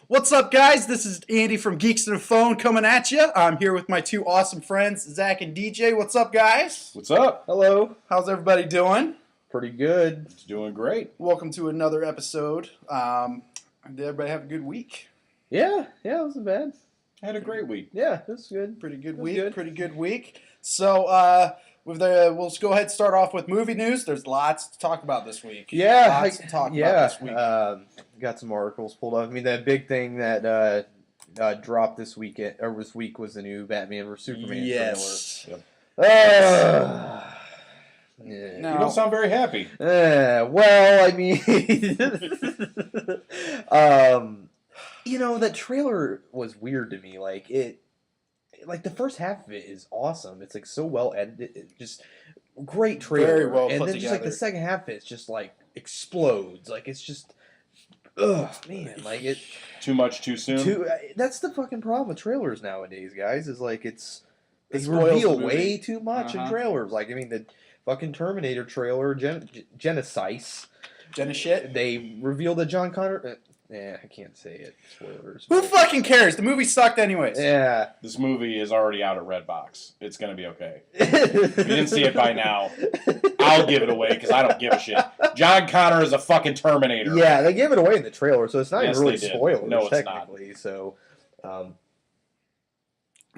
What's up, guys? This is Andy from Geeks and Phone coming at you. I'm here with my two awesome friends, Zack and DJ. What's up, guys? What's up? Hello. How's everybody doing? Pretty good. It's doing great. Welcome to another episode. Did everybody have a good week? Yeah, it wasn't bad. I had a great week. Yeah, it was good. Pretty good It was week. good. Pretty good week. So, we'll just go ahead and start off with movie news. There's lots to talk about this week. Yeah, Lots to talk about this week. Got some articles pulled up. I mean, that big thing that dropped this week was the new Batman vs Superman Yes. Yep. trailer. Yeah. No. You don't sound very happy. Well, I mean, that trailer was weird to me. Like the first half of it is awesome. It's like so well edited. It just great trailer. Very well and put then just like together. the second half of it's just like explodes. Like it's just, ugh, man. Like it. Too much too soon. That's the fucking problem with trailers nowadays, guys. Is like they spoils reveal the movie. way too much in Uh-huh. trailers. Like I mean the fucking Terminator trailer, Genesis. Jenna shit. They revealed that John Connor. I can't say it. Spoilers. Who fucking cares? The movie sucked anyways. Yeah. This movie is already out at Redbox. It's gonna be okay. If you didn't see it by now, I'll give it away because I don't give a shit. John Connor is a fucking Terminator. Yeah, they gave it away in the trailer, so it's not Yes, even really they did. spoilers No, it's not. technically. So,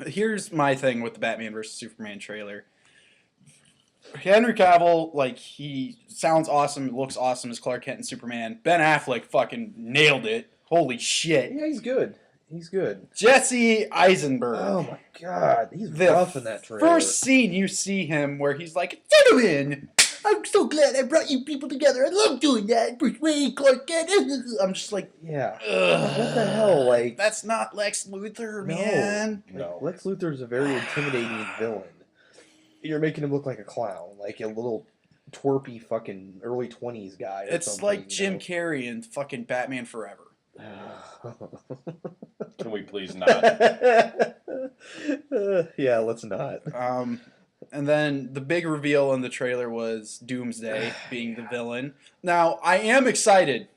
Here's my thing with the Batman vs Superman trailer. Henry Cavill, like, he sounds awesome, looks awesome as Clark Kent and Superman. Ben Affleck fucking nailed it. Holy shit. yeah, he's good. He's good. Jesse Eisenberg. Oh my god, he's The rough in that trailer. First scene you see him where he's like, "Gentlemen, I'm so glad I brought you people together. I love doing that. Bruce Wayne, Clark Kent." I'm just like, Yeah. ugh. What the hell? Like, That's not Lex Luthor, No. man. No. Lex Luthor's a very intimidating villain. You're making him look like a clown, like a little twerpy fucking early 20s guy. Or It's something, like you Jim know? Carrey and fucking Batman Forever. Can we please not? Yeah, let's not. And then the big reveal in the trailer was Doomsday being the villain. Now, I am excited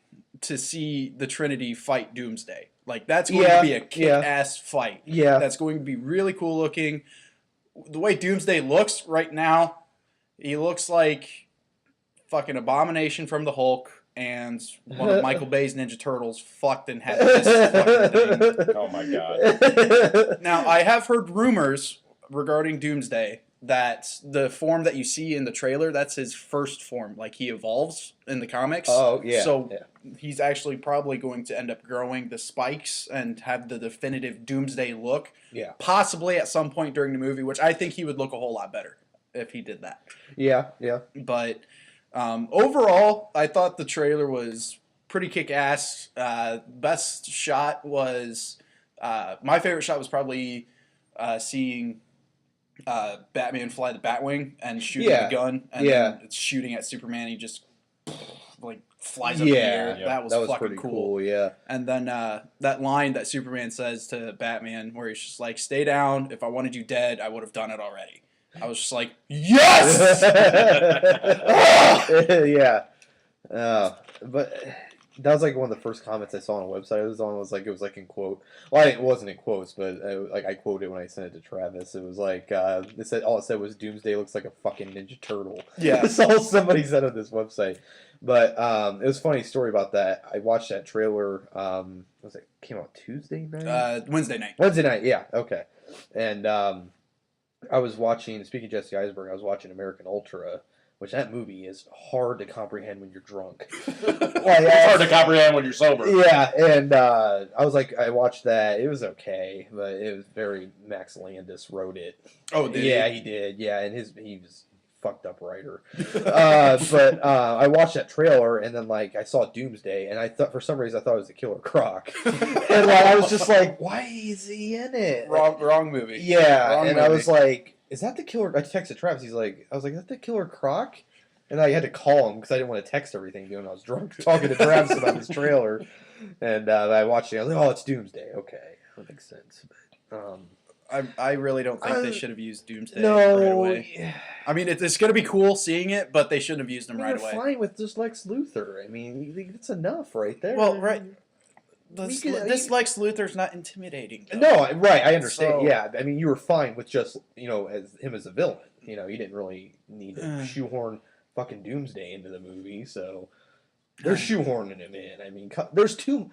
to see the Trinity fight Doomsday. Like, that's going to be a kick-ass fight. Yeah. That's going to be really cool looking. The way Doomsday looks right now, he looks like fucking Abomination from the Hulk and one of Michael Bay's Ninja Turtles fucked and had this fucking thing. Oh my god. Now, I have heard rumors regarding Doomsday that the form that you see in the trailer, that's his first form. Like, he evolves in the comics. Oh, yeah. So yeah. he's actually probably going to end up growing the spikes and have the definitive Doomsday look. Yeah. Possibly at some point during the movie, which I think he would look a whole lot better if he did that. Yeah, yeah. But overall, I thought the trailer was pretty kick-ass. Best shot was... my favorite shot was probably seeing Batman fly the Batwing and shooting Yeah. the gun. And Yeah. then it's shooting at Superman. He just like flies up in the air. Yeah. That was fucking pretty cool. yeah. And then that line that Superman says to Batman where he's just like, "Stay down. If I wanted you dead, I would have done it already." I was just like, yes! Yeah. But that was like one of the first comments I saw on a website. It was like in quote. Well, it wasn't in quotes, but I quoted when I sent it to Travis. It was like all it said was Doomsday looks like a fucking Ninja Turtle. Yeah. That's all somebody said on this website. But it was a funny story about that. I watched that trailer. Came out Tuesday night? Wednesday night. Wednesday night, yeah, okay. And I was watching, speaking of Jesse Eisenberg, I was watching American Ultra, which that movie is hard to comprehend when you're drunk. It's hard to comprehend when you're sober. Yeah, and I watched that. It was okay, but it was very Max Landis wrote it. Oh, did Yeah, he did. Yeah, and he was a fucked up writer. But I watched that trailer, and then I saw Doomsday, and I thought for some reason I thought it was the Killer Croc, and I was just like, why is he in it? Wrong movie. Yeah, Wrong and movie. I was like, is that the Killer? I texted Travis. I was like, is that the Killer Croc? And I had to call him because I didn't want to text everything to him. I was drunk talking to Travis about this trailer, and I watched it. I was like, oh, it's Doomsday. Okay, that makes sense. But, I really don't think they should have used Doomsday no, right away. I mean, it's going to be cool seeing it, but they shouldn't have used him right you're away. fine with just Lex Luthor. I mean, it's enough right there. Well, right. This Lex Luthor's not intimidating. Though. No, right, I understand. So- Yeah, I mean, you were fine with just, as him as a villain. You didn't really need to shoehorn fucking Doomsday into the movie, so they're shoehorning him in. I mean, there's too...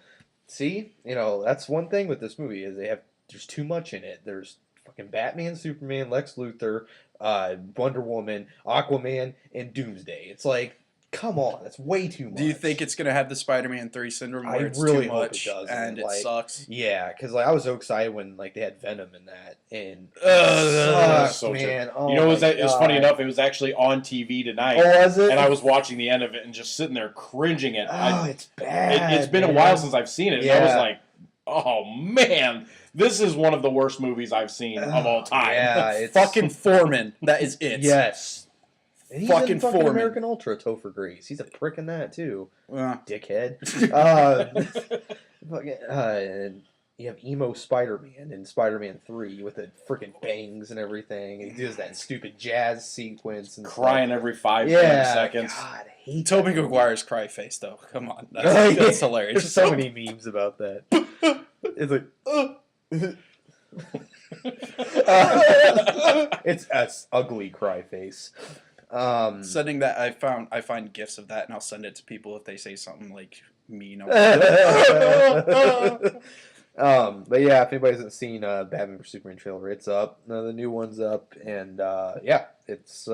See? That's one thing with this movie, is there's too much in it. There's fucking Batman, Superman, Lex Luthor, Wonder Woman, Aquaman, and Doomsday. It's like, come on, that's way too much. Do you think it's going to have the Spider-Man 3 syndrome where I it's really too hope much it does, and it sucks? Yeah, because I was so excited when they had Venom in that, and Sucks, so man. Oh, it was God. funny enough. It was actually on TV tonight. Oh, was it? And I was watching the end of it and just sitting there cringing at. It's bad. It's been a while since I've seen it. Yeah. And I was like, oh man, this is one of the worst movies I've seen of all time. Yeah, it's Fucking Foreman. That is it. Yes. And he's Fucking in fucking Foreman. American Ultra, Topher Grace. He's a prick in that too. Dickhead. And you have emo Spider-Man in Spider-Man 3 with the freaking bangs and everything. And he does that stupid jazz sequence and Crying every 5 seconds. God, I hate Tobey that movie. Maguire's cry face, though. Come on. That's hilarious. There's so many memes about that. It's like... it's a ugly cry face. Sending that, I find gifs of that, and I'll send it to people if they say something like mean. But yeah, if anybody hasn't seen Batman vs Superman trailer, it's up. The new one's up, and it's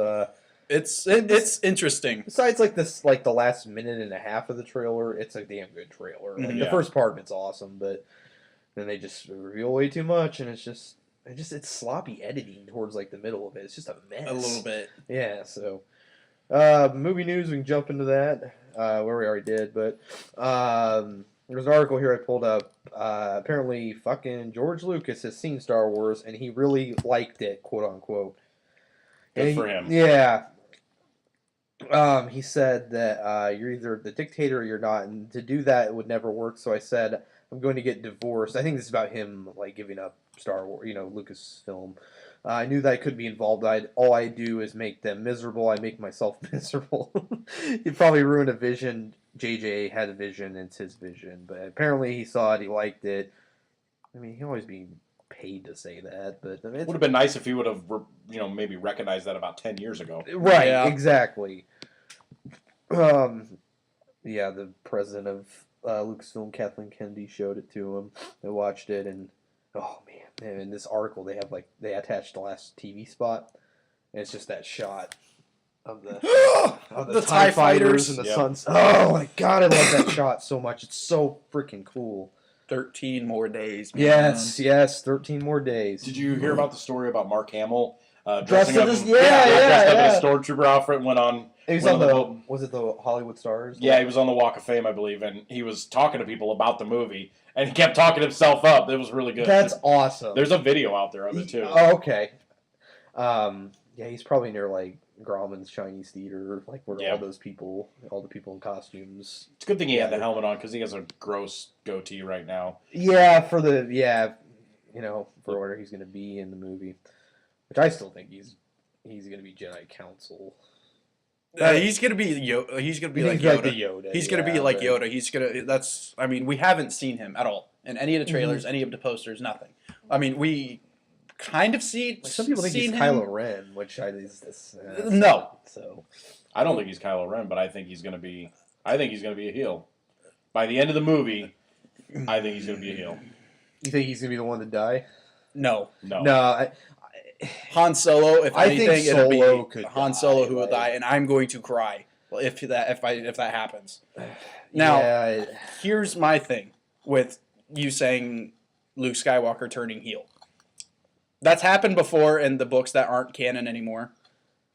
interesting. Besides, the last minute and a half of the trailer, it's a damn good trailer. Like, the first part of it's awesome, but then they just reveal way too much, and it's sloppy editing towards the middle of it. It's just a mess. A little bit. Yeah. So, movie news. We can jump into that where we already did, but there's an article here I pulled up. Apparently, fucking George Lucas has seen Star Wars, and he really liked it, quote unquote. Good for him. Yeah. He said that you're either the dictator or you're not, and to do that it would never work. So I said I'm going to get divorced. I think this is about him giving up Star Wars, Lucasfilm. I knew that I couldn't be involved. All I do is make them miserable. I make myself miserable. He probably ruined a vision. JJ had a vision. It's his vision, but apparently he saw it. He liked it. I mean, he'll always be paid to say that, but I mean, It would have been nice if he would have, maybe recognized that about 10 years ago. Right, Yeah. exactly. Yeah, the president of Lucasfilm, Kathleen Kennedy, showed it to him. They watched it, and oh man, in this article they have they attached the last TV spot, and it's just that shot of the TIE fighters and the suns. Oh my god, I love that shot so much. It's so freaking cool. 13 more days. Man. Yes, 13 more days. Did you hear about the story about Mark Hamill Dressed dressing up? as- Dressed yeah. up in a stormtrooper outfit and went on. He was one on of the was it the Hollywood Stars? Yeah, he was on the Walk of Fame, I believe, and he was talking to people about the movie, and he kept talking himself up. It was really good. That's awesome. There's a video out there of it too. Oh, okay. Yeah, he's probably near Grauman's Chinese Theater, where all the people in costumes. It's a good thing he had the helmet on because he has a gross goatee right now. Yeah, for where he's going to be in the movie, which I still think he's going to be Jedi Council. He's gonna be He's gonna be like Yoda. He's gonna be like Yoda. He's gonna. That's. I mean, we haven't seen him at all in any of the trailers, any of the posters, nothing. I mean, we kind of see. Some people think he's him. Kylo Ren, which No. So I don't think he's Kylo Ren, but I think he's gonna be. I think he's gonna be a heel. By the end of the movie, I think he's gonna be a heel. you think he's going to be the one to die? No. No. Han Solo. If I think anything, it'll Solo be could Han die, Solo who will die, and I'm going to cry if that happens. Now, Yeah, here's my thing with you saying Luke Skywalker turning heel. That's happened before in the books that aren't canon anymore.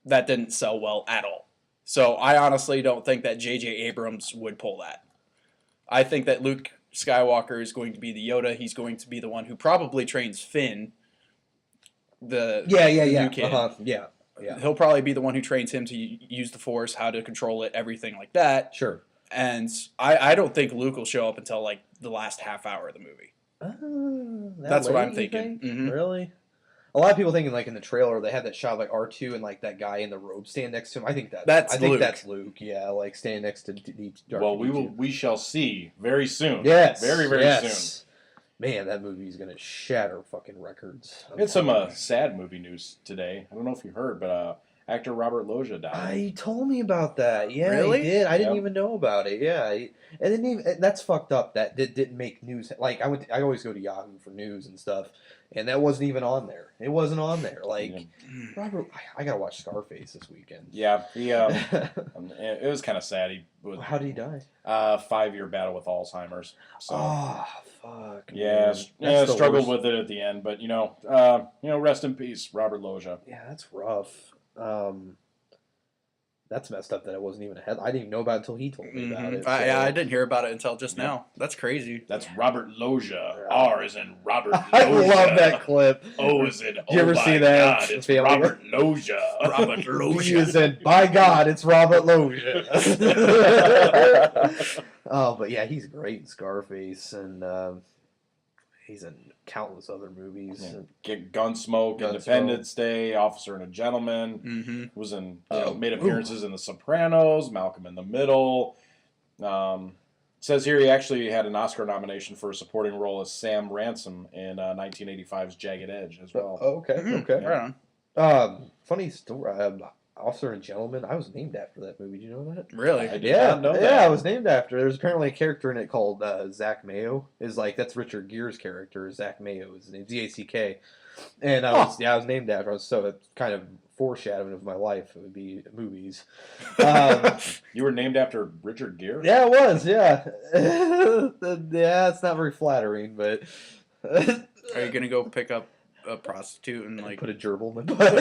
That didn't sell well at all. So I honestly don't think that J.J. Abrams would pull that. I think that Luke Skywalker is going to be the Yoda. He's going to be the one who probably trains Finn. The new kid. Yeah. He'll probably be the one who trains him to use the Force, how to control it, everything like that. Sure. And I don't think Luke will show up until the last half hour of the movie. That's what I'm thinking. Mhm. Really? A lot of people thinking like in the trailer they had that shot of like R2 and like that guy in the robe stand next to him. I think that's Luke. Yeah, like standing next to Darth. Well, we shall see very soon. Yes, very soon. Man, that movie is gonna shatter fucking records. It's some sad movie news today. I don't know if you heard, but actor Robert Loggia died. He told me about that. Yeah, Really? he did. I didn't even know about it. Yeah, and didn't even, that's fucked up. That didn't make news. Like I always go to Yahoo for news and stuff, and that wasn't even on there. It wasn't on there. Like Robert, I gotta watch Scarface this weekend. Yeah, it was kind of sad. How did he die? 5-year battle with Alzheimer's. So. Oh fuck. Yeah, struggled with it at the end, but rest in peace, Robert Loggia. Yeah, that's rough. That's messed up that it wasn't even ahead. I didn't even know about it until he told me about it. So. I didn't hear about it until just now. That's crazy. That's Robert Loggia. R is in Robert Loggia. I love that clip. O is in, Did you ever see that? God, it's Robert Loggia. Robert Loggia. He is in, by God, it's Robert Loggia. Oh, but yeah, he's great in Scarface, and he's in countless other movies. Yeah. Gunsmoke, Independence Day, Officer and a Gentleman. Mm-hmm. Was in made appearances in The Sopranos, Malcolm in the Middle. Says here he actually had an Oscar nomination for a supporting role as Sam Ransom in 1985's Jagged Edge as well. Okay. Right on. Funny story. Officer and Gentleman. I was named after that movie. Do you know that? Really? I did not know that. Yeah, I was named after. There's apparently a character in it called Zack Mayo. That's Richard Gere's character. Zack Mayo is his name. Z-A-C-K. And I was named after. So it's kind of foreshadowing of my life. It would be movies. You were named after Richard Gere? Yeah, it was. Yeah. Yeah, it's not very flattering, but. Are you gonna go pick up a prostitute and like put a gerbil in my butt?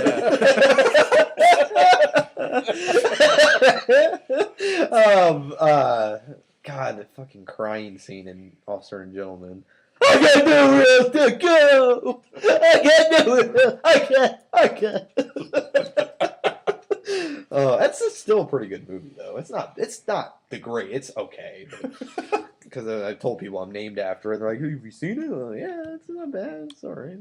God, the fucking crying scene in Officer and Gentleman. I got nowhere to go. I can't. That's still a pretty good movie though. It's not the great. It's okay. Because I've told people I'm named after it. They're like, have you seen it? Like, yeah, it's not bad. It's alright.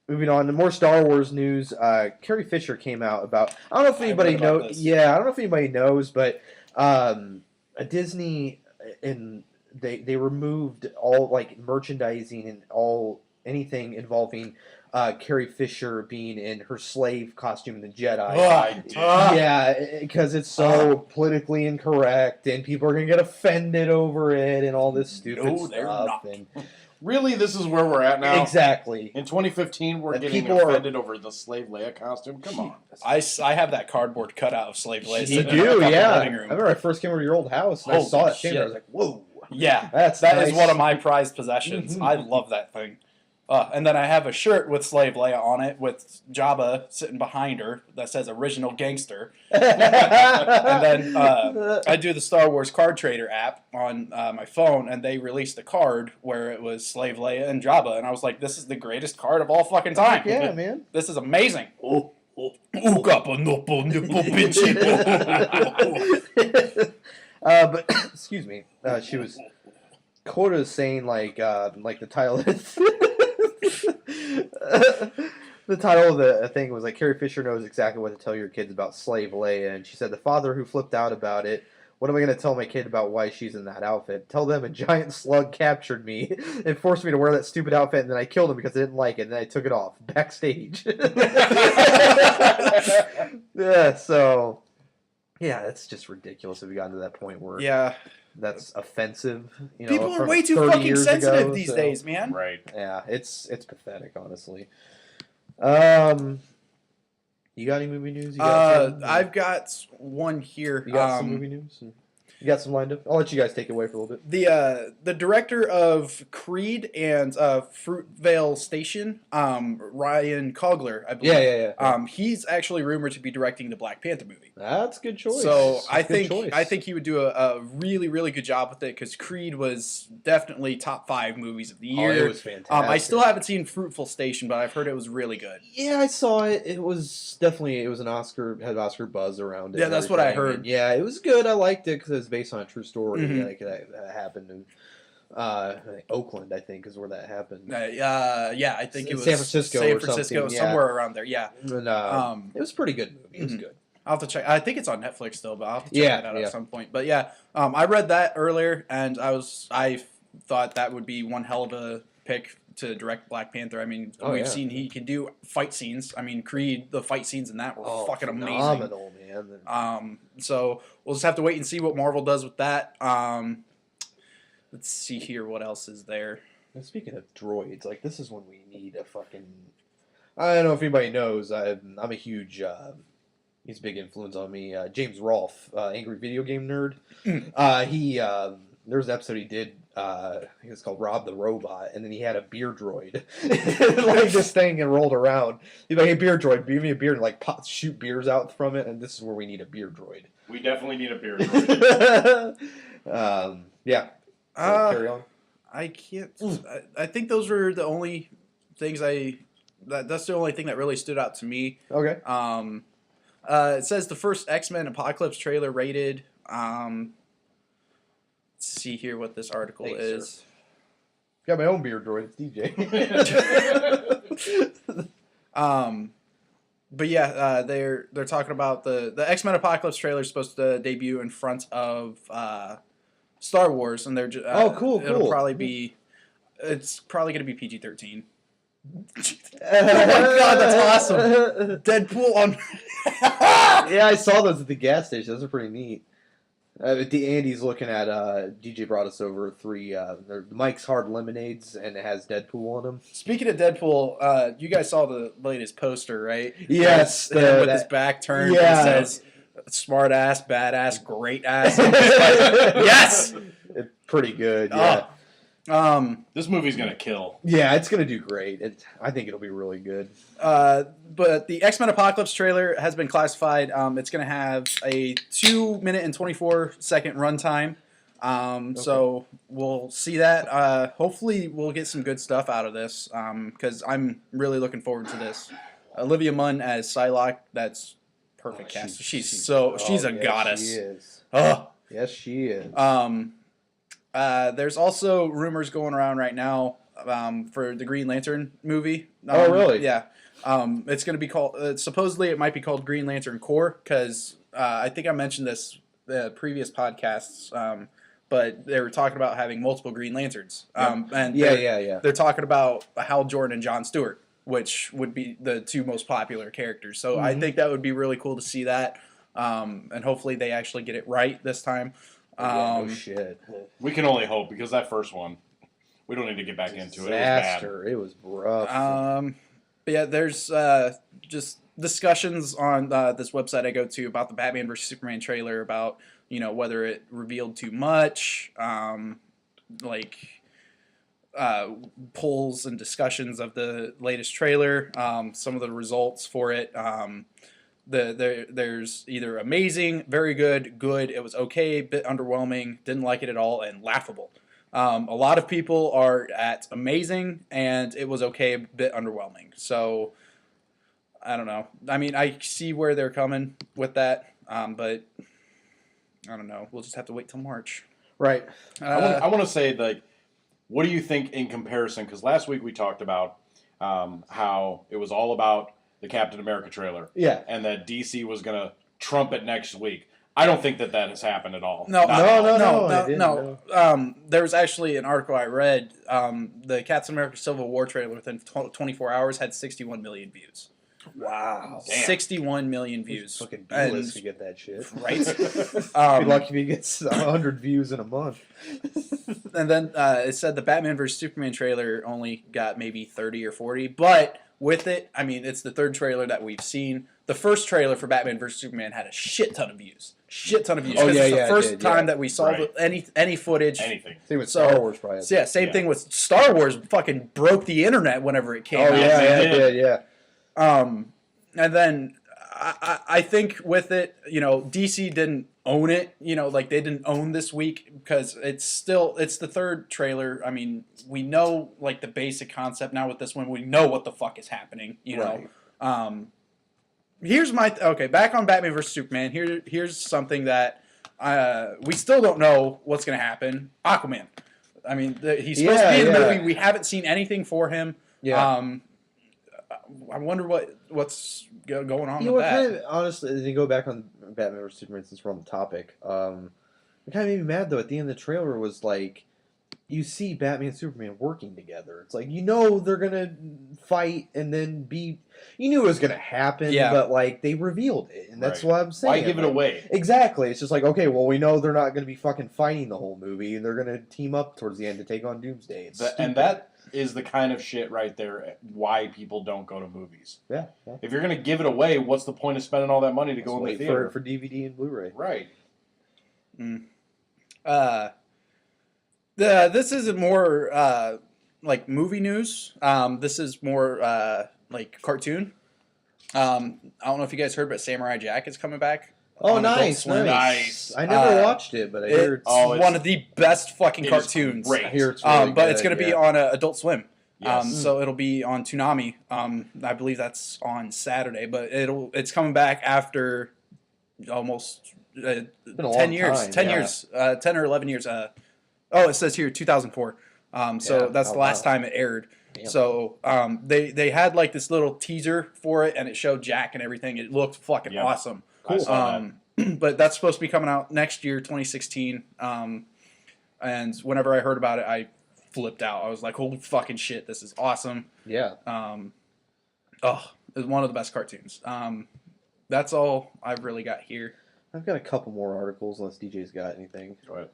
Moving on to more Star Wars news. Carrie Fisher came out about. I don't know if anybody knows. Yeah, I don't know if anybody knows, but Disney and they removed all like merchandising and anything involving Carrie Fisher being in her slave costume in the Jedi. Yeah, because it's so politically incorrect, and people are gonna get offended over it, and all this stupid stuff. They're not. Really, this is where we're at now? Exactly. In 2015, we're getting offended over the Slave Leia costume? Come on. I have that cardboard cutout of Slave Leia. You do, yeah. I remember I first came over to your old house, and I saw that thing, and I was like, whoa. Yeah, that nice. Is one of my prized possessions. I love that thing. And then I have a shirt with Slave Leia on it with Jabba sitting behind her that says Original Gangster. And then I do the Star Wars Card Trader app on my phone, and they released a card where it was Slave Leia and Jabba. And I was like, this is the greatest card of all fucking time. Yeah, man. This is amazing. But, excuse me, she was quoted as saying, like the title the title of the thing was like, Carrie Fisher knows exactly what to tell your kids about Slave Leia, and she said, the father who flipped out about it, what am I going to tell my kid about why she's in that outfit? Tell them a giant slug captured me and forced me to wear that stupid outfit, and then I killed him because I didn't like it, and then I took it off backstage. Yeah, so yeah, that's just ridiculous if we got to that point where that's offensive. You know, people are way too fucking sensitive these days, man. Right. Yeah, it's pathetic, honestly. You got any movie news? I've got one here. You got some movie news? You got some lined up? I'll let you guys take it away for a little bit. The director of Creed and Fruitvale Station, Ryan Coogler, I believe. Yeah. He's actually rumored to be directing the Black Panther movie. That's a good choice. So I think he would do a really, really good job with it, because Creed was definitely top 5 movies of the year. Oh, it was fantastic. I still haven't seen Fruitvale Station, but I've heard it was really good. Yeah, I saw it. It was an Oscar, had Oscar buzz around it. Yeah, that's what I heard. And yeah, it was good. I liked it because it was based on a true story. Mm-hmm. Like that happened. And, Oakland, I think, is where that happened. Yeah, I think it was San Francisco San or Francisco, something, yeah. somewhere around there. Yeah. And, it was a pretty good movie. It was good. I'll have to check. I think it's on Netflix still, but I'll have to check Yeah, that out yeah. at some point. But yeah, I read that earlier, and I thought that would be one hell of a pick to direct Black Panther. I mean, we've seen he can do fight scenes. I mean, Creed, the fight scenes in that were fucking amazing. Phenomenal, man. So we'll just have to wait and see what Marvel does with that. Let's see here, what else is there? And speaking of droids, like this is when we need a fucking. I don't know if anybody knows. I'm a huge. He's a big influence on me. James Rolfe, angry video game nerd. He there was an episode he did. I think it's called Rob the Robot, and then he had a beer droid, like this thing, and rolled around. He's like, "Hey, beer droid, give me a beer," and like shoot beers out from it. And this is where we need a beer droid. We definitely need a beer droid. Yeah. Carry on. I can't. I think those were the only things that's the only thing that really stood out to me. Okay. It says the first X-Men Apocalypse trailer rated. Let's see here what this article is. Sir. Got my own beer droid. It's DJ. But yeah, they're talking about the X-Men Apocalypse trailer is supposed to debut in front of Star Wars, and they're just cool. It'll probably be. It's probably going to be PG-13. Oh my god, that's awesome! Deadpool on. Yeah, I saw those at the gas station. Those are pretty neat. Andy's looking at DJ brought us over 3 Mike's Hard Lemonades, and it has Deadpool on them. Speaking of Deadpool, you guys saw the latest poster, right? Yes, him with his back turned. Yeah. And it says "smart ass, badass, great ass." Yes, it's pretty good. Yeah. This movie's gonna kill. Yeah, it's gonna do great. I think it'll be really good. But the X-Men Apocalypse trailer has been classified. It's going to have a 2-minute and 24-second runtime. So we'll see that. Hopefully, we'll get some good stuff out of this because I'm really looking forward to this. Olivia Munn as Psylocke. That's perfect cast. She's a goddess. She is. Oh. Yes, she is. There's also rumors going around right now for the Green Lantern movie. Oh, really? Yeah. It's going to be called. Supposedly, it might be called Green Lantern Corps because I think I mentioned this the previous podcasts. But they were talking about having multiple Green Lanterns. And they're talking about Hal Jordan and Jon Stewart, which would be the 2 most popular characters. So I think that would be really cool to see that. And hopefully they actually get it right this time. No shit. We can only hope because that first one, we don't need to get back into it. Disaster. It was rough. But yeah, there's just discussions on this website I go to about the Batman vs Superman trailer about whether it revealed too much, polls and discussions of the latest trailer, some of the results for it. There's either amazing, very good, it was okay, bit underwhelming, didn't like it at all, and laughable. A lot of people are at amazing, and it was okay, bit underwhelming. So, I don't know. I mean, I see where they're coming with that, but I don't know. We'll just have to wait till March. Right. I want to say, what do you think in comparison? Because last week we talked about how it was all about the Captain America trailer. Yeah. And that DC was going to trump it next week. I don't think that has happened at all. No. No. There was actually an article I read. The Captain America Civil War trailer within 24 hours had 61 million views. Wow. Damn. 61 million views. Fucking B-list to get that shit. Right? Be lucky if he gets 100 views in a month. And then it said the Batman vs Superman trailer only got maybe 30 or 40, but with it, I mean, it's the 3rd trailer that we've seen. The first trailer for Batman vs Superman had a shit ton of views. Oh, Because it's the first time that we saw any footage. Anything. Same with Star Wars, probably. So yeah, same thing with Star Wars. Fucking broke the internet whenever it came out. Yeah. And then I think with it, DC didn't own it. They didn't own this week because it's the 3rd trailer. I mean, we know the basic concept now. With this one, we know what the fuck is happening. Here's back on Batman vs Superman. Here's something that we still don't know what's gonna happen. Aquaman. I mean, he's supposed to be in the Yeah. movie. We haven't seen anything for him. Yeah. I wonder what's going on You know with what? that. Kind of, honestly, to go back on Batman vs Superman since we're on the topic, it kind of made me mad though. At the end of the trailer was like, you see Batman and Superman working together. It's like they're gonna fight and then be. You knew it was gonna happen, Yeah. but like they revealed it, and that's Right. what I'm saying. Why give it away? Exactly. It's just like, okay, well, we know they're not gonna be fucking fighting the whole movie, and they're gonna team up towards the end to take on Doomsday. And that is the kind of shit right there. Why people don't go to movies. yeah. If you're gonna give it away, what's the point of spending all that money to go in the Wait theater? for DVD and Blu-ray. Right. This isn't more like movie news. This is more like cartoon. I don't know if you guys heard, but Samurai Jack is coming back. Oh, on Adult nice, Swim. Nice. I never watched it, but I hear It's it's. one of the best fucking it is cartoons. great. I hear it's really But good, it's going to be yeah. on Adult Swim. Yes. So it'll be on Toonami. I believe that's on Saturday, but it's coming back after almost been a 10 long years. time, 10 yeah. years. 10 or 11 years. It says here 2004. So Yeah. that's Oh, the last wow. time it aired. Damn. So they had like this little teaser for it, and it showed Jack and everything. It looked fucking Yep. awesome. I saw that. But that's supposed to be coming out next year, 2016. And whenever I heard about it, I flipped out. I was like, "Holy fucking shit, this is awesome!" Yeah. It's one of the best cartoons. That's all I've really got here. I've got a couple more articles, unless DJ's got anything. Go ahead.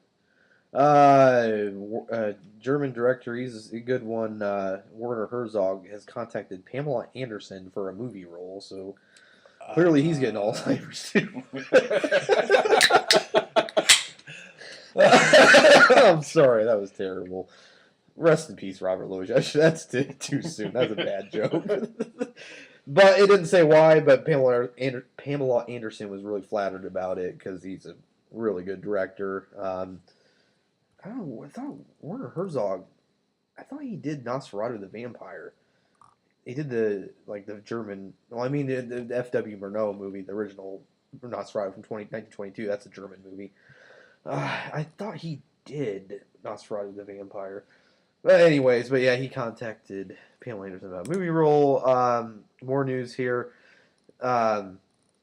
German director, he's a good one. Werner Herzog has contacted Pamela Anderson for a movie role, so clearly he's getting Alzheimer's too. I'm sorry, that was terrible. Rest in peace, Robert Loggia. That's too soon. That's a bad joke. But it didn't say why, but Pamela Anderson was really flattered about it because he's a really good director. I don't know. I thought Werner Herzog, I thought he did Nosferatu the Vampire. He did the German, the F.W. Murnau movie, the original Nosferatu from 1922. That's a German movie. I thought he did Nosferatu the Vampire. But anyways, yeah, he contacted Pamela Anderson about a movie role. More news here.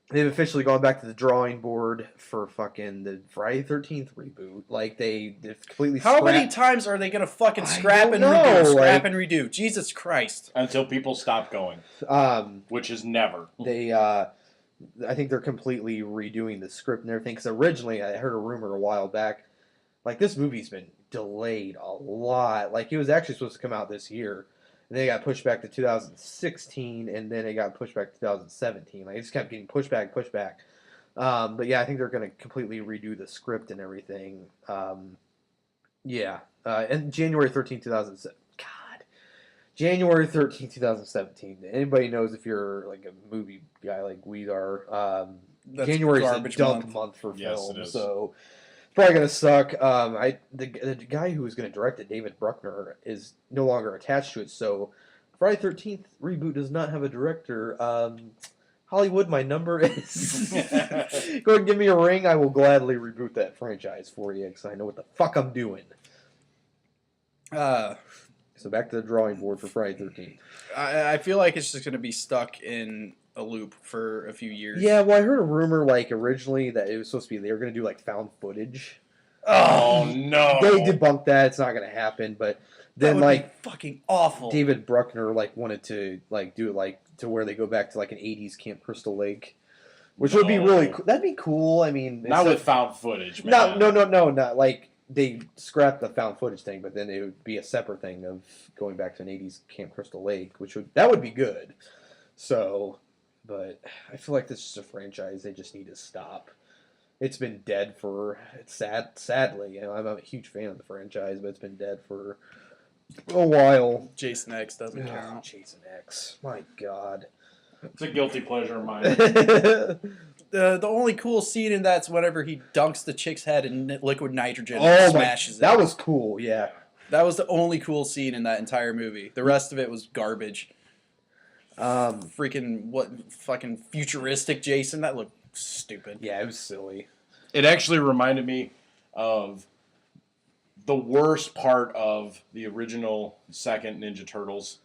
They've officially gone back to the drawing board for fucking the Friday 13th reboot. Like, they've completely How many scrapped- times are they gonna fucking I scrap don't and know, redo, scrap like- and redo? Jesus Christ! Until people stop going, which is never. They, I think they're completely redoing the script and everything. Because originally, I heard a rumor a while back, like, this movie's been delayed a lot. Like, it was actually supposed to come out this year. And then it got pushed back to 2016, and then it got pushed back to 2017. Like, it just kept getting pushed back. But yeah, I think they're going to completely redo the script and everything. And January 13th, 2007. God. January 13th, 2017. Anybody knows if you're like a movie guy like we are, That's January is a garbage dump month for Yes, film. it is. So it's probably going to suck. The guy who was going to direct it, David Bruckner, is no longer attached to it. So Friday 13th reboot does not have a director. Hollywood, my number is. Go ahead and give me a ring. I will gladly reboot that franchise for you because I know what the fuck I'm doing. So back to the drawing board for Friday 13th. I feel like it's just gonna be stuck in a loop for a few years. Yeah, well, I heard a rumor like originally that it was supposed to be they were going to do like found footage. Oh no! They debunked that. It's not going to happen. But that then would like be fucking awful. David Bruckner like wanted to like do it like to where they go back to like an 80s Camp Crystal Lake, which would be really cool. That'd be cool. I mean, Not with found footage, man. no, not like they scrapped the found footage thing, but then it would be a separate thing of going back to an 80s Camp Crystal Lake, which would be good. So, but I feel like this is a franchise they just need to stop. It's been dead for sadly. You know, I'm a huge fan of the franchise, but it's been dead for a while. Jason X doesn't count. Jason X, my God. It's a guilty pleasure of mine. The only cool scene in that's whenever he dunks the chick's head in liquid nitrogen Oh and my, smashes it. that was cool. Yeah. That was the only cool scene in that entire movie. The rest of it was garbage. Fucking futuristic Jason. That looked stupid. Yeah, it was silly. It actually reminded me of the worst part of the original second Ninja Turtles,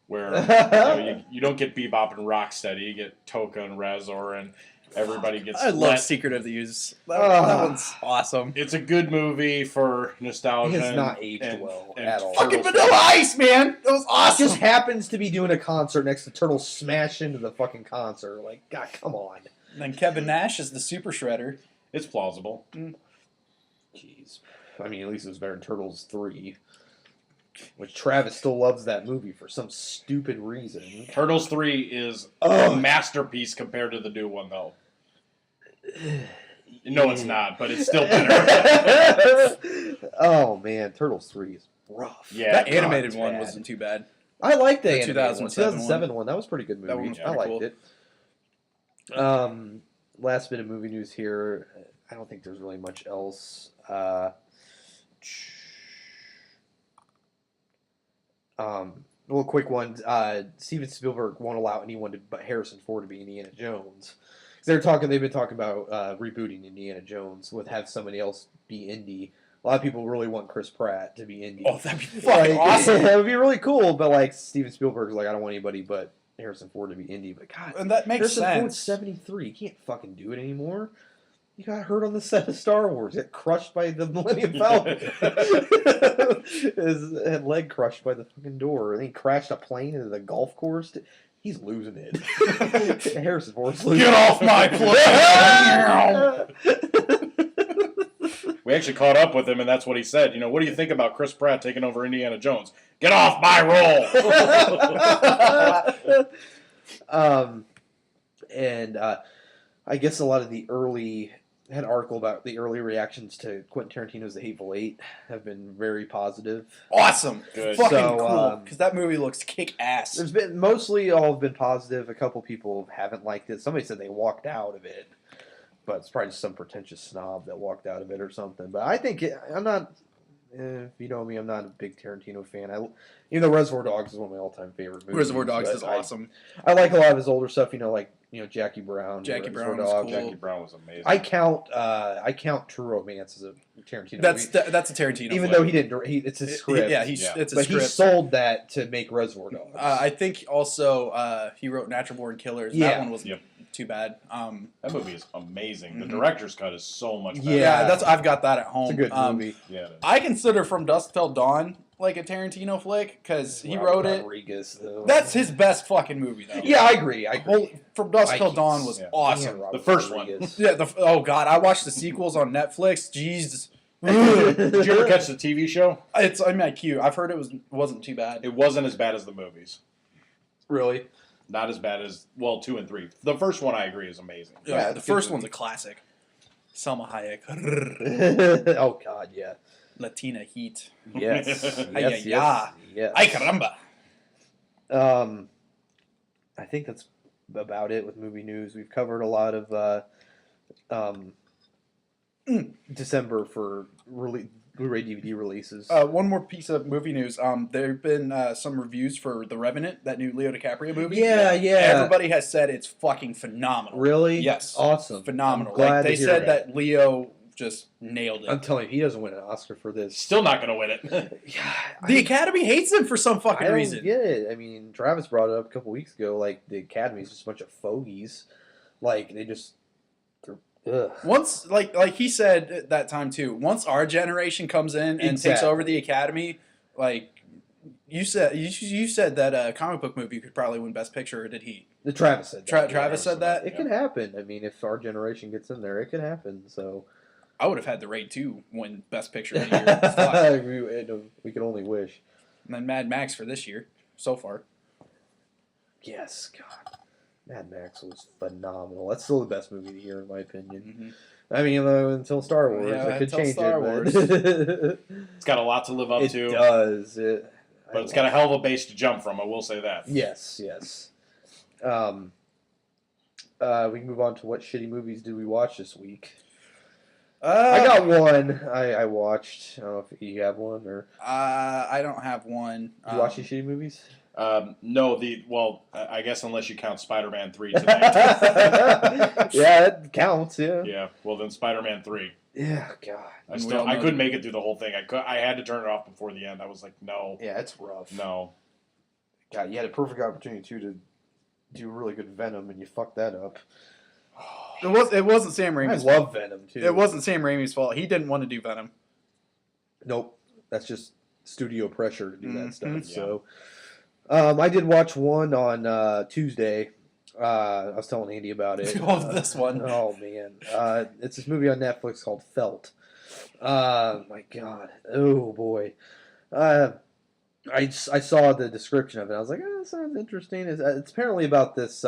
where you don't get Bebop and Rocksteady, you get Toka and Razor, and everybody gets. I love Secret of the Ooze. That one's awesome. It's a good movie for nostalgia. It has not aged well at all. Fucking Vanilla Ice, man! That was awesome. Just happens to be doing a concert next to Turtles smash into the fucking concert. Like, God, come on. And then Kevin Nash is the Super Shredder. It's plausible. Jeez. I mean, at least it was better than Turtles 3. Which Travis still loves that movie for some stupid reason. Turtles 3 is a masterpiece compared to the new one, though. No, it's not, but it's still better. Oh, man. Turtles 3 is rough. Yeah, that animated one wasn't too bad. I liked the 2007 one. That was a pretty good movie. That one was I liked cool. it. Last bit of movie news here. I don't think there's really much else. Little quick one. Steven Spielberg won't allow anyone but Harrison Ford to be Indiana Jones. They've been talking about rebooting Indiana Jones with have somebody else be Indy. A lot of people really want Chris Pratt to be Indy. Oh, that'd be fucking awesome. That would be really cool. But like Steven Spielberg's like, I don't want anybody but Harrison Ford to be Indy. But God, and that makes Harrison sense. Ford's 73. He can't fucking do it anymore. He got hurt on the set of Star Wars. Got crushed by the Millennium Falcon. His leg crushed by the fucking door. And he crashed a plane into the golf course. He's losing it. Harrison Ford's losing it. Get off my plane! We actually caught up with him, and that's what he said. You know, what do you think about Chris Pratt taking over Indiana Jones? Get off my role! I guess a lot of the early... had an article about the early reactions to Quentin Tarantino's The Hateful Eight have been very positive. Awesome. Good. Fucking So, cool. Because that movie looks kick-ass. There's been mostly all have been positive. A couple people haven't liked it. Somebody said they walked out of it, but it's probably just some pretentious snob that walked out of it or something. But I think I'm not. If you know me, I'm not a big Tarantino fan. Even though Reservoir Dogs is one of my all-time favorite movies. Reservoir Dogs is awesome. I like a lot of his older stuff. Jackie Brown. Jackie Reservoir Brown was Dogs. cool. Jackie Brown was amazing. I count True Romance as a Tarantino That's movie. that's a Tarantino. Even flick. though he didn't, it's his script. It's a but script. he sold that to make Reservoir Dogs. I think also he wrote Natural Born Killers. Yeah. That one wasn't too bad. That movie is amazing. The director's cut is so much better. Yeah, I've got that at home. It's a good movie. Yeah, it is. I consider From Dusk Till Dawn like a Tarantino flick because he wrote it. Rodriguez, though. That's his best fucking movie though. Yeah, I agree. From Dusk Till Dawn was awesome. The first one. Yeah. Oh god, I watched the sequels on Netflix. Jeez. Did you ever catch the TV show? It's on my queue. I've heard it wasn't too bad. It wasn't as bad as the movies. Really? Not as bad as 2 and 3. The first one I agree is amazing. Yeah, the first one's a classic. Selma Hayek. Oh God, yeah. Latina Heat. Yes. Ay, yes. Ay caramba. I think that's about it with movie news. We've covered a lot of December for Blu-ray DVD releases. One more piece of movie news. There have been some reviews for The Revenant, that new Leo DiCaprio movie. Yeah. Everybody has said it's fucking phenomenal. Really? Yes. Awesome. Phenomenal. I'm glad Like they to hear said that Leo just nailed it. I'm telling you, he doesn't win an Oscar for this. Still not going to win it. The Academy hates him for some fucking I don't reason. get it. I mean, Travis brought it up a couple weeks ago. Like, the Academy is just a bunch of fogies. Like, they just... Ugh. Once, like he said at that time too, once our generation comes in and takes over the Academy, like you said that a comic book movie could probably win Best Picture, or did he? Travis said that. Travis said that? It could happen. I mean, if our generation gets in there, it could happen. So I would have had The Raid 2 win Best Picture of the year. we can only wish. And then Mad Max for this year, so far. Yes, God. Mad Max was phenomenal. That's still the best movie of the year, in my opinion. Mm-hmm. I mean, until Star Wars, Yeah, it could until change Star Wars. It's got a lot to live up to. It does. But it's got a hell of a base to jump from, I will say that. Yes. We can move on to what shitty movies did we watch this week. I got one I watched. I don't know if you have one or... I don't have one. Did you watch these shitty movies? No, I guess unless you count Spider-Man 3 today. Yeah, it counts, yeah. Yeah, well then Spider-Man 3. Yeah, God. I couldn't make it through the whole thing. I had to turn it off before the end. I was like, no. Yeah, it's rough. No. God, you had a perfect opportunity too to do really good Venom, and you fucked that up. It wasn't Sam Raimi's I love fault. Venom too. It wasn't Sam Raimi's fault. He didn't want to do Venom. Nope, that's just studio pressure to do that stuff. Yeah. So, I did watch one on Tuesday. I was telling Andy about it. This one. Oh man, it's this movie on Netflix called Felt. My God, oh boy. I saw the description of it. I was like, that sounds interesting. It's apparently about this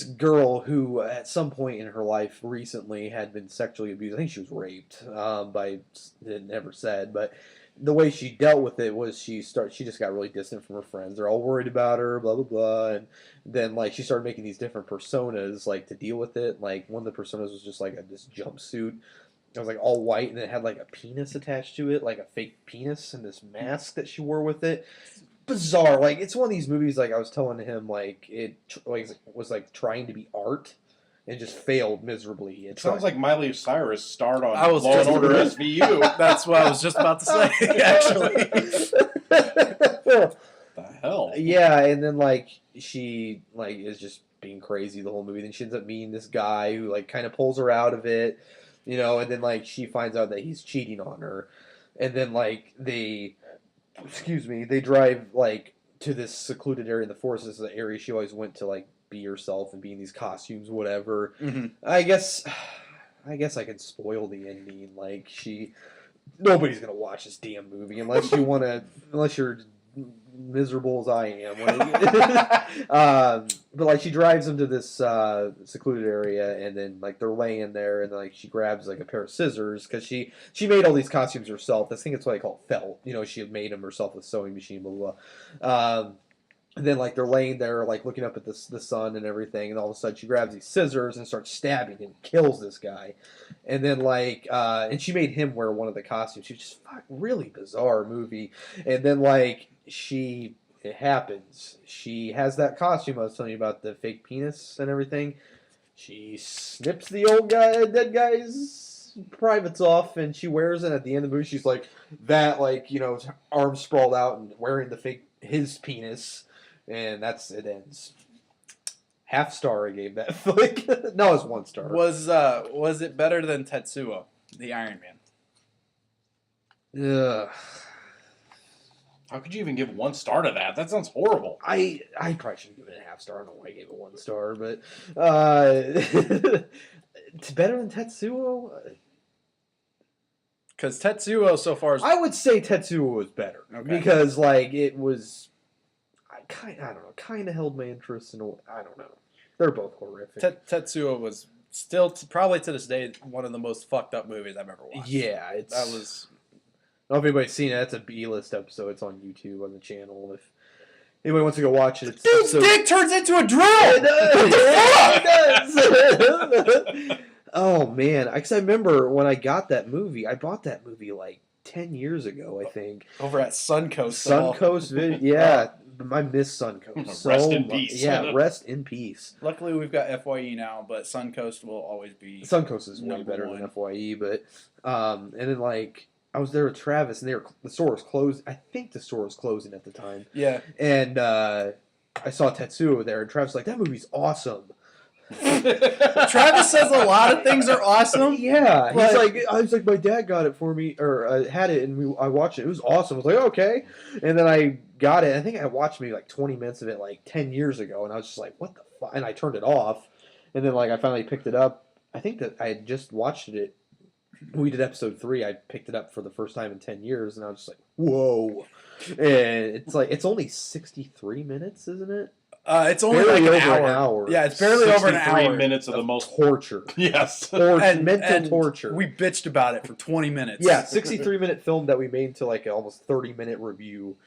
girl who, at some point in her life recently, had been sexually abused. I think she was raped. It never said, but the way she dealt with it was she just got really distant from her friends. They're all worried about her, blah blah blah, and then like she started making these different personas like to deal with it. Like one of the personas was just like this jumpsuit. It was like all white, and it had like a penis attached to it, like a fake penis, and this mask that she wore with it. Bizarre. Like it's one of these movies. Like I was telling him, like it was like trying to be art, and just failed miserably. It sounds like Miley Cyrus starred on I was Law and just- Order SVU. That's what I was just about to say, actually. The hell? Yeah, and then like she like is just being crazy the whole movie. Then she ends up meeting this guy who like kind of pulls her out of it, you know. And then like she finds out that he's cheating on her, and then like they drive like to this secluded area in the forest. This is the area she always went to like be herself and be in these costumes, whatever. Mm-hmm. I guess I can spoil the ending. Like nobody's gonna watch this damn movie unless you're miserable as I am. But like she drives them to this secluded area, and then like they're laying there, and like she grabs like a pair of scissors because she made all these costumes herself. I think it's what they call felt. You know, she had made them herself with a sewing machine, blah blah blah. And then like they're laying there like looking up at the sun and everything, and all of a sudden she grabs these scissors and starts stabbing and kills this guy. And then like and she made him wear one of the costumes. She was just really bizarre movie. And then like it happens. She has that costume I was telling you about, the fake penis and everything. She snips the dead guy's privates off, and she wears it. At the end of the movie, she's like that, like, you know, arms sprawled out and wearing his penis, and it ends. Half star I gave that flick. No, it's 1 star. Was it better than Tetsuo, the Iron Man? Ugh. How could you even give 1 star to that? That sounds horrible. I probably should give it a half star. I don't know why I gave it 1 star, but it's better than Tetsuo. Because Tetsuo so far is... I would say Tetsuo was better because like it was, I don't know, kind of held my interest in. I don't know. They're both horrific. Tetsuo was still probably to this day one of the most fucked up movies I've ever watched. Yeah, that was. I don't know if anybody's seen it. That's a B-list episode. It's on YouTube on the channel. If anybody wants to go watch it, it's Dude's dick turns into a drill. It does. Oh man, because I remember when I got that movie. I bought that movie like 10 years ago, I think. Over at Suncoast. Suncoast, yeah. I miss Suncoast. So rest in peace. Yeah, rest in peace. Luckily, we've got FYE now, but Suncoast will always be. Suncoast is way number better one. than FYE, but and then like I was there with Travis, and the store was closed. I think the store was closing at the time. Yeah. And I saw Tetsuo there, and Travis was like, "That movie's awesome." Travis says a lot of things are awesome. Yeah, but- I was like, my dad got it for me, or had it, and I watched it. It was awesome. I was like, okay, and then I got it. I think I watched maybe like 20 minutes of it like 10 years ago, and I was just like, what the fuck? And I turned it off, and then like I finally picked it up. I think that I had just watched it. We did episode 3. I picked it up for the first time in 10 years, and I was just like, whoa! And it's like it's only 63 minutes, isn't it? It's only Barely like over an an hour. hour. Yeah, it's barely over an 63 hour. minutes of the most... torture. Yes. Mental torture. We bitched about it for 20 minutes. Yeah, 63-minute film that we made into like an almost 30-minute review.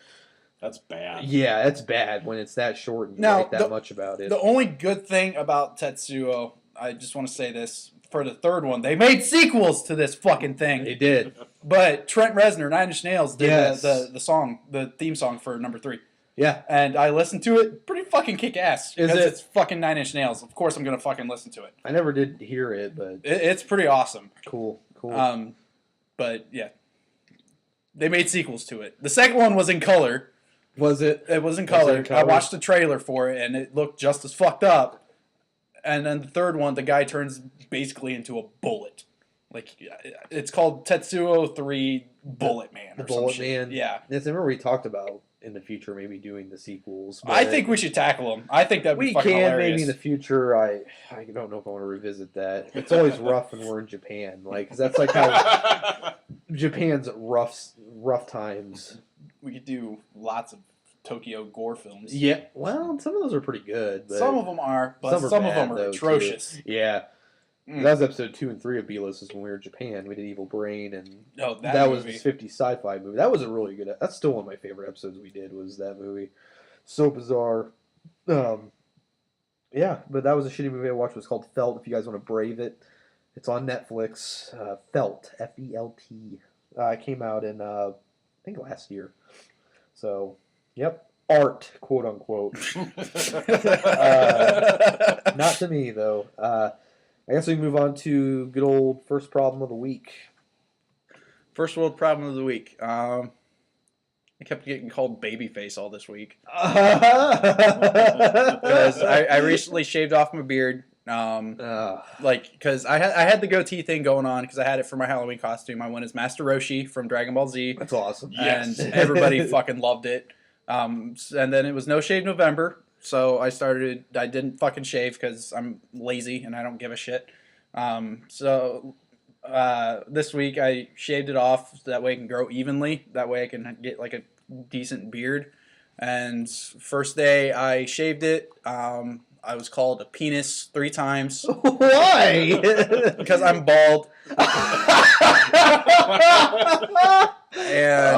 That's bad. Yeah, that's bad when it's that short and you Now, write that much about it. The only good thing about Tetsuo, I just want to say this, for the third one, they made sequels to this fucking thing. They did. But Trent Reznor, 9 Inch Nails, did Yes. the theme song for number 3. Yeah. And I listened to it, pretty fucking kick ass. Is Because it? it's fucking 9 Inch Nails. Of course I'm going to fucking listen to it. I never did hear it, but It's pretty awesome. cool. Cool. But yeah, they made sequels to it. The second one was in color. Was it? It was in color. I watched the trailer for it, and it looked just as fucked up. And then the third one, the guy turns basically into a bullet. Like, it's called Tetsuo 3 Bullet Man. The or Bullet some shit. Man. Yeah. Yes, I remember we talked about in the future maybe doing the sequels. I think we should tackle them. I think that'd be fucking hilarious. Maybe in the future. I don't know if I want to revisit that. It's always rough when we're in Japan, like, 'cause that's like how Japan's rough times. We could do lots of Tokyo gore films. Yeah, well, some of those are pretty good. But some of them are, but some of them are atrocious. Too. Yeah. That was episode 2 and 3 of B-List is when we were in Japan. We did Evil Brain, and that was this 50s sci-fi movie. That was a really good. That's still one of my favorite episodes we did. Was that movie? So bizarre. Yeah, but that was a shitty movie I watched. It was called Felt. If you guys want to brave it, it's on Netflix. Felt, F-E-L-T. It came out in I think last year. So, yep, art, quote unquote. Not to me though. I guess we can move on to good old first problem of the week. First world problem of the week. I kept getting called babyface all this week. Because I recently shaved off my beard. Because I had the goatee thing going on because I had it for my Halloween costume. I went as Master Roshi from Dragon Ball Z. That's awesome. And everybody fucking loved it. And then it was No Shave November. So I didn't fucking shave because I'm lazy and I don't give a shit. This week I shaved it off so that way I can grow evenly. That way I can get like a decent beard. And first day I shaved it, I was called a penis 3 times. Why? Because I'm bald. And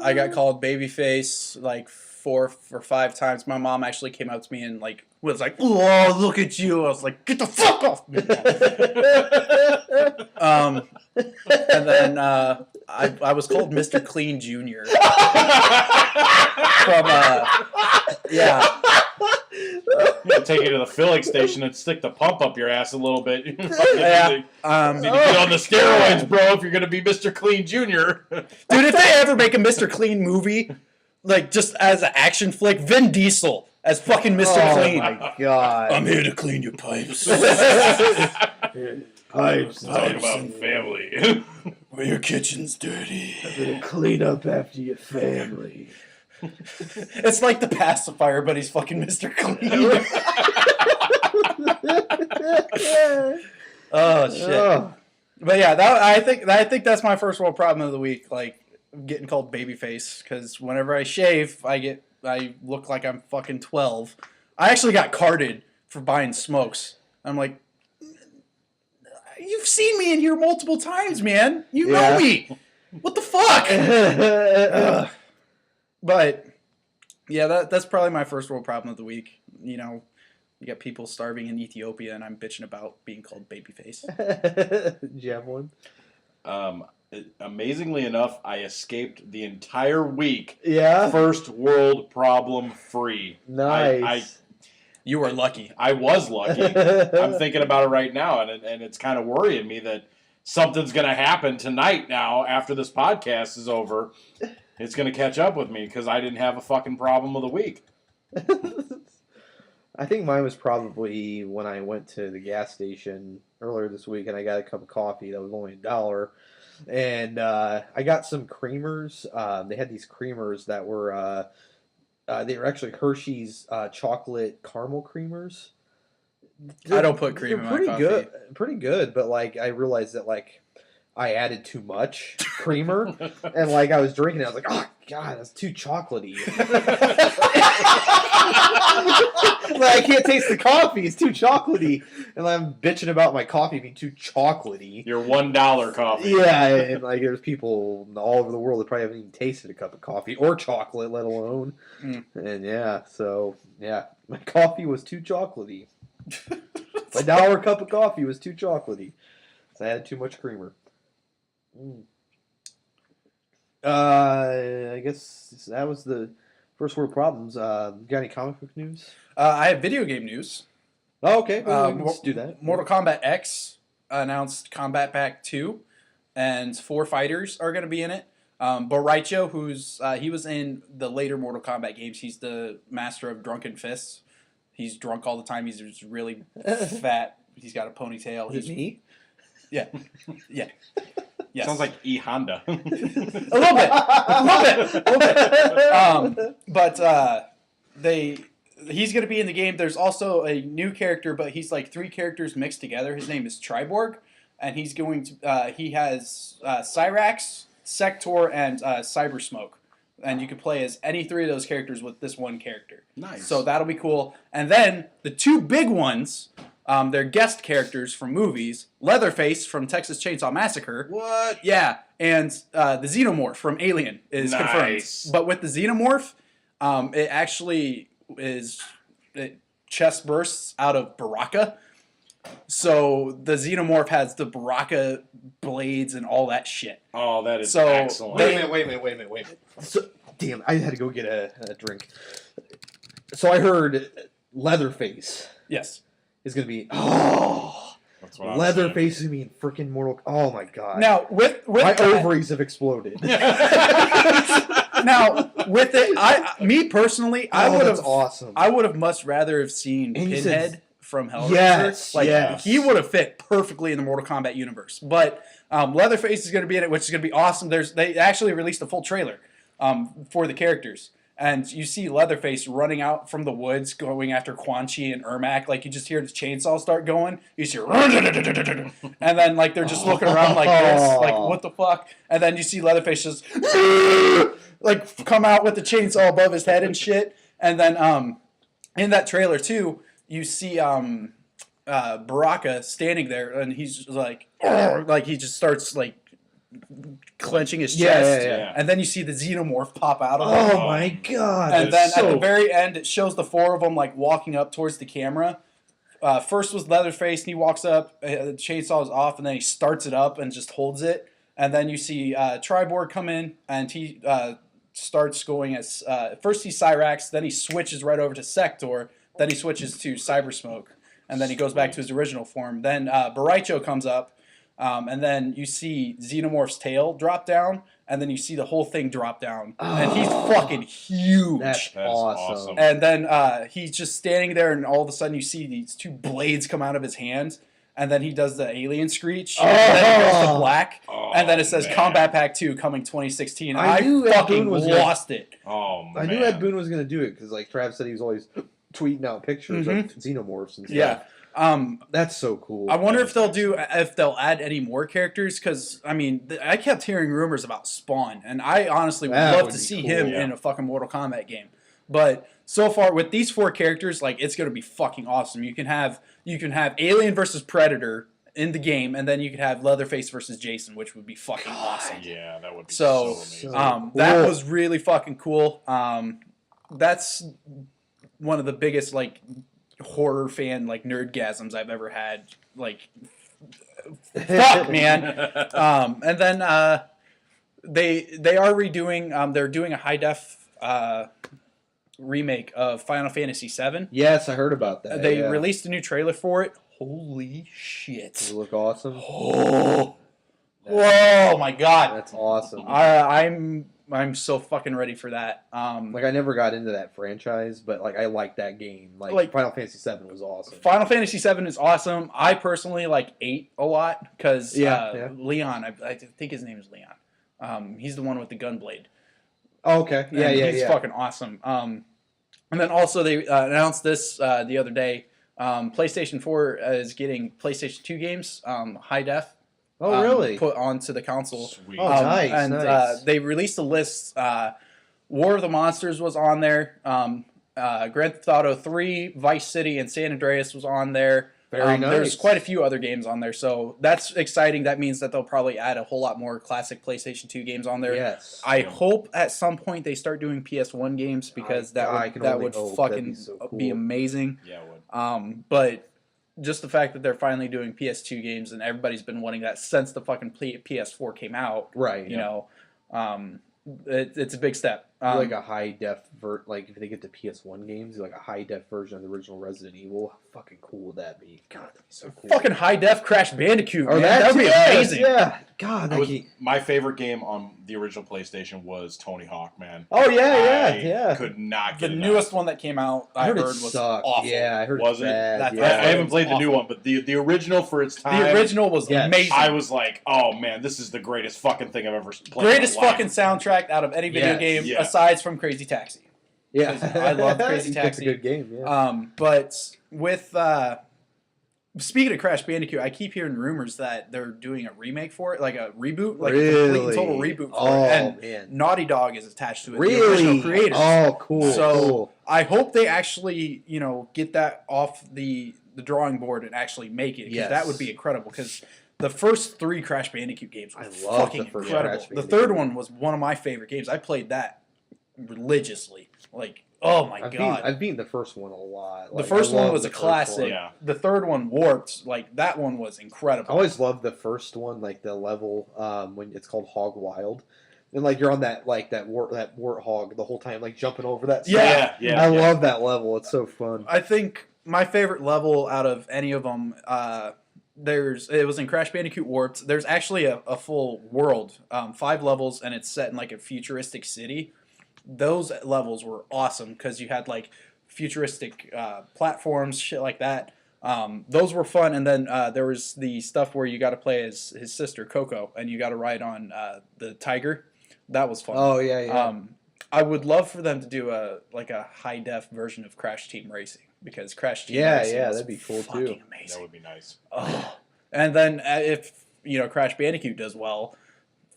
I got called babyface like 4 or 5 times. My mom actually came up to me and was like, "Oh, look at you!" I was like, "Get the fuck off me!" And then I was called Mr. Clean Jr. from yeah. You gotta take you to the filling station and stick the pump up your ass a little bit. Yeah. Need to get on the steroids, bro, if you're gonna be Mr. Clean Jr. Dude, if they ever make a Mr. Clean movie, like just as an action flick, Vin Diesel as fucking Mr. Clean. Oh my god! I'm here to clean your pipes. Pipes. Talk about family. Where your kitchen's dirty. I'm gonna clean up after your family. It's like the pacifier, but he's fucking Mr. Clean. Oh shit! Oh. But yeah, I think that's my first world problem of the week. Like getting called babyface because whenever I shave, I look like I'm fucking 12. I actually got carded for buying smokes. I'm like, you've seen me in here multiple times, man. You know me. What the fuck? But yeah, that's probably my first world problem of the week. You know, you got people starving in Ethiopia, and I'm bitching about being called babyface. Do you have one? Amazingly enough, I escaped the entire week. Yeah. First world problem free. Nice. You were lucky. I was lucky. I'm thinking about it right now, and it's kind of worrying me that something's going to happen tonight now after this podcast is over. It's going to catch up with me because I didn't have a fucking problem of the week. I think mine was probably when I went to the gas station earlier this week and I got a cup of coffee that was only $1. And I got some creamers. They had these creamers that were they were actually Hershey's chocolate caramel creamers. I don't put cream in my coffee. Pretty good, but like I realized that like I added too much creamer, and like I was drinking it, I was like, oh god, that's too chocolatey. Like, I can't taste the coffee; it's too chocolatey, and I'm bitching about my coffee being too chocolatey. Your $1 coffee. Yeah, and like there's people all over the world that probably haven't even tasted a cup of coffee or chocolate, let alone. And yeah, so yeah, my coffee was too chocolatey. My $1 cup of coffee was too chocolatey, so I added too much creamer. I guess that was the first world problems. Got any comic book news? I have video game news. Oh, okay. Let's do that. Mortal Kombat X announced Combat Pack 2, and 4 fighters are going to be in it. Boraicho, who's he was in the later Mortal Kombat games. He's the master of drunken fists. He's drunk all the time. He's just really fat. He's got a ponytail. Is it me? Yeah. Yeah. Yes. Sounds like E Honda. A little bit. But he's going to be in the game. There's also a new character, but he's like 3 characters mixed together. His name is Triborg, and he's going to he has Cyrax, Sector, and Cybersmoke. And you can play as any 3 of those characters with this one character. Nice. So that'll be cool. And then the 2 big ones, they're guest characters from movies. Leatherface from Texas Chainsaw Massacre. What? Yeah, and the Xenomorph from Alien is confirmed. But with the Xenomorph, it actually chest bursts out of Baraka. So the Xenomorph has the Baraka blades and all that shit. Oh, that is So excellent. Wait a minute. So, damn, I had to go get a drink. So I heard Leatherface Yes. is going to be... That's what I'm Leatherface is going to be in freaking Mortal... Oh, my God. Now, with my that, ovaries have exploded. now with it, me personally, I would that's have awesome. I would have much rather have seen And you Pinhead said- from Hellraiser. Yes, Like yes. he would have fit perfectly in the Mortal Kombat universe. But Leatherface is going to be in it, which is going to be awesome. They actually released a full trailer for the characters. And you see Leatherface running out from the woods, going after Quan Chi and Ermac. Like, you just hear the chainsaw start going. You see, and then, like, they're just looking around like this. Like, what the fuck? And then you see Leatherface just, like, come out with the chainsaw above his head and shit. And then, in that trailer, too, you see, Baraka standing there, and he's just like he just starts, like, clenching his chest, Yeah. and then you see the Xenomorph pop out of Oh, him. my God. And then so... at the very end, it shows the 4 of them like walking up towards the camera. First was Leatherface, and he walks up, the chainsaw is off, and then he starts it up and just holds it. And then you see Triborg come in, and he starts going as first he's Cyrax, then he switches right over to Sector, then he switches to Cybersmoke, and then he goes back to his original form. Then Boraicho comes up. And then you see Xenomorph's tail drop down, and then you see the whole thing drop down. And he's fucking huge. That's awesome. And then he's just standing there, and all of a sudden you see these 2 blades come out of his hands, and then he does the alien screech, and then it goes to black, and then it says Combat Pack 2 coming 2016. I knew Ed fucking Boon was lost it. Oh, man. I knew Ed Boon was going to do it, because, like, Trav said he was always tweeting out pictures of Xenomorphs and stuff. Yeah. That's so cool. I wonder if they'll add any more characters, because I mean I kept hearing rumors about Spawn, and I honestly would love to see him in a fucking Mortal Kombat game. But so far with these 4 characters, like, it's gonna be fucking awesome. You can have Alien versus Predator in the game, and then you could have Leatherface versus Jason, which would be fucking awesome. Yeah, that would be So, amazing. that was really fucking cool. That's one of the biggest, like, horror fan, like, nerdgasms I've ever had. Like, fuck, man. And then they are redoing. They're doing a high def remake of Final Fantasy VII. Yes, I heard about that. They released a new trailer for it. Holy shit! Does it look awesome? Oh my god! That's awesome. I'm so fucking ready for that. Like, I never got into that franchise, but, like, I like that game. Like Final Fantasy VII was awesome. Final Fantasy VII is awesome. I personally like 8 a lot because Leon, I think his name is Leon. He's the one with the gunblade. Oh, okay. Yeah, He's fucking awesome. And then also they announced this the other day. PlayStation 4 is getting PlayStation 2 games, high def. Oh, really? Put onto the console. Sweet. Oh, nice. And nice. They released a list. War of the Monsters was on there. Grand Theft Auto 3, Vice City, and San Andreas was on there. Very nice. There's quite a few other games on there, so that's exciting. That means that they'll probably add a whole lot more classic PlayStation 2 games on there. Yes. I hope at some point they start doing PS1 games, because that would fucking be amazing. Yeah, it would. But just the fact that they're finally doing PS2 games, and everybody's been wanting that since the fucking PS4 came out. Right. You know, it's a big step. like a high def like if they get the PS1 games, like a high def version of the original Resident Evil. How fucking cool would that be? God, that'd be so cool. Fucking high def Crash Bandicoot, Or man. That would be amazing. Yeah, God, that my favorite game on the original PlayStation was Tony Hawk, man. Oh I could not get the enough. newest one that came out. I heard was sucked. awful. Yeah, I heard was it it? bad. That's I haven't played awful. the new one, but the original for its time. The original was amazing. I was like, oh man, this is the greatest fucking thing I've ever played. Greatest fucking soundtrack out of any video game aside from Crazy Taxi. Yeah, I love Crazy It's Taxi. a good game. Yeah. But with speaking of Crash Bandicoot, I keep hearing rumors that they're doing a remake for it, like a reboot, like a complete and total reboot for it. And man. Naughty Dog is attached to it. Really? The original creators. Oh, cool. So cool. I hope they actually, get that off the drawing board and actually make it. Because that would be incredible. Because the first 3 Crash Bandicoot games were fucking incredible. The third one was one of my favorite games. I played that religiously. Like, oh my god! I've beaten the first one a lot. The Like, first I one love was the a first classic. one. Yeah. The third one warped. Like that one was I incredible. always loved the first one, like the level when it's called Hog Wild, and like you're on that warthog the whole time, like jumping over that. Yeah. stuff. I love that level. It's so fun. I think my favorite level out of any of them. It was in Crash Bandicoot Warped. There's actually a full world, 5 levels, and it's set in like a futuristic city. Those levels were awesome because you had like futuristic platforms, shit like that. Those were fun, and then there was the stuff where you got to play as his sister Coco, and you got to ride on the tiger. That was fun. Oh yeah. I would love for them to do a high def version of Crash Team Racing because Crash Team Racing was that'd be cool too. amazing. That would be nice. Oh. And then if Crash Bandicoot does well,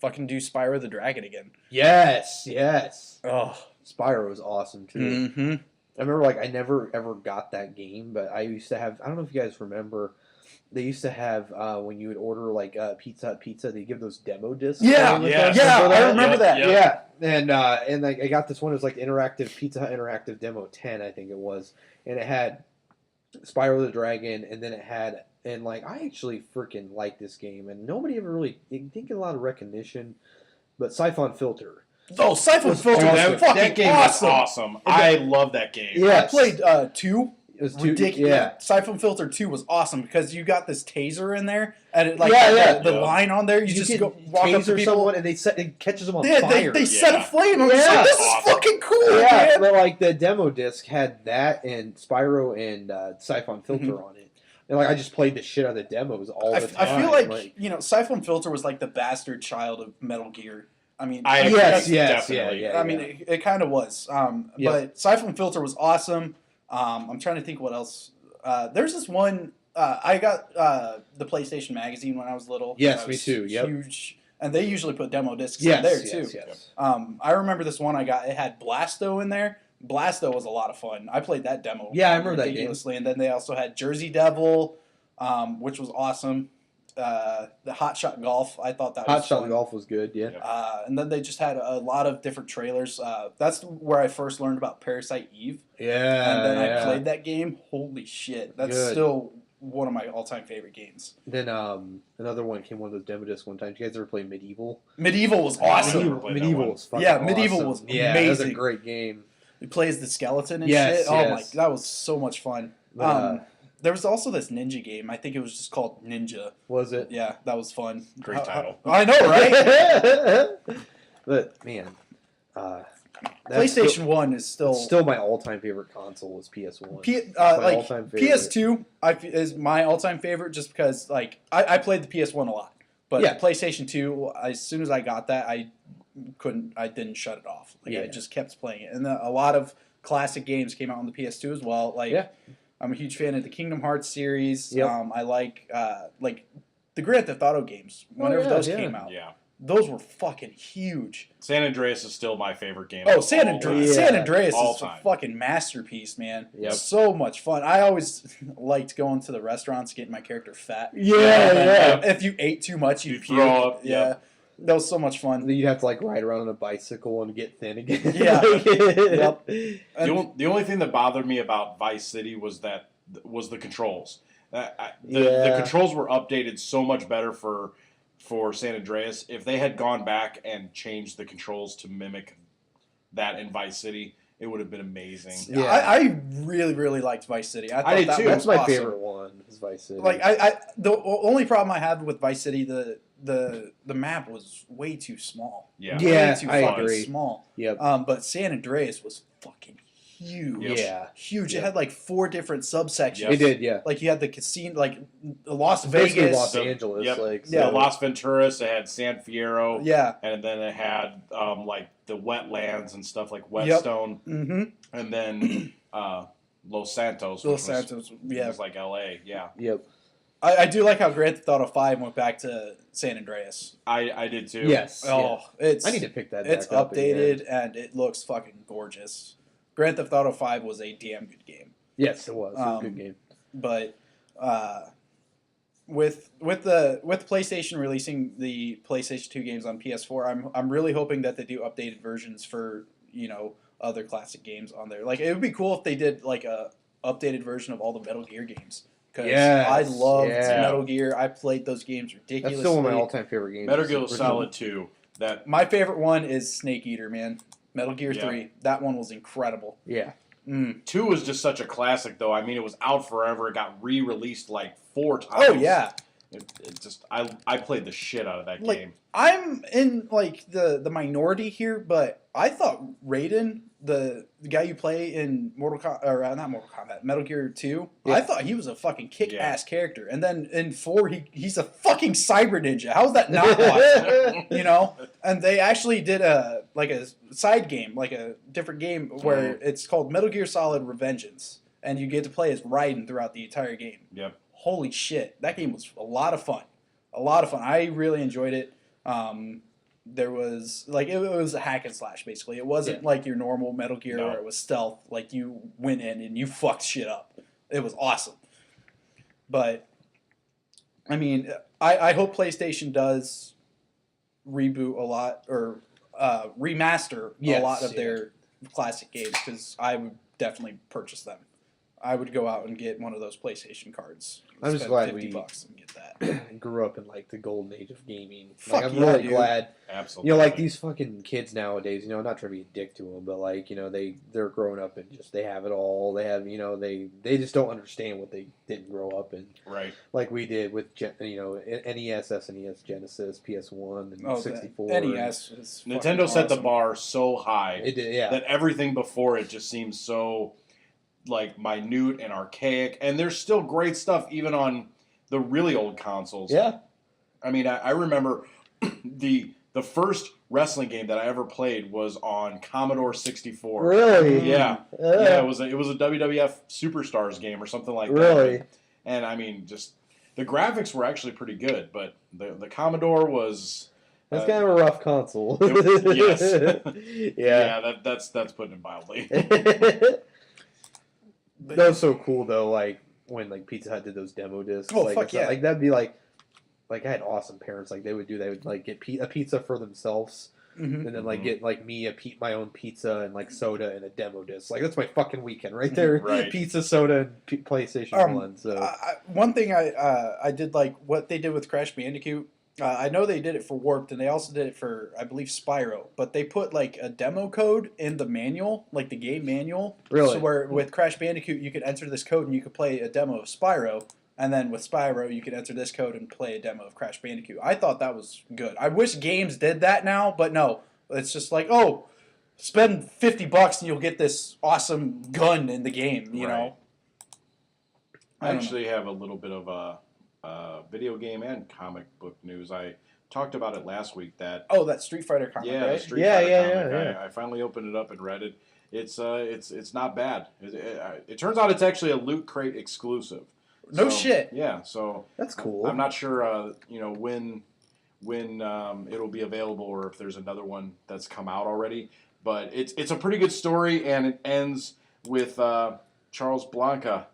fucking do Spyro the Dragon again. Yes. Oh, Spyro was awesome too. mm-hmm. I remember I never ever got that game, but I used to have. I don't know if you guys remember. They used to have when you would order Pizza Hut, they give those demo discs. Yeah, I remember that. Yeah, and I got this one. It was like interactive Pizza Hut interactive demo 10, I think it was, and it had Spyro the Dragon, and then it had I actually freaking like this game, and nobody ever really didn't get a lot of recognition, but Siphon Filter. Oh, Siphon Filter awesome. was fucking That game awesome. Was awesome. I love that game. Yeah. I played 2. It was Ridiculous. Yeah. Siphon Filter 2 was awesome because you got this taser in there, and it the line on there, you just can go walk up to taser people. someone and it catches them on Yeah, fire. they set a flame. I'm just Yeah. like, this is Awesome. fucking cool, Yeah, man. but the demo disc had that and Spyro and Siphon Filter on it, and I just played the shit out of the demos all the time. I feel like Siphon Filter was like the bastard child of Metal Gear. I mean, definitely. I mean, it kind of was. But Siphon Filter was awesome. I'm trying to think what else. There's this one. I got the PlayStation Magazine when I was little. Yes, me too. Yep. Huge, and they usually put demo discs in there too. Yes. I remember this one I got. It had Blasto in there. Blasto was a lot of fun. I played that demo. Yeah, I remember ridiculously. And then they also had Jersey Devil, which was awesome. The Hot Shot Golf, I thought that was Hot Shot fun. Golf was good. Yeah. And then they just had a lot of different trailers. That's where I first learned about Parasite Eve. Yeah. And then I played that game. Holy shit. That's still one of my all-time favorite games. Then another one came one of those demo discs one time. Did you guys ever play Medieval? Medieval was awesome. Medieval was fucking Medieval awesome. was Yeah, amazing. it was a great game. It plays the skeleton and Yes, shit. Oh yes. my, that was so much fun. There was also this ninja game. I think it was just called Ninja. Was it? Yeah, that was fun. Great title. I know, right? But man, PlayStation 1 is still my all-time favorite console was PS1. all-time favorite. PS2 is my all-time favorite just because I played the PS1 a lot. But the PlayStation 2, as soon as I got that, I didn't shut it off. I just kept playing it. And a lot of classic games came out on the PS2 as well. I'm a huge fan of the Kingdom Hearts series. Yep. I like the Grand Theft Auto games. Whenever those came out, those were fucking huge. San Andreas is still my favorite game. Oh, San Andreas All is a time. fucking masterpiece, man. Yep. So much fun. I always liked going to the restaurants, getting my character fat. Yeah. If you ate too much, you'd puke. throw up. Yeah. Yep. That was so much fun. Then you'd have to ride around on a bicycle and get thin again. Yeah. Yep. The only thing that bothered me about Vice City was the controls. The controls were updated so much better for San Andreas. If they had gone back and changed the controls to mimic that in Vice City, it would have been amazing. Yeah. I really, really liked Vice City. I thought did that too. was That's my awesome. favorite one. Is Vice City. Like the only problem I had with Vice City, the map was way too small. Yeah. Yeah, way too I fucking agree. small. Yep. But San Andreas was fucking huge. Yeah. Huge. Yep. It had like 4 different subsections. Yep. It did. Yeah. Like you had the casino, like Las Basically Vegas. Los So, Angeles. yep. Like Yeah. So Las Venturas, it had San Fierro, Yeah. and then it had like the wetlands and stuff like Whetstone, Mm-hmm. and then Los Santos. Los which Santos. was, Yeah. was like L.A. Yeah, Yep. I do like how Grand Theft Auto 5 went back to San Andreas. I did too. Yes. Oh, it's I need to pick that. it's back up updated again. and it looks fucking gorgeous. Grand Theft Auto 5 was a damn good game. Yes, it was. It was a good Um, game. But with PlayStation releasing the PlayStation 2 games on PS4, I'm really hoping that they do updated versions for, other classic games on there. Like it would be cool if they did like a updated version of all the Metal Gear games. Because Yes, I loved yeah. Metal Gear. I played those games ridiculously. That's still one of my all-time favorite games. Metal Gear Original. Solid 2. That My favorite one is Snake Eater, man. Metal Gear Yeah. 3. That one was incredible. Yeah. 2 was just such a classic, though. I mean, it was out forever. It got re-released like 4 times. Oh yeah. It just I played the shit out of that Like, game. I'm in like the minority here, but I thought Raiden, the guy you play in not Mortal Kombat, Metal Gear 2, Yeah. I thought he was a fucking kick-ass character. And then in 4, he's a fucking cyber ninja. How's that not awesome? And they actually did a side game, like a different game where it's called Metal Gear Solid Revengeance, and you get to play as Raiden throughout the entire game. Yep. Holy shit, that game was a lot of fun. A lot of fun. I really enjoyed it. There was it was a hack and slash basically. It wasn't like your normal Metal Gear No. where it was stealth. Like you went in and you fucked shit up. It was awesome. But I mean, I hope PlayStation does reboot a lot or remaster a lot of their classic games because I would definitely purchase them. I would go out and get one of those PlayStation cards. I'm just spend glad $50 and get that. Grew up in like the golden age of gaming. Fuck I'm yeah, really dude. glad. Absolutely. Like these fucking kids nowadays. Not trying to be a dick to them, but like they're growing up and just they have it all. They have they just don't understand what they didn't grow up in. Right. Like we did with NES, SNES, Genesis, PS1, and 64. The NES is Nintendo set the awesome. bar so high It did, yeah. that everything before it just seems so like minute and archaic. And there's still great stuff even on the really old consoles. Yeah. I mean, I remember the first wrestling game that I ever played was on Commodore 64. Really? Yeah. Yeah, it was a WWF Superstars game or something like that. Really? And I mean, just the graphics were actually pretty good, but the Commodore was That's kind of a rough console. Yes. Yeah. that's putting it mildly. That was so cool though. Like when Pizza Hut did those demo discs. Oh, like, fuck yeah. Like that'd be like I had awesome parents. Like they would like get a pizza for themselves, Mhm. and then get me my own pizza and like soda and a demo disc. Like that's my fucking weekend right there. Right. Pizza, soda, and PlayStation 1. So One thing I did like what they did with Crash Bandicoot. I know they did it for Warped, and they also did it for, I believe, Spyro. But they put like a demo code in the manual, like the game manual. Really? So where with Crash Bandicoot, you could enter this code and you could play a demo of Spyro. And then with Spyro, you could enter this code and play a demo of Crash Bandicoot. I thought that was good. I wish games did that now, but no. It's just like, oh, spend $50 and you'll get this awesome gun in the game, you know? I actually have a little bit of a video game and comic book news. I talked about it last week. That Street Fighter comic, yeah, the right? Street Fighter comic. Yeah. I finally opened it up and read it. It's not bad. It turns out it's actually a Loot Crate exclusive. No So, shit. Yeah, so that's cool. I'm not sure, when it'll be available or if there's another one that's come out already. But it's a pretty good story, and it ends with Charles Blanca.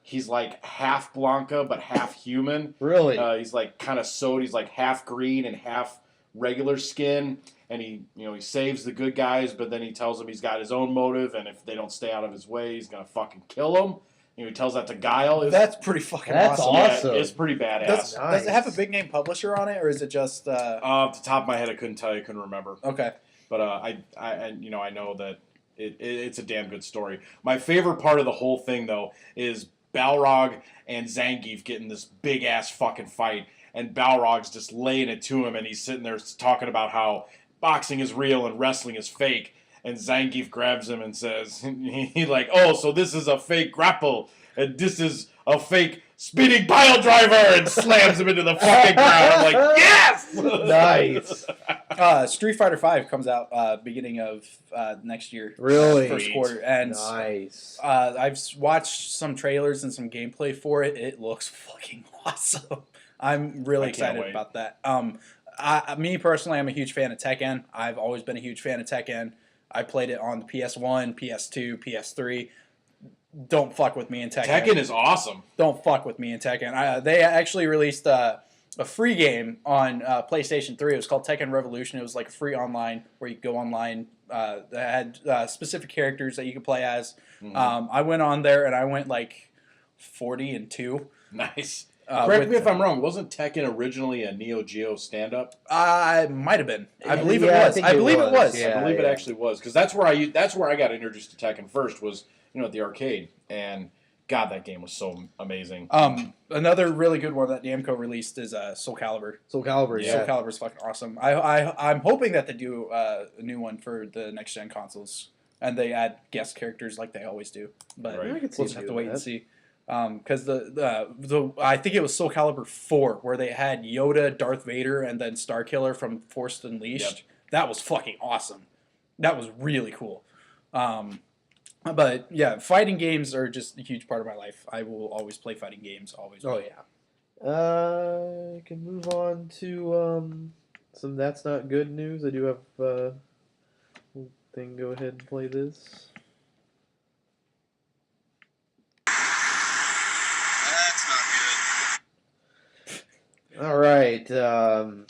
He's like half Blanca but half human. Really? He's like kind of sewed. He's like half green and half regular skin, and he saves the good guys, but then he tells them he's got his own motive, and if they don't stay out of his way, he's gonna fucking kill them. He tells that to Guile. That's pretty fucking That's awesome. awesome. Yeah, it's pretty badass. Does it have a big name publisher on it, or is it just Off the top of my head, I couldn't tell you. I couldn't remember. okay? But I know that it's a damn good story. My favorite part of the whole thing, though, is Balrog and Zangief getting this big ass fucking fight, and Balrog's just laying it to him, and he's sitting there talking about how boxing is real and wrestling is fake. And Zangief grabs him and says, he like, oh, so this is a fake grapple, and this is a fake speeding pile driver, and slams him into the fucking ground. I'm like, yes! Nice. Street Fighter V comes out beginning of next year. Really? First quarter. And Nice. I've watched some trailers and some gameplay for it. It looks fucking awesome. I'm really excited about that. Me personally, I'm a huge fan of Tekken. I've always been a huge fan of Tekken. I played it on the PS1, PS2, PS3. Don't fuck with me in Tekken. Tekken is awesome. Don't fuck with me in Tekken. They actually released a free game on PlayStation 3. It was called Tekken Revolution. It was like a free online where you could go online. That had specific characters that you could play as. Mm-hmm. I went on there and I went like 40-2. Nice. Correct me if I'm wrong. Wasn't Tekken originally a Neo Geo stand-up? Might have been. I believe it was. I believe it was. Yeah, I believe it actually was, because that's where I got introduced to Tekken first. Was at the arcade, and God, that game was so amazing. Another really good one that Namco released is Soul Calibur. Soul Calibur, yeah. Soul Calibur is fucking awesome. I'm hoping that they do a new one for the next gen consoles, and they add guest characters like they always do. But we'll just have to wait and see. Because I think it was Soul Calibur 4 where they had Yoda, Darth Vader, and then Starkiller from Force Unleashed. Yep. That was fucking awesome. That was really cool. But yeah, fighting games are just a huge part of my life. I will always play fighting games. Always. Oh yeah. I can move on to some That's Not Good news. I do have thing. Go ahead and play this. All right, kind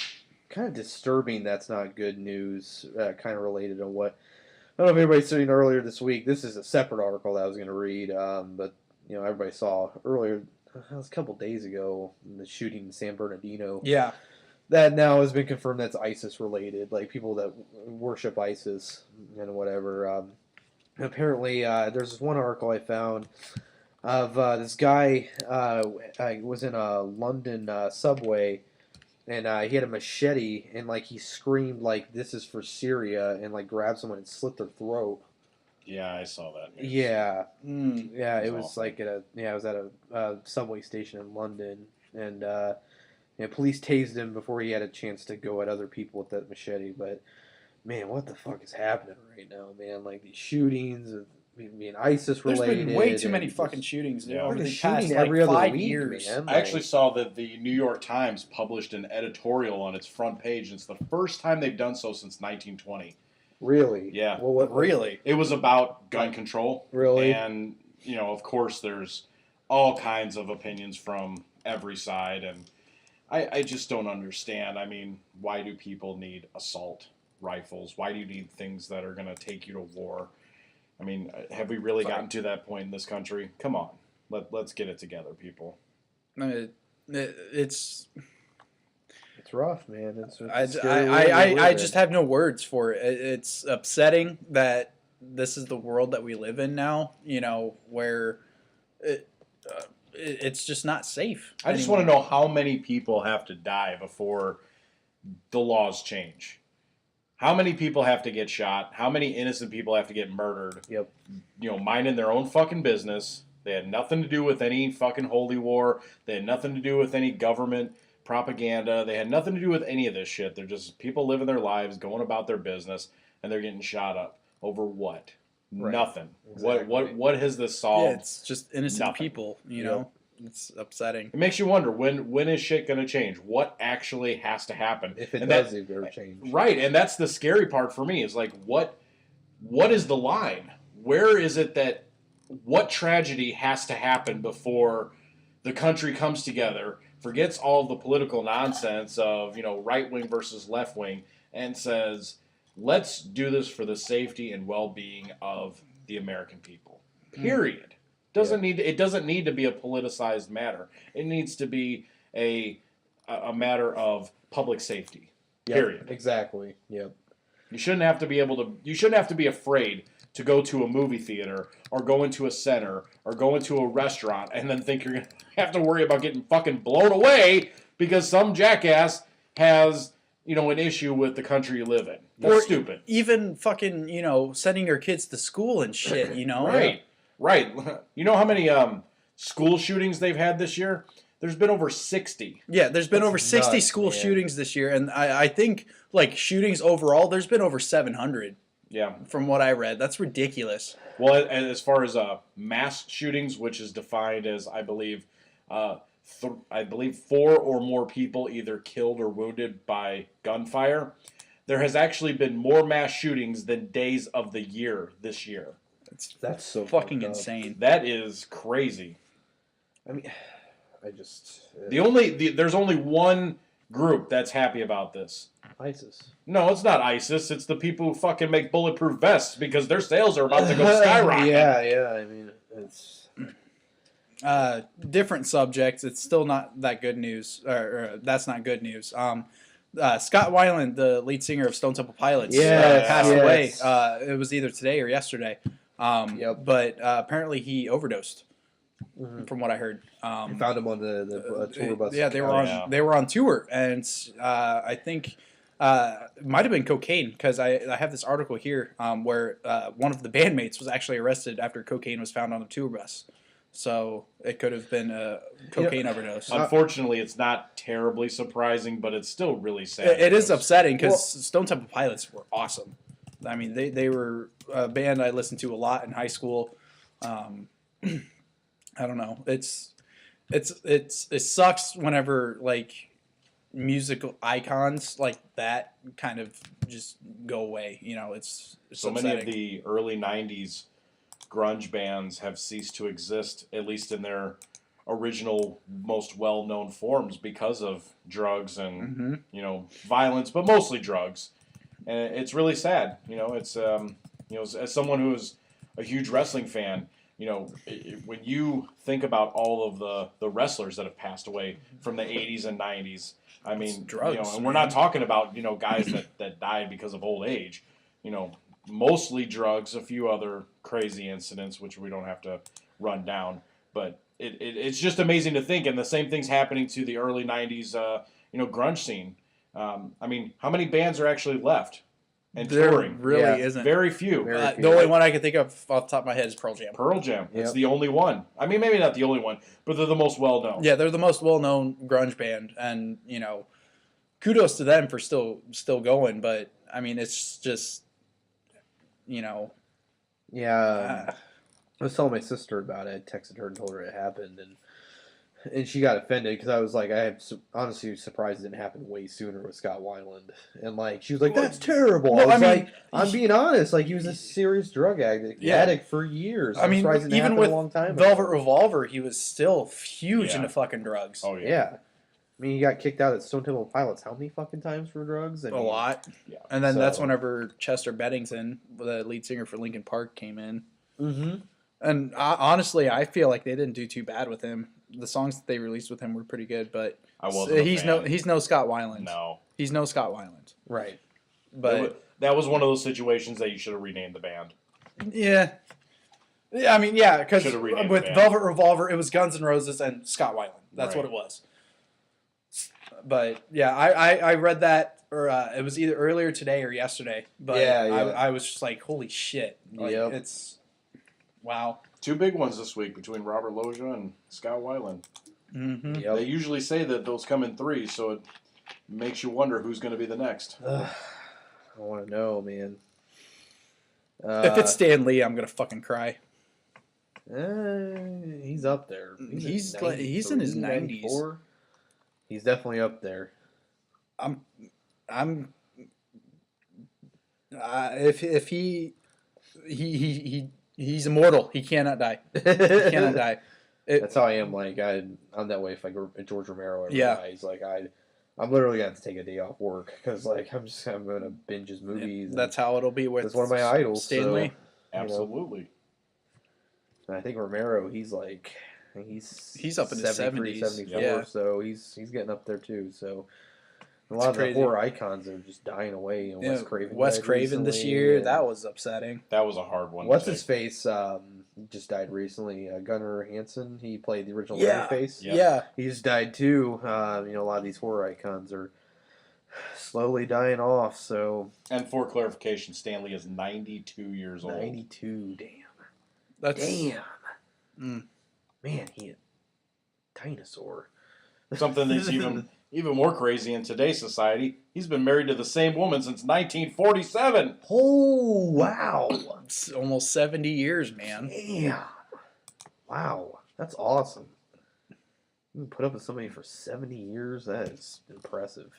of disturbing. That's not good news. Kind of related to what I don't know if everybody's seen earlier this week. This is a separate article that I was going to read, but everybody saw earlier. It was a couple days ago, the shooting in San Bernardino. Yeah, that now has been confirmed that's ISIS related, like people that worship ISIS and whatever. Apparently, there's this one article I found of this guy was in a London subway, and he had a machete, and like he screamed like "This is for Syria," and like grabbed someone and slit their throat. Yeah, I saw that. News. Yeah, yeah, it was awful. It was at a subway station in London, and police tased him before he had a chance to go at other people with that machete. But man, what the fuck is happening right now, man? Like these shootings. Being ISIS related. There's been way too many fucking shootings over the past every other 5 week, years. Man. I actually saw that the New York Times published an editorial on its front page. And it's the first time they've done so since 1920. Really? Yeah. Well, what really? It was about gun control. Really? And of course, there's all kinds of opinions from every side, and I just don't understand. I mean, why do people need assault rifles? Why do you need things that are going to take you to war? I mean, have we really gotten to that point in this country? Come on, let's get it together, people. It's rough, man. I just have no words for it. It's upsetting that this is the world that we live in now. Where it's just not safe. I just want to know how many people have to die before the laws change. How many people have to get shot? How many innocent people have to get murdered? Yep. Minding their own fucking business. They had nothing to do with any fucking holy war. They had nothing to do with any government propaganda. They had nothing to do with any of this shit. They're just people living their lives, going about their business, and they're getting shot up. Over what? Right. Nothing. Exactly. What has this solved? Yeah, it's just innocent people, know? It's upsetting. It makes you wonder, when is shit going to change? What actually has to happen? If it does ever change. Right, and that's the scary part for me, is like, what is the line? Where is it that, what tragedy has to happen before the country comes together, forgets all of the political nonsense of, right wing versus left wing, and says, let's do this for the safety and well-being of the American people. Period. It doesn't need to be a politicized matter. It needs to be a matter of public safety. Yep, period. Exactly. Yep. You shouldn't have to be able to. You shouldn't have to be afraid to go to a movie theater or go into a center or go into a restaurant and then think you're gonna have to worry about getting fucking blown away because some jackass has an issue with the country you live in. That's stupid. Even fucking sending your kids to school and shit. Right. You know how many school shootings they've had this year? There's been over 60. Yeah, there's been over 60 school shootings this year, and I think like shootings overall, there's been over 700. Yeah, from what I read, that's ridiculous. Well, as far as mass shootings, which is defined as I believe 4 or more people either killed or wounded by gunfire, there has actually been more mass shootings than days of the year this year. That's so fucking insane. That is crazy. I mean, I just there's only one group that's happy about this. ISIS. No, it's not ISIS. It's the people who fucking make bulletproof vests because their sales are about to go skyrocket. Yeah. I mean, it's different subjects. It's still not that good news, or that's not good news. Scott Weiland, the lead singer of Stone Temple Pilots, passed away. It was either today or yesterday. But apparently he overdosed. From what I heard, you found him on the tour bus. Yeah, they were on tour, and I think it might have been cocaine because I have this article here where one of the bandmates was actually arrested after cocaine was found on a tour bus. So it could have been a cocaine overdose. Unfortunately, it's not terribly surprising, but it's still really sad. It is upsetting because Stone Temple Pilots were awesome. I mean, they were a band I listened to a lot in high school. I don't know. It sucks whenever like musical icons like that kind of just go away. It's so upsetting. Many of the early '90s grunge bands have ceased to exist, at least in their original, most well-known forms, because of drugs and violence, but mostly drugs. And it's really sad. It's as someone who is a huge wrestling fan. When you think about all of the wrestlers that have passed away from the 80s and 90s, I mean, drugs, and we're not talking about, guys that died because of old age, mostly drugs, a few other crazy incidents, which we don't have to run down. But it's just amazing to think. And the same thing's happening to the early 90s, grunge scene. I mean, how many bands are actually left? And touring really isn't. Very few. The only one I can think of off the top of my head is Pearl Jam. Pearl Jam. It's the only one. I mean, maybe not the only one, but they're the most well-known. Yeah, they're the most well-known grunge band, and kudos to them for still going. But I mean, it's just Yeah. I was telling my sister about it. I texted her and told her it happened, and she got offended because I was like, I am honestly surprised it didn't happen way sooner with Scott Weiland. And like, she was like, that's terrible. Well, I was like, I'm being honest. Like, he was a serious drug addict for years. I mean, even with a long time Velvet ago. Revolver, he was still huge into fucking drugs. Oh, yeah. Yeah. I mean, he got kicked out at Stone Temple Pilots how many fucking times for drugs? A lot. Yeah. And then that's whenever Chester Bennington, the lead singer for Linkin Park, came in. Mm-hmm. And honestly, I feel like they didn't do too bad with him. The songs that they released with him were pretty good, but he's no Scott Weiland. No, he's no Scott Weiland. Right. But that was one of those situations that you should have renamed the band. Yeah. I mean, yeah, because with band. Velvet Revolver, it was Guns N' Roses and Scott Weiland. That's what it was. But yeah, I read that, or it was either earlier today or yesterday. But I was just like, holy shit! Like, it's wow. 2 big ones this week between Robert Loggia and Scott Weiland. Mm-hmm. Yep. They usually say that those come in 3, so it makes you wonder who's going to be the next. I want to know, man. If it's Stan Lee, I'm gonna fucking cry. He's up there. He's in his 90s. He's definitely up there. If he's immortal. He cannot die. He cannot die. That's how I am. Like I'm that way. If George Romero ever dies, like I'm literally gonna have to take a day off work because like I'm gonna binge his movies. That's how it'll be with. That's one of my idols. Stanley. So, Absolutely. And I think Romero, he's up in his 70s, 74, so he's getting up there too. So A lot of crazy. the horror icons are just dying away. You know, Wes Yeah, Craven. Wes died Craven this recently, year. and That was upsetting. That was a hard one. What's to his take. face? Just died recently. Gunnar Hansen. He played the original Yeah. Leatherface. Yep. Yeah. He's died too. A lot of these horror icons are slowly dying off. So And for clarification, Stanley is 92 years old. 92. Damn. That's Damn. Mm. Man, he a dinosaur. Something that's even more crazy in today's society. He's been married to the same woman since 1947. Oh wow. It's almost 70 years, man. Damn. Wow. That's awesome. You can put up with somebody for 70 years. That is impressive.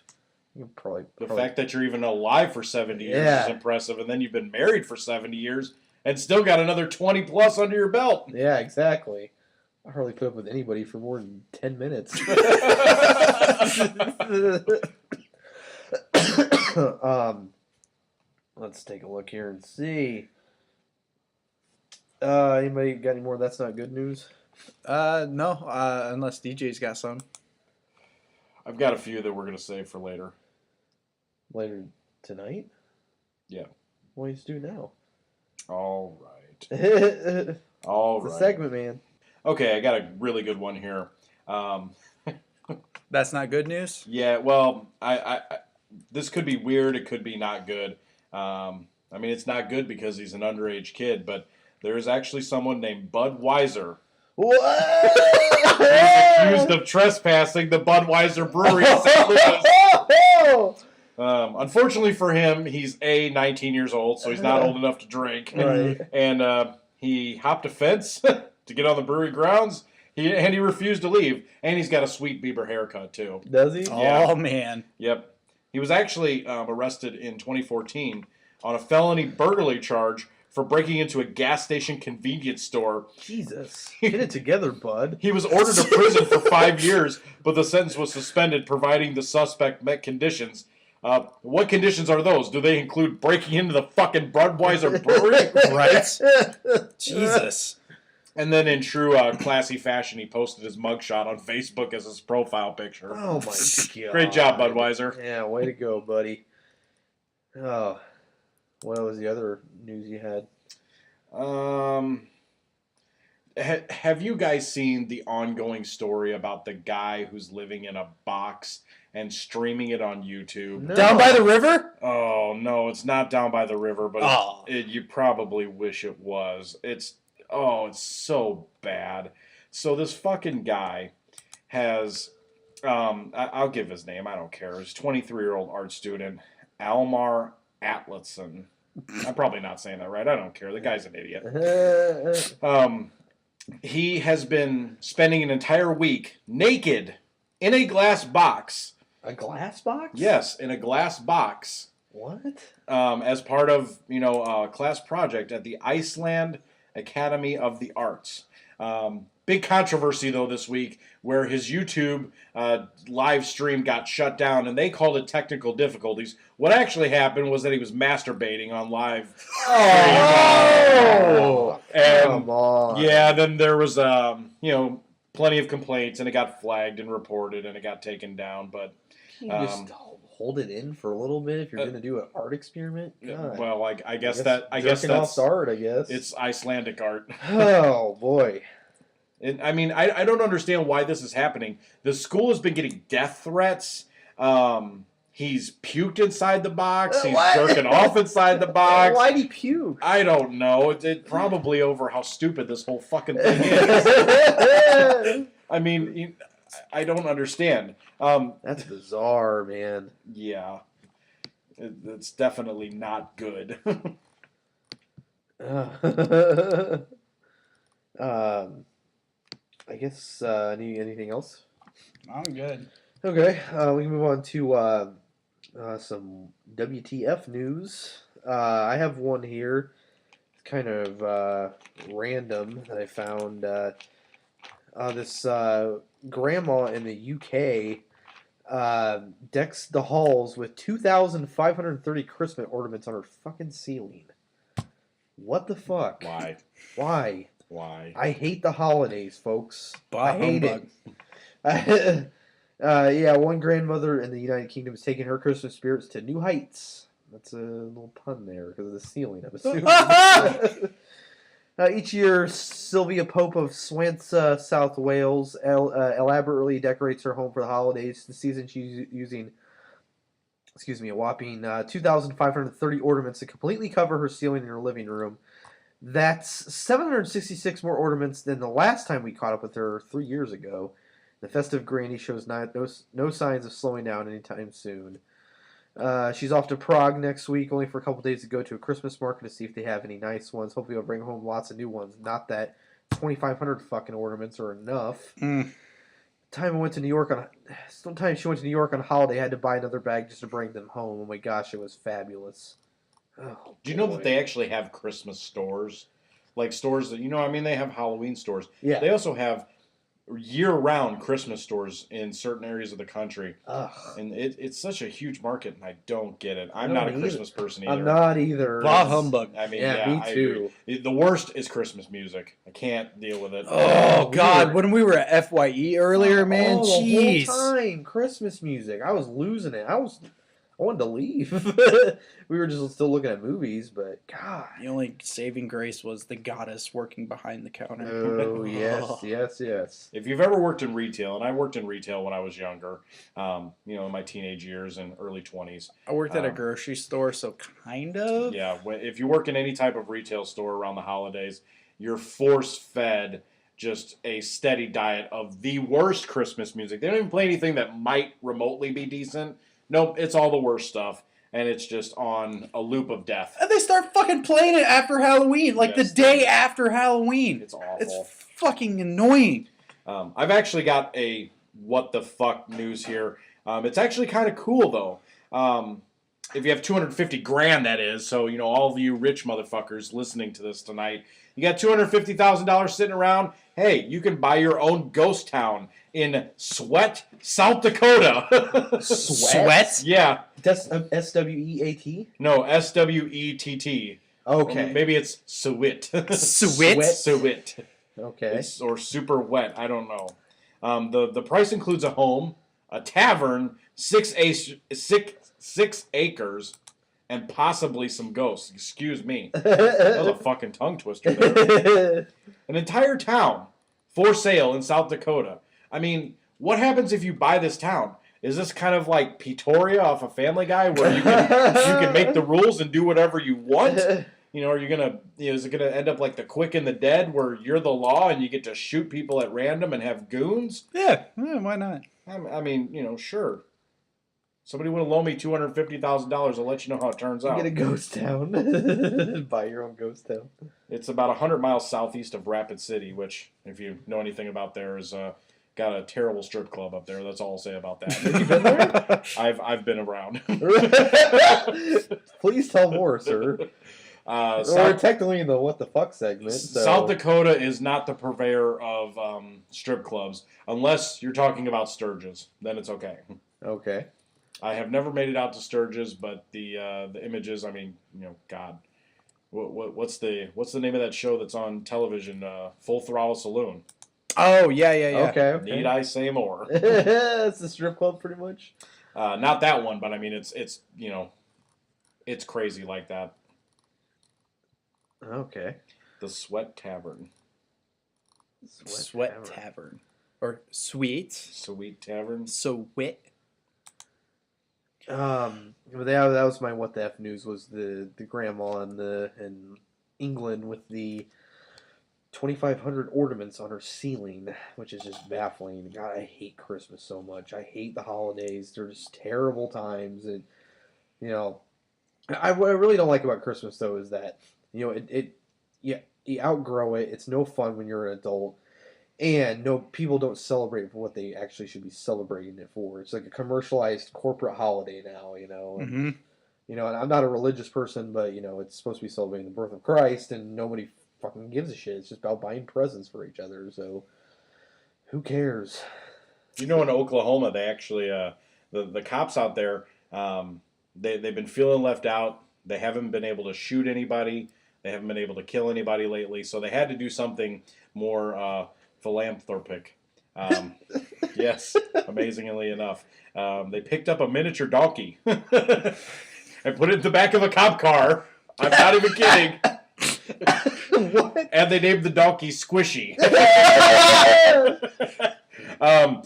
You can probably The fact that you're even alive for 70 years Yeah. is impressive, and then you've been married for 70 years and still got another 20 plus under your belt. Yeah, exactly. I hardly put up with anybody for more than 10 minutes. Let's take a look here and see. Anybody got any more That's Not Good news? No, unless DJ's got some. I've got a few that we're going to save for later. Later tonight? Yeah. What do you do now? All right. It's All a right. segment, man. Okay, I got a really good one here. That's not good news? Yeah, well, I this could be weird. It could be not good. I mean, it's not good because he's an underage kid, but there is actually someone named Bud Weiser What? accused of trespassing the Budweiser Brewery in St. Louis. Unfortunately for him, he's 19 years old, so he's not old enough to drink. Right. And he hopped a fence to get on the brewery grounds, and he refused to leave. And he's got a sweet Bieber haircut, too. Does he? Yeah. Oh, man. Yep. He was actually arrested in 2014 on a felony burglary charge for breaking into a gas station convenience store. Jesus. Get it together, bud. He was ordered to prison for 5 years, but the sentence was suspended, providing the suspect met conditions. What conditions are those? Do they include breaking into the fucking Budweiser brewery? Right? Jesus. And then in true classy fashion, he posted his mugshot on Facebook as his profile picture. Oh, my God. Great job, Budweiser. Yeah, way to go, buddy. Oh. What was the other news you had? Have you guys seen the ongoing story about the guy who's living in a box and streaming it on YouTube? No. Down by the river? Oh, no, it's not down by the river, but Oh. you probably wish it was. It's so bad. So this fucking guy has, I'll give his name, I don't care. He's a 23-year-old art student, Almar Atlason. I'm probably not saying that right. I don't care. The guy's an idiot. He has been spending an entire week naked in a glass box. A glass box? Yes, in a glass box. What? As part of a class project at the Iceland Academy of the Arts. Big controversy though this week where his YouTube live stream got shut down and they called it technical difficulties. What actually happened was that he was masturbating on live. Oh! And Come on. yeah, then there was plenty of complaints and it got flagged and reported and it got taken down. But Can you just hold it in for a little bit if you're going to do an art experiment? God. well, I guess jerking that's off art, I guess. it's Icelandic art. Oh, boy. I mean, I don't understand why this is happening. The school has been getting death threats. He's puked inside the box. He's What? jerking off inside the box. Why'd he puke? I don't know. It probably over how stupid this whole fucking thing is. I mean, I don't understand. That's bizarre, man. Yeah. It's definitely not good. I guess anything else? I'm good. Okay, we can move on to some WTF news. I have one here. It's kind of random that I found. This grandma in the UK decks the halls with 2,530 Christmas ornaments on her fucking ceiling. What the fuck? Why? Why? Why? I hate the holidays, folks. Bah I hate humbug. it. Yeah, one grandmother in the United Kingdom is taking her Christmas spirits to new heights. That's a little pun there because of the ceiling, I'm assuming. Each year, Sylvia Pope of Swantha, South Wales, elaborately decorates her home for the holidays. This season, she's using, a whopping 2,530 ornaments to completely cover her ceiling in her living room. That's 766 more ornaments than the last time we caught up with her 3 years ago. The festive granny shows no signs of slowing down anytime soon. She's off to Prague next week, only for a couple days to go to a Christmas market to see if they have any nice ones. Hopefully, they'll bring home lots of new ones. Not that 2,500 fucking ornaments are enough. Sometime she went to New York on a holiday, had to buy another bag just to bring them home. Oh my gosh, it was fabulous. Oh, Do you know that they actually have Christmas stores? Like stores that, they have Halloween stores. Yeah. They also have year-round Christmas stores in certain areas of the country. Ugh. And it's such a huge market, and I don't get it. I'm not a Christmas person either. I'm not either. Bah humbug. I mean, me too. The worst is Christmas music. I can't deal with it. Oh, God. When we were at FYE earlier, man, jeez. The whole time, Christmas music. I was losing it. I wanted to leave. We were just still looking at movies, but God. The only saving grace was the goddess working behind the counter. Oh, yes. If you've ever worked in retail, and I worked in retail when I was younger, in my teenage years and early 20s. I worked at a grocery store, so kind of. Yeah, if you work in any type of retail store around the holidays, you're force-fed just a steady diet of the worst Christmas music. They don't even play anything that might remotely be decent. Nope, it's all the worst stuff, and it's just on a loop of death. And they start fucking playing it after Halloween, like the day after Halloween. It's awful. It's fucking annoying. I've actually got a what the fuck news here. It's actually kind of cool, though. If you have 250 grand, that is. So, all of you rich motherfuckers listening to this tonight, you got $250,000 sitting around. Hey, you can buy your own ghost town in Sweat, South Dakota. Sweat? Yeah. That's SWEAT? No, SWETT. Okay. Maybe it's Sewit. Sewit? Sewit. Okay. Or super wet. I don't know. The price includes a home, a tavern, 6 acres, and possibly some ghosts. Excuse me. That was a fucking tongue twister there. An entire town for sale in South Dakota. I mean, what happens if you buy this town? Is this kind of like Peoria off of Family Guy, where you can make the rules and do whatever you want? Are you gonna? Is it gonna end up like The Quick and the Dead, where you're the law and you get to shoot people at random and have goons? Yeah, why not? I mean, sure. Somebody would have loaned me $250,000. I'll let you know how it turns out. Get a ghost town. Buy your own ghost town. It's about 100 miles southeast of Rapid City, which, if you know anything about there, is got a terrible strip club up there. That's all I'll say about that. Have you been there? I've been around. Please tell more, sir. We're technically in the what the fuck segment. So. South Dakota is not the purveyor of strip clubs, unless you're talking about Sturgis. Then it's okay. Okay. I have never made it out to Sturgis, but the images. I mean, God, what's the name of that show that's on television? Full Throttle Saloon. Oh yeah. Okay. Need I say more? It's a strip club, pretty much. Not that one, but I mean, it's it's crazy like that. Okay. The Sweat Tavern. Sweat Tavern. Or Sweet. Sweet Tavern. Sweet. But that was my what the F news, was the grandma in England with the 2,500 ornaments on her ceiling, which is just baffling. God, I hate Christmas so much. I hate the holidays. They're just terrible times, and what I really don't like about Christmas though is that you outgrow it. It's no fun when you're an adult. And people don't celebrate for what they actually should be celebrating it for. It's like a commercialized corporate holiday now, And, Mm-hmm. and I'm not a religious person, but it's supposed to be celebrating the birth of Christ, and nobody fucking gives a shit. It's just about buying presents for each other. So, who cares? In Oklahoma, they actually the cops out there, they've been feeling left out. They haven't been able to shoot anybody. They haven't been able to kill anybody lately. So they had to do something more philanthropic. Yes, amazingly enough. They picked up a miniature donkey and put it in the back of a cop car. I'm not even kidding. What? And they named the donkey Squishy.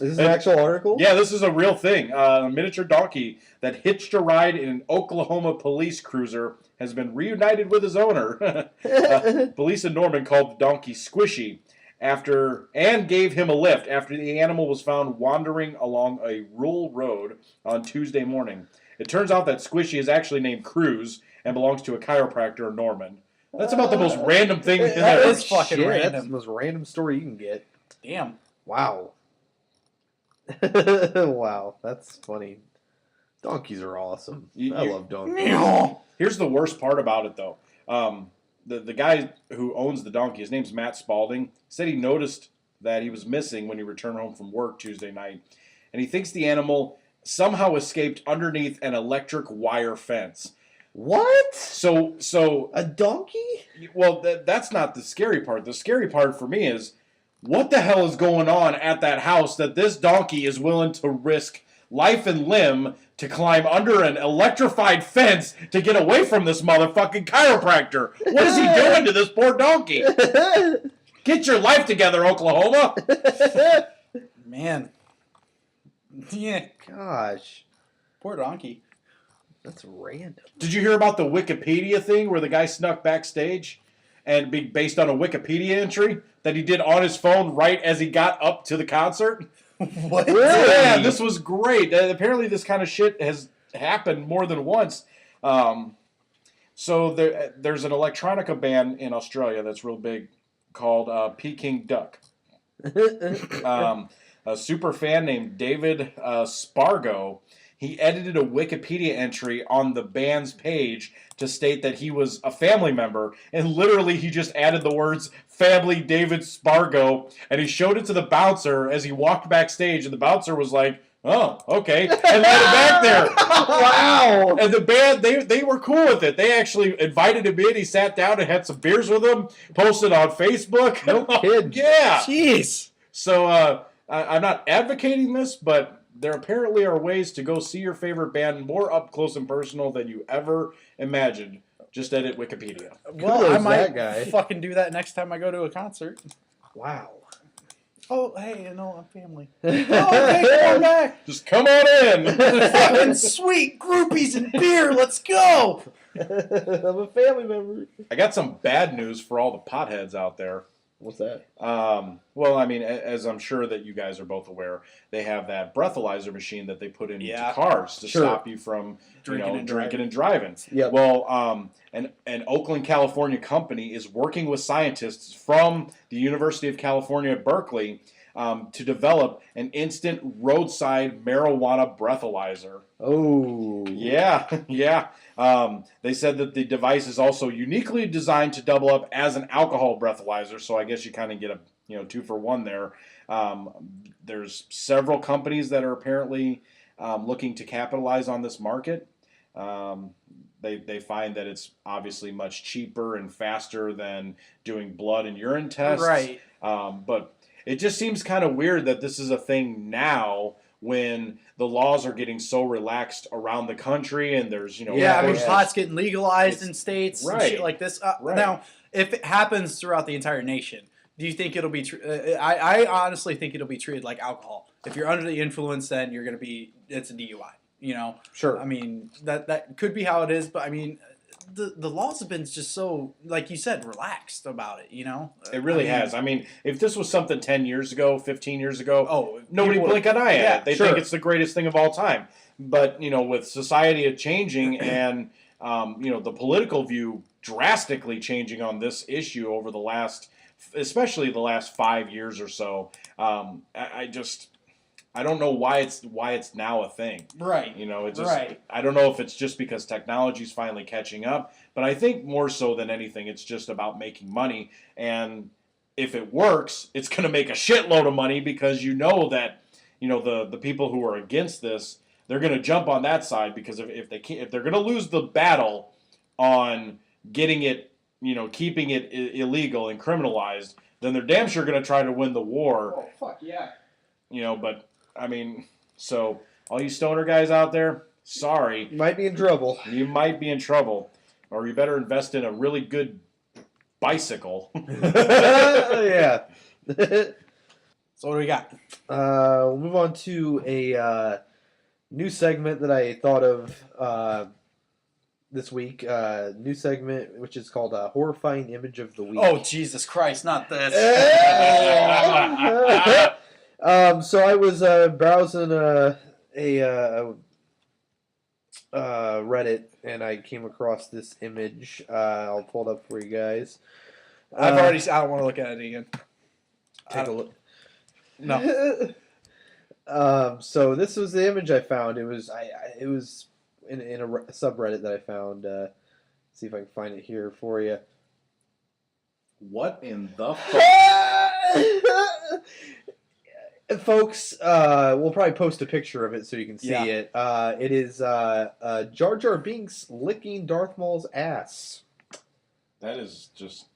Is this an actual article? Yeah, this is a real thing. A miniature donkey that hitched a ride in an Oklahoma police cruiser has been reunited with his owner. Police in Norman called the donkey Squishy and gave him a lift after the animal was found wandering along a rural road on Tuesday morning. It turns out that Squishy is actually named Cruz and belongs to a chiropractor in Norman. That's about the most random thing in That there. is fucking random. That's the most random story you can get. Damn. Wow. Wow, that's funny. Donkeys are awesome. I love donkeys. Here's the worst part about it, though. The guy who owns the donkey, his name's Matt Spalding, said he noticed that he was missing when he returned home from work Tuesday night, and he thinks the animal somehow escaped underneath an electric wire fence. What? So A donkey? well, that's not the scary part. The scary part for me is what the hell is going on at that house that this donkey is willing to risk life and limb to climb under an electrified fence to get away from this motherfucking chiropractor? What is he doing to this poor donkey? Get your life together, Oklahoma. Man. Yeah. Gosh, Poor donkey. that's random. Did you hear about the Wikipedia thing where the guy snuck backstage and based on a Wikipedia entry that he did on his phone right as he got up to the concert? What? Yeah, this was great. Apparently this kind of shit has happened more than once. So there's an electronica band in Australia that's real big called Peking Duck. A super fan named David Spargo, he edited a Wikipedia entry on the band's page to state that he was a family member, and literally he just added the words "family David Spargo," and he showed it to the bouncer as he walked backstage, and the bouncer was like, "Oh, okay," and let him back there. Wow. And the band, they were cool with it. They actually invited him in. He sat down and had some beers with him, posted on Facebook. No kidding. Yeah. Jeez. So I'm not advocating this, but there apparently are ways to go see your favorite band more up close and personal than you ever imagined. Just edit Wikipedia. Well, Kudos I to might that guy. fucking do that next time I go to a concert. Wow. Oh, hey, you know, I'm family. Oh, okay, come on back. Just come on in. Fucking sweet groupies and beer. Let's go. I'm a family member. I got some bad news for all the potheads out there. What's that? Well, I mean, as I'm sure that you guys are both aware, they have that breathalyzer machine that they put into cars to stop you from drinking and driving. Yep. Well, an Oakland, California company is working with scientists from the University of California at Berkeley to develop an instant roadside marijuana breathalyzer. Oh. Yeah, yeah. They said that the device is also uniquely designed to double up as an alcohol breathalyzer, so I guess you kind of get a 2-for-1 there. There's several companies that are apparently looking to capitalize on this market. They find that it's obviously much cheaper and faster than doing blood and urine tests. Right. But it just seems kind of weird that this is a thing now when the laws are getting so relaxed around the country and there's, Yeah, I mean, pot's getting legalized in states and Right. shit like this. Right. Now, if it happens throughout the entire nation, do you think it'll be I honestly think it'll be treated like alcohol. If you're under the influence, then you're going to it's a DUI, Sure. I mean, that could be how it is, but I mean, the laws have been just so, like you said, relaxed about it, It really has. I mean, if this was something 10 years ago, 15 years ago, nobody people blink an eye at it. They sure. think it's the greatest thing of all time. But, with society changing and, the political view drastically changing on this issue over especially the last 5 years or so, I don't know why it's now a thing. Right. Right. I don't know if it's just because technology's finally catching up, but I think more so than anything, it's just about making money. And if it works, it's going to make a shitload of money because that the people who are against this, they're going to jump on that side because if they're going to lose the battle on getting it, keeping it illegal and criminalized, then they're damn sure going to try to win the war. Oh fuck yeah. But I mean, so all you stoner guys out there, sorry, You might be in trouble. you might be in trouble, or you better invest in a really good bicycle. Yeah. So what do we got? We'll move on to a new segment that I thought of this week. New segment which is called Horrifying Image of the Week. Oh, Jesus Christ, not this. So I was browsing a Reddit, and I came across this image. I'll pull it up for you guys. I don't want to look at it again. Take a look. No. So this was the image I found. It was it was in a subreddit that I found. See if I can find it here for you. What in the Folks, we'll probably post a picture of it so you can see Yeah. it. It is Jar Jar Binks licking Darth Maul's ass. That is just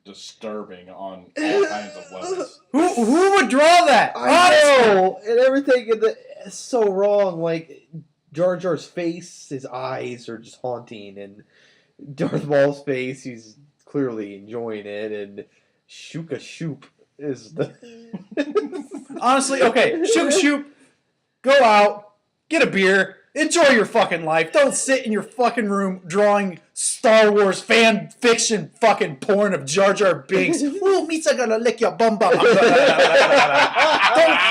disturbing on all kinds of levels. Who would draw that? I know, and everything is so wrong. Like Jar Jar's face, his eyes are just haunting, and Darth Maul's face, he's clearly enjoying it. And Shuka Shoop is the Honestly, okay, shoot, go out, get a beer, enjoy your fucking life. Don't sit in your fucking room drawing Star Wars fan fiction fucking porn of Jar Jar Binks. Ooh, Misa gonna lick your bum bum. Don't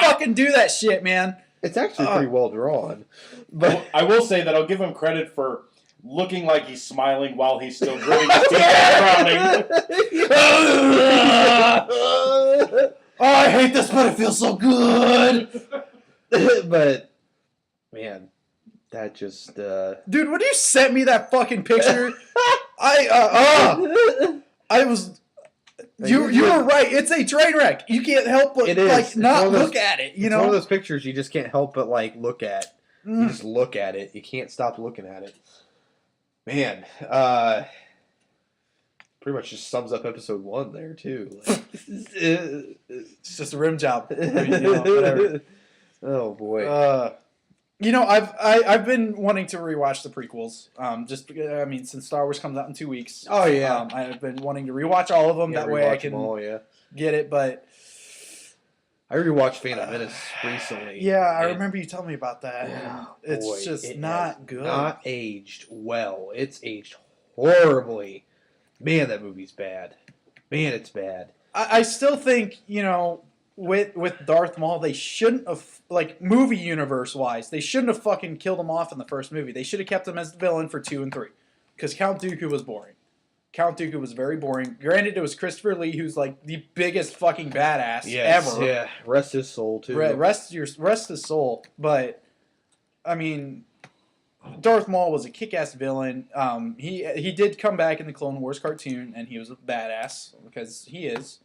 fucking do that shit, man. It's actually pretty well drawn. But I will say that I'll give him credit for looking like he's smiling while he's still gritting his teeth and frowning. Oh, I hate this, but it feels so good. but man, that just Dude, when you sent me that fucking picture, I was. You were right. It's a train wreck. You can't help but It is. like It's not one of those- look at it. You it's one of know. those pictures you just can't help but like look at. You just look at it. You can't stop looking at it. Man, pretty much just sums up episode 1 there too. Like, It's just a rim job. I mean, whatever. Oh boy. I've been wanting to rewatch the prequels. Just because, I mean, since Star Wars comes out in 2 weeks. Oh yeah. I've been wanting to rewatch all of them. Yeah, That way I rewatch them can all, yeah. get it. But I rewatched Phantom Menace recently. yeah, I and remember you telling me about that. Yeah, It's boy, just it not has good. Not aged well. It's aged horribly. Man, that movie's bad. Man, it's bad. I still think, with Darth Maul, they shouldn't have, like, movie universe wise, they shouldn't have fucking killed him off in the first movie. They should have kept him as the villain for 2 and 3. Because Count Dooku was boring. Count Dooku was very boring. Granted, it was Christopher Lee, who's like the biggest fucking badass ever. Yeah. Rest his soul too. Rest his soul. But I mean, Darth Maul was a kick-ass villain. He did come back in the Clone Wars cartoon, and he was a badass because he is.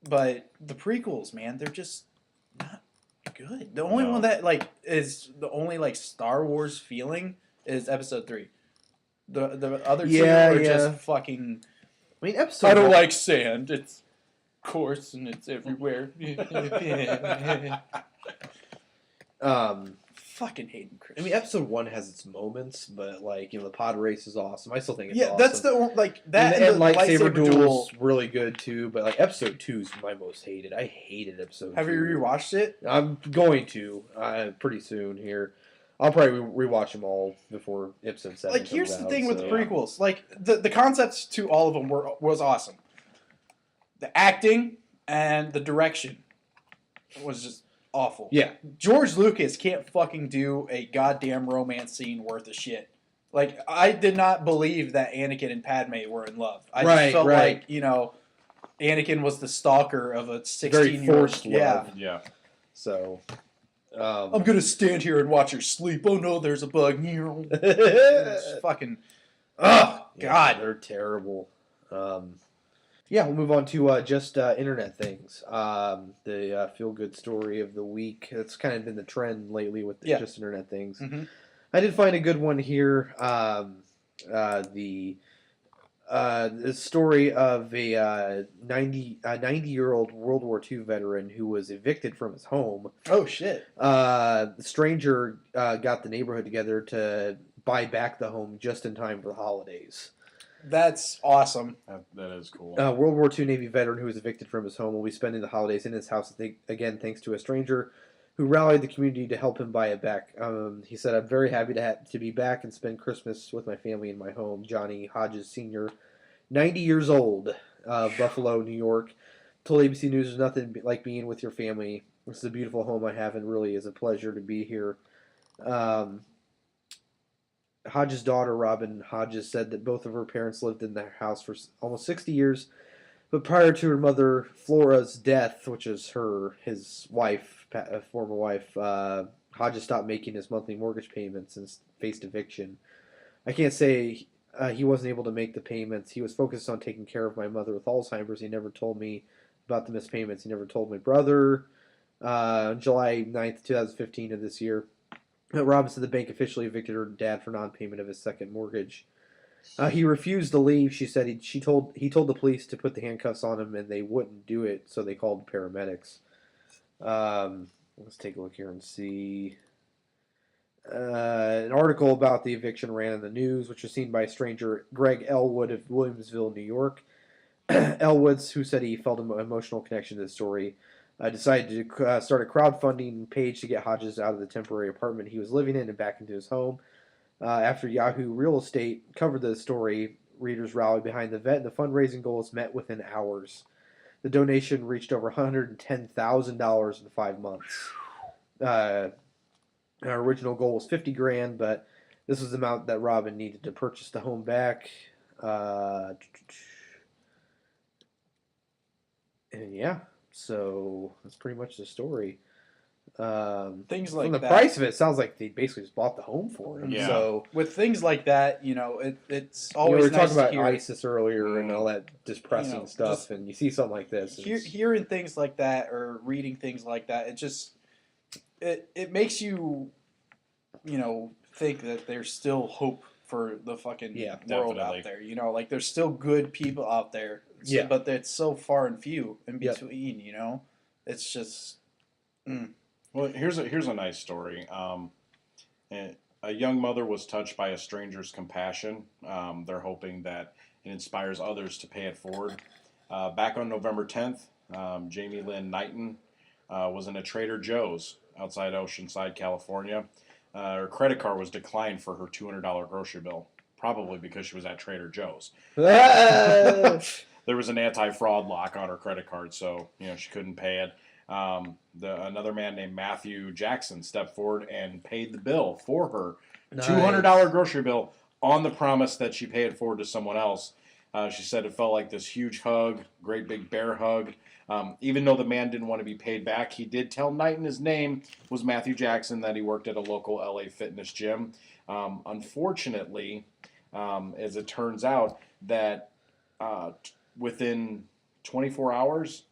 But the prequels, man, they're just not good. The only one that is the only Star Wars feeling is Episode 3. The other two are just fucking. I mean, episode. I don't 1 like sand. It's coarse and it's everywhere. Fucking hating Chris. I mean, episode 1 has its moments, but the pod race is awesome. I still think it's awesome. that's the one, that and the lightsaber duel's really good too. But episode 2 is my most hated. I hated episode 2. Have you rewatched it? I'm going to pretty soon here. I'll probably rewatch them all before episode 7 comes Here's the out, thing with so. the prequels. The concepts to all of them was awesome. The acting and the direction was just awful. Yeah. George Lucas can't fucking do a goddamn romance scene worth of shit. I did not believe that Anakin and Padme were in love. I just felt like, Anakin was the stalker of a 16-year-old. Very forced love. Yeah. So, I'm gonna stand here and watch her sleep. Oh no, there's a bug. It's fucking. Oh God, they're terrible. We'll move on to just internet things. The feel-good story of the week. That's kind of been the trend lately with just internet things. Mm-hmm. I did find a good one here. the story of a 90-year-old World War II veteran who was evicted from his home. Oh shit! The stranger got the neighborhood together to buy back the home just in time for the holidays. That's awesome. That is cool. World War II Navy veteran who was evicted from his home will be spending the holidays in his house, again, thanks to a stranger who rallied the community to help him buy it back. He said, "I'm very happy to be back and spend Christmas with my family in my home." Johnny Hodges Sr., 90 years old, Buffalo, New York, told ABC News, "There's nothing like being with your family. This is a beautiful home I have, and really is a pleasure to be here." Hodges' daughter, Robin Hodges, said that both of her parents lived in their house for almost 60 years, but prior to her mother, Flora's death, which is his wife, former wife, Hodges stopped making his monthly mortgage payments and faced eviction. "I can't say he wasn't able to make the payments. He was focused on taking care of my mother with Alzheimer's. He never told me about the missed payments. He never told my brother." On July 9th, 2015 of this year, Robin said the bank officially evicted her dad for non-payment of his second mortgage. He refused to leave. She said he told the police to put the handcuffs on him, and they wouldn't do it, so they called paramedics. Let's take a look here and see. An article about the eviction ran in the news, which was seen by stranger Greg Elwood of Williamsville, New York. Elwood, who said he felt an emotional connection to the story, decided to start a crowdfunding page to get Hodges out of the temporary apartment he was living in and back into his home. After Yahoo Real Estate covered the story, readers rallied behind the vet, and the fundraising goal was met within hours. The donation reached over $110,000 in 5 months. Our original goal was $50,000, but this was the amount that Robin needed to purchase the home back. And yeah, so that's pretty much the story. Things like from the that. price of it, sounds like they basically just bought the home for him. Yeah. So With things like that, it's we always were nice talking to about hear. ISIS earlier and all that depressing stuff, just and you see something like this. Hearing things like that or reading things like that, it makes you, think that there's still hope for the fucking world definitely. out there. Like there's still good people out there. Yeah. But it's so far and few in Yep. between. It's just. Well, here's a nice story. And a young mother was touched by a stranger's compassion. They're hoping that it inspires others to pay it forward. Back on November 10th, Jamie Lynn Knighton was in a Trader Joe's outside Oceanside, California. Her credit card was declined for her $200 grocery bill, probably because she was at Trader Joe's. There was an anti-fraud lock on her credit card, so she couldn't pay it. Another man named Matthew Jackson stepped forward and paid the bill for her. Nice. $200 grocery bill on the promise that she pay it forward to someone else. She said it felt like this huge hug, great big bear hug. Even though the man didn't want to be paid back, he did tell Knighton his name was Matthew Jackson, that he worked at a local LA fitness gym. Unfortunately, as it turns out, that within 24 hours,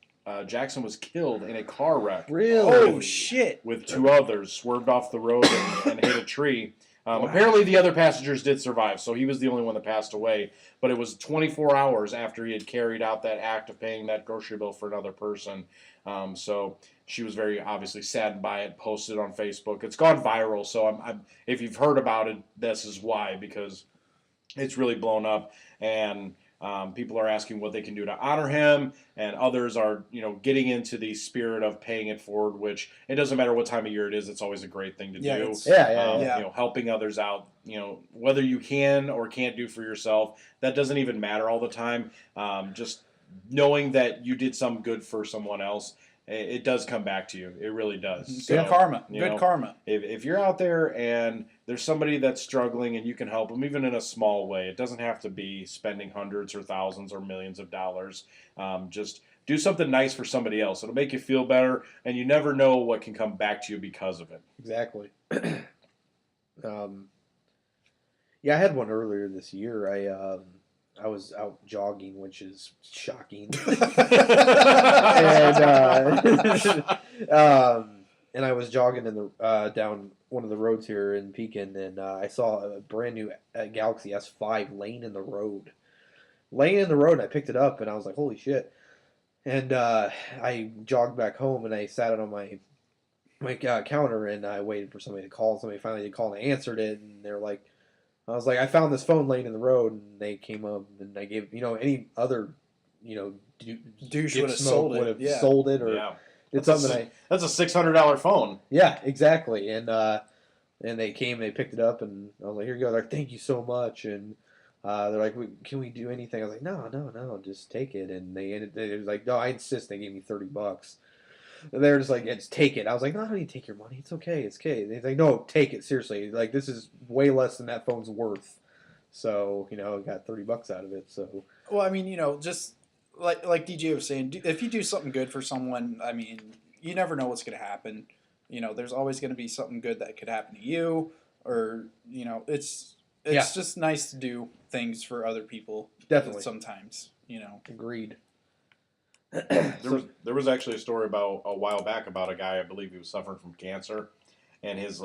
Jackson was killed in a car wreck. Really? Oh shit! With two others, swerved off the road and hit a tree. Apparently the other passengers did survive, so he was the only one that passed away. But it was 24 hours after he had carried out that act of paying that grocery bill for another person. So she was very obviously saddened by it, posted on Facebook. It's gone viral, so if you've heard about it, this is why, because it's really blown up. And people are asking what they can do to honor him, and others are, getting into the spirit of paying it forward, which it doesn't matter what time of year it is, it's always a great thing to do. Helping others out, whether you can or can't do for yourself, that doesn't even matter all the time. Just knowing that you did some good for someone else, it does come back to you. It really does. Good karma. Good karma. If you're out there and there's somebody that's struggling and you can help them, even in a small way, it doesn't have to be spending hundreds or thousands or millions of dollars. Just do something nice for somebody else. It'll make you feel better, and you never know what can come back to you because of it. Exactly. I had one earlier this year. I was out jogging, which is shocking. And I was jogging in the down one of the roads here in Pekin, and I saw a brand new Galaxy S5 laying in the road. laying in the road, and I picked it up, and I was like, holy shit. And I jogged back home, and I sat it on my counter, and I waited for somebody to call. Somebody finally did call, and I answered it, and they were like, I was like, I found this phone laying in the road, and they came up, and I gave, any other, douche would have sold it. Yeah. Sold it, or did something. That's a $600 phone. Yeah, exactly. And they came, they picked it up, and I was like, here you go. They're like, thank you so much, and they're like, can we do anything? I was like, no, just take it. And they was like, no, I insist. They gave me $30. And they were just like, yeah, just take it. I was like, no, I don't need to take your money. It's okay. It's okay. And he's like, no, take it. Seriously. Like, this is way less than that phone's worth. So, I got $30 out of it. So, well, I mean, just like DJ was saying, if you do something good for someone, I mean, you never know what's going to happen. There's always going to be something good that could happen to you, or it's just nice to do things for other people. Definitely. Sometimes, Agreed. There was actually a story about a while back about a guy, I believe he was suffering from cancer, and his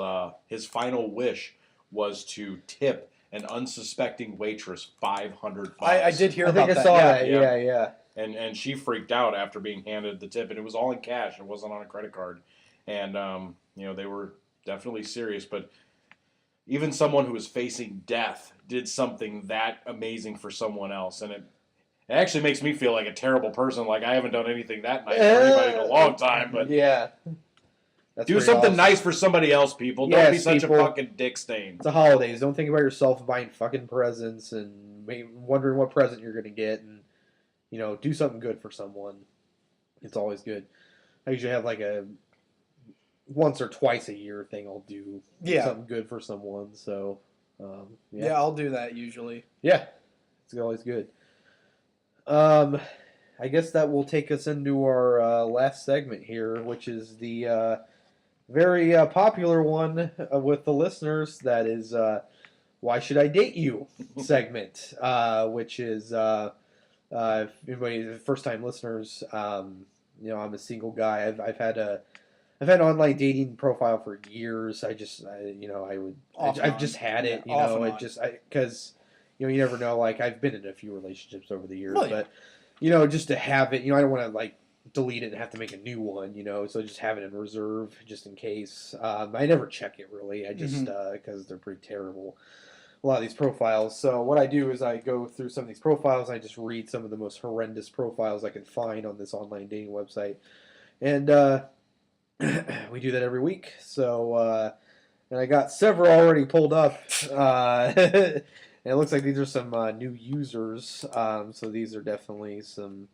final wish was to tip an unsuspecting waitress $500. I did hear I about think I that. saw Yeah. that. Yeah. And she freaked out after being handed the tip, and it was all in cash. It wasn't on a credit card, and they were definitely serious. But even someone who was facing death did something that amazing for someone else, and it actually makes me feel like a terrible person. Like I haven't done anything that nice for anybody in a long time. But yeah, do something nice for somebody else, people. Don't be such a fucking dick stain. It's the holidays. Don't think about yourself buying fucking presents and wondering what present you're gonna get, and do something good for someone. It's always good. I usually have like a once or twice a year thing I'll do. Something good for someone. So I'll do that usually. Yeah, it's always good. I guess that will take us into our last segment here, which is the very popular one with the listeners. That is, Why Should I Date You segment, which is, if anybody, first-time listeners, I'm a single guy. I've had an online dating profile for years. I've just had it, because you never know. Like I've been in a few relationships over the years, but just to have it, I don't want to like delete it and have to make a new one, So just have it in reserve just in case. I never check it really. I just because they're pretty terrible. A lot of these profiles. So what I do is I go through some of these profiles. And I just read some of the most horrendous profiles I can find on this online dating website, and we do that every week. So and I got several already pulled up. And it looks like these are some new users. So these are definitely some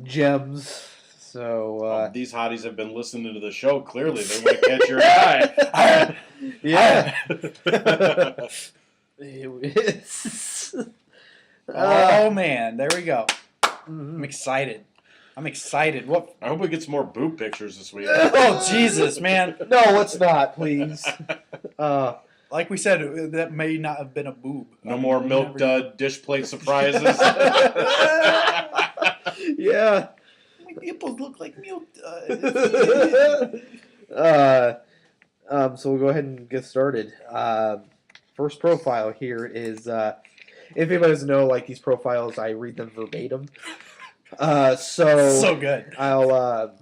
gems. So these hotties have been listening to the show. Clearly, they want to catch your eye. Yeah. Oh man, there we go. I'm excited. What? I hope we get some more boob pictures this week. Oh Jesus, man! No, let's not, please. Like we said, that may not have been a boob. No more milk dud dish plate surprises. Yeah. My nipples look like milk duds. So we'll go ahead and get started. First profile here is, if anybody doesn't know, like these profiles, I read them verbatim. So good. I'll,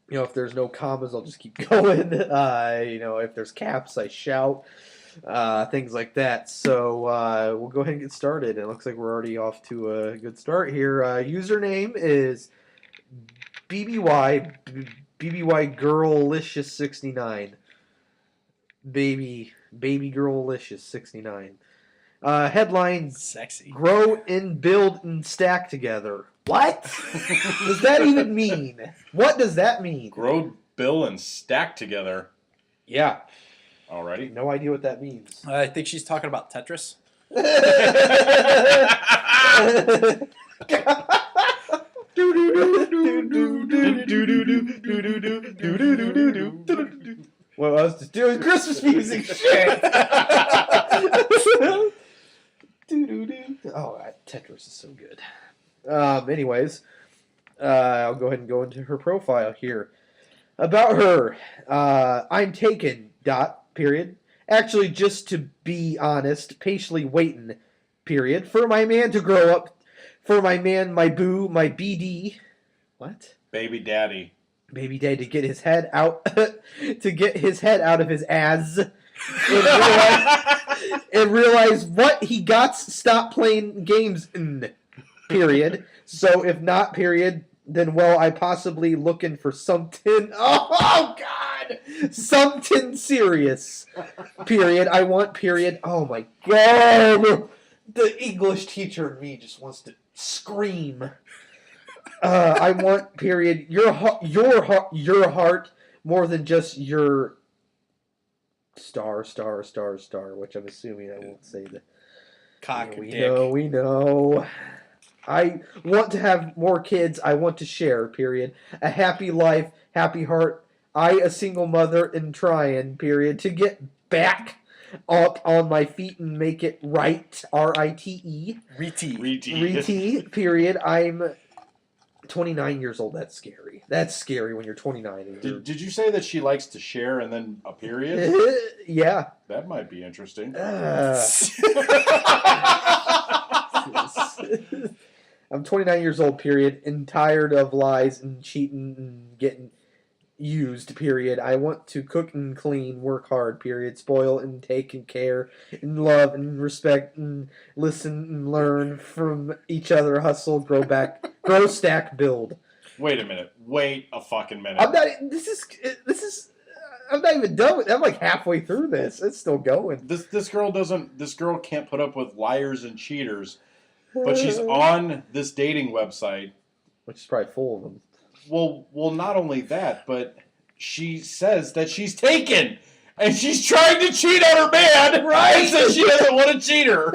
if there's no commas, I'll just keep going. If there's caps, I shout. Things like that. So we'll go ahead and get started. It looks like we're already off to a good start here. Username is BBY Girlicious69. Baby Girlicious69. Headline: Sexy. Grow and build and stack together. What does that even mean? What does that mean? Grow, build, and stack together. Yeah. Alrighty. No idea what that means. I think she's talking about Tetris. Well, I was just doing Christmas music shit. Oh, Tetris is so good. Anyways, I'll go ahead and go into her profile here. About her, I'm taken, ... Actually, just to be honest, patiently waiting. period. For my man to grow up. For my man, my boo, my BD. What? Baby daddy. Baby daddy to get his head out to get his head out of his ass and realize what he got. Stop playing games. Period. So if not, period, then well, I possibly looking for something. Oh God, something serious. Period. I want period. Oh my God, the English teacher in me just wants to scream. I want period your heart more than just your star, which I'm assuming I won't say the Cock we dick. we know. I want to have more kids. I want to share. Period. A happy life, happy heart. I, a single mother, and trying. Period. To get back up on my feet and make it right. RITE. Rete. Period. I'm 29 years old. That's scary. That's scary when you're 29. And Did you say that she likes to share and then a period? Yeah. That might be interesting. I'm 29 years old, period, and tired of lies and cheating and getting used, period. I want to cook and clean, work hard, period, spoil and take and care and love and respect and listen and learn from each other, hustle, grow, stack, build. Wait a minute. Wait a fucking minute. I'm not even done with it. I'm like halfway through this. It's still going. This girl can't put up with liars and cheaters, but she's on this dating website, which is probably full of them. Well, not only that, but she says that she's taken, and she's trying to cheat on her man, right? And says she doesn't want to cheat her.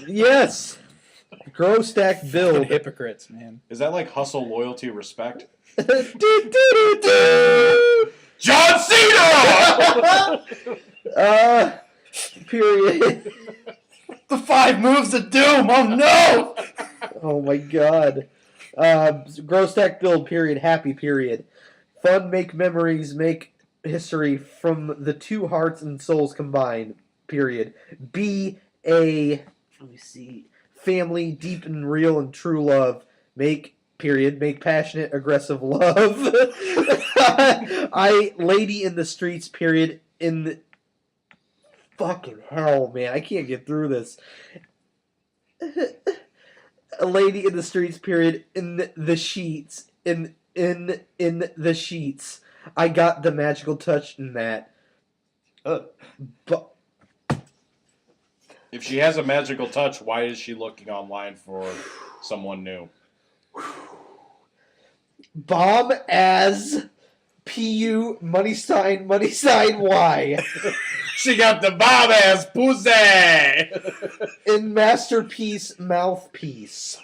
Yes. Grow, stack, build. Hypocrites, man. Is that like hustle, loyalty, respect? John Cena! Period. The 5 moves of doom. Oh no! Oh my God. Grow, stack, build. Period. Happy. Period. Fun. Make memories. Make history from the two hearts and souls combined. Period. Be a. Let me see. Family, deep and real and true love. Make. Period. Make passionate, aggressive love. Lady in the streets. Period. In the fucking hell, man! I can't get through this. A lady in the streets. Period. In the sheets. In the sheets. I got the magical touch in that. But if she has a magical touch, why is she looking online for someone new? Bomb as PU money sign Y. She got the bomb ass pussy. In masterpiece mouthpiece.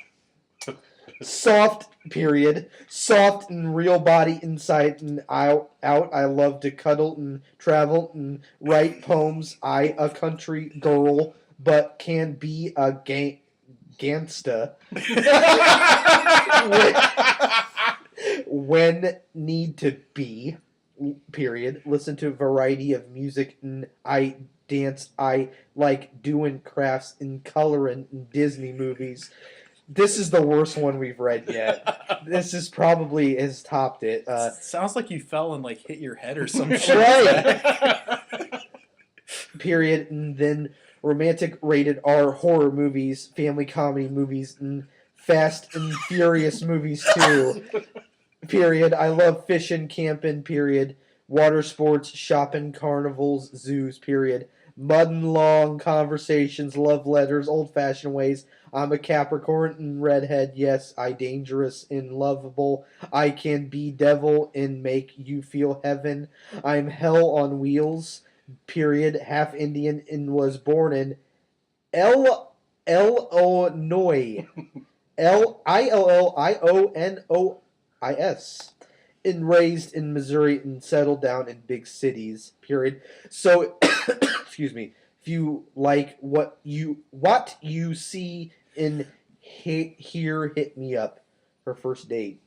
Soft, period. Soft and real body inside and out. I love to cuddle and travel and write poems. I a country girl, but can be a gangsta. When need to be, period. Listen to a variety of music and I dance. I like doing crafts and coloring in Disney movies. This is the worst one we've read yet. This is probably has topped it. Sounds like you fell and like hit your head or some shit. Right. Period. And then romantic rated R horror movies, family comedy movies, and Fast and Furious movies too. Period. I love fishing, camping. Period. Water sports, shopping, carnivals, zoos. Period. Mud and long conversations, love letters, old-fashioned ways. I'm a Capricorn and redhead. Yes, I dangerous and lovable. I can be devil and make you feel heaven. I'm hell on wheels. Period. Half Indian and was born in Illinois. Illinois. And raised in Missouri and settled down in big cities. Period. So, excuse me. If you like what you see in here, hit me up. Her first date.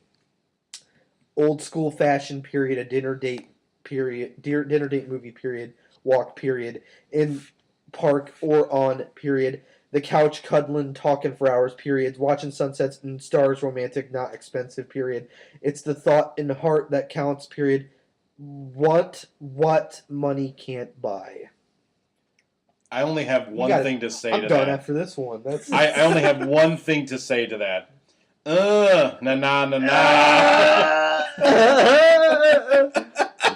Old school fashion. Period. A dinner date. Period. Dinner date movie. Period. Walk. Period. And park or on, period. The couch cuddling, talking for hours, periods. Watching sunsets and stars, romantic, not expensive, period. It's the thought and heart that counts, period. Want what money can't buy. I only have one thing to say I'm to done that. after this one. That's I only have one thing to say to that. Na na na na.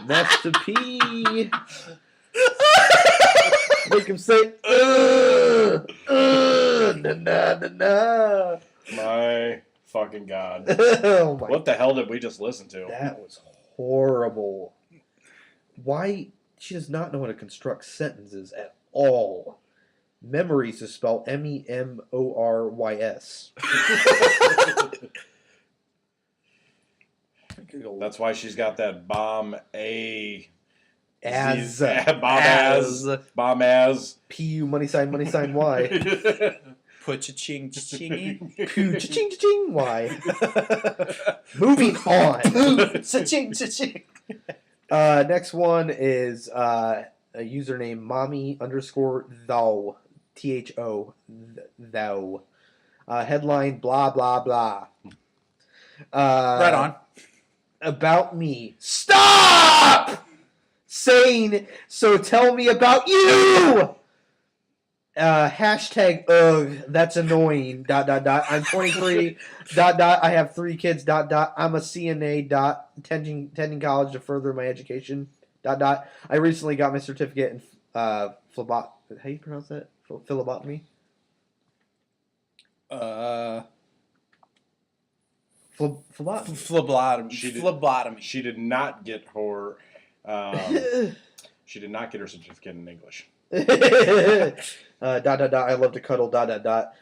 Master P. Make him say, na na na na. My fucking God. Oh my! What the hell did we just listen to? That was horrible. Why? She does not know how to construct sentences at all. Memories is spelled MEMORYS. That's why she's got that bomb A. As. Bomb as. PU money sign Y. Put cha-ching, cha-ching. Pew cha-ching cha-ching Y. Moving on. Cha-ching, cha-ching. Next one is a username mommy_thou. THO. Thou. Headline blah blah blah. Right on. About me. Stop saying so. Tell me about you. Hashtag ugh. That's annoying. ... I'm 23. ... I have 3 kids. ... I'm a CNA. Attending college to further my education. ... I recently got my certificate in phlebot. How do you pronounce that? Phlebotomy. Phlebotomy. She did not get her. She did not get her certificate in English. ... I love to cuddle. ...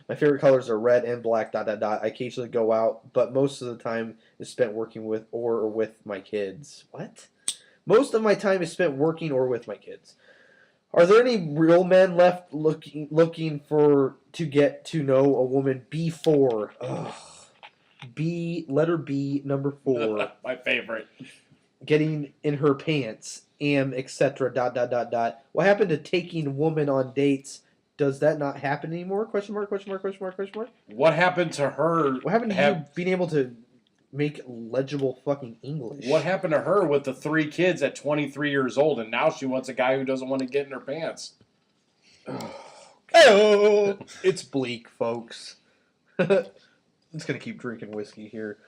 My favorite colors are red and black. ... I occasionally go out, but most of the time is spent working with or with my kids. What? Most of my time is spent working or with my kids. Are there any real men left looking for to get to know a woman before? Ugh. Letter B, number 4. My favorite. Getting in her pants, etc. ... What happened to taking woman on dates? Does that not happen anymore? Question mark. What happened to her? What happened to you being able to make legible fucking English? What happened to her with the 3 kids at 23 years old, and now she wants a guy who doesn't want to get in her pants? Oh, it's bleak, folks. I'm just gonna keep drinking whiskey here.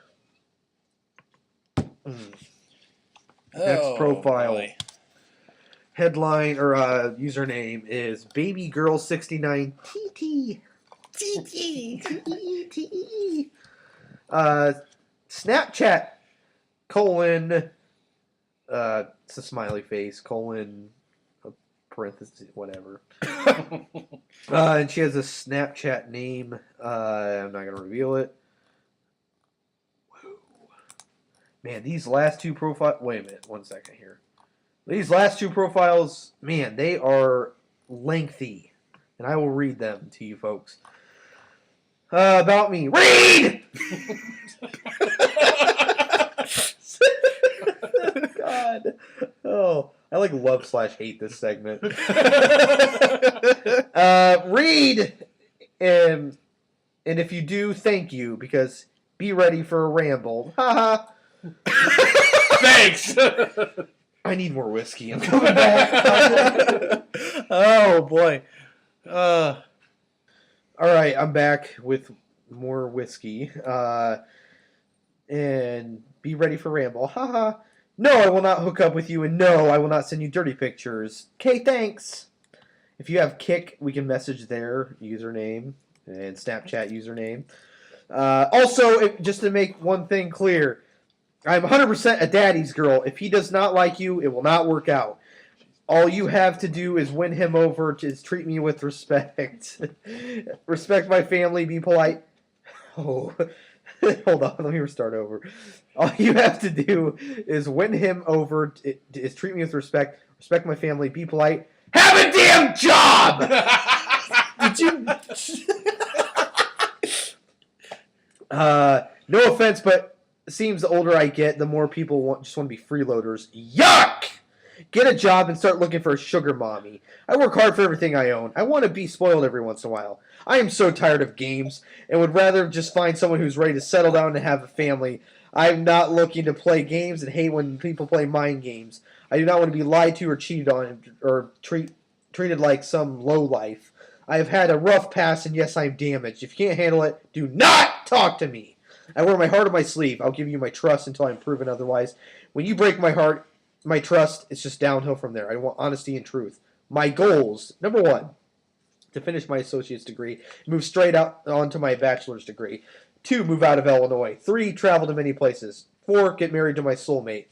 Next profile. Boy. Headline or username is babygirl69 TT. Snapchat : it's a smiley face : parentheses whatever. And she has a Snapchat name. I'm not gonna reveal it. Whoa. Man, these last 2 profiles. Wait a minute, 1 second here. These last 2 profiles, man, they are lengthy, and I will read them to you folks. About me. Read! God. Oh, I love/hate this segment. Read! And if you do, thank you, because be ready for a ramble. Haha. Thanks! I need more whiskey. I'm coming back. Oh, boy. All right, I'm back with more whiskey. And be ready for ramble. Haha. No, I will not hook up with you, and no, I will not send you dirty pictures. Okay, thanks. If you have Kik, we can message their username and Snapchat username. Also, just to make one thing clear, I'm 100% a daddy's girl. If he does not like you, it will not work out. All you have to do is win him over, to treat me with respect. Respect my family, be polite. Oh, hold on, let me start over. All you have to do is win him over, is treat me with respect. Respect my family, be polite. Have a damn job! Did you... No offense, but it seems the older I get, the more people just want to be freeloaders. Yuck! Get a job and start looking for a sugar mommy. I work hard for everything I own. I want to be spoiled every once in a while. I am so tired of games and would rather just find someone who's ready to settle down and have a family. I'm not looking to play games and hate when people play mind games. I do not want to be lied to or cheated on or treated like some lowlife. I have had a rough past, and yes, I'm damaged. If you can't handle it, do not talk to me. I wear my heart on my sleeve. I'll give you my trust until I'm proven otherwise. When you break my heart, my trust, it's just downhill from there. I want honesty and truth. My goals, number 1, to finish my associate's degree, move straight out onto my bachelor's degree. 2, move out of Illinois. 3, travel to many places. 4, get married to my soulmate.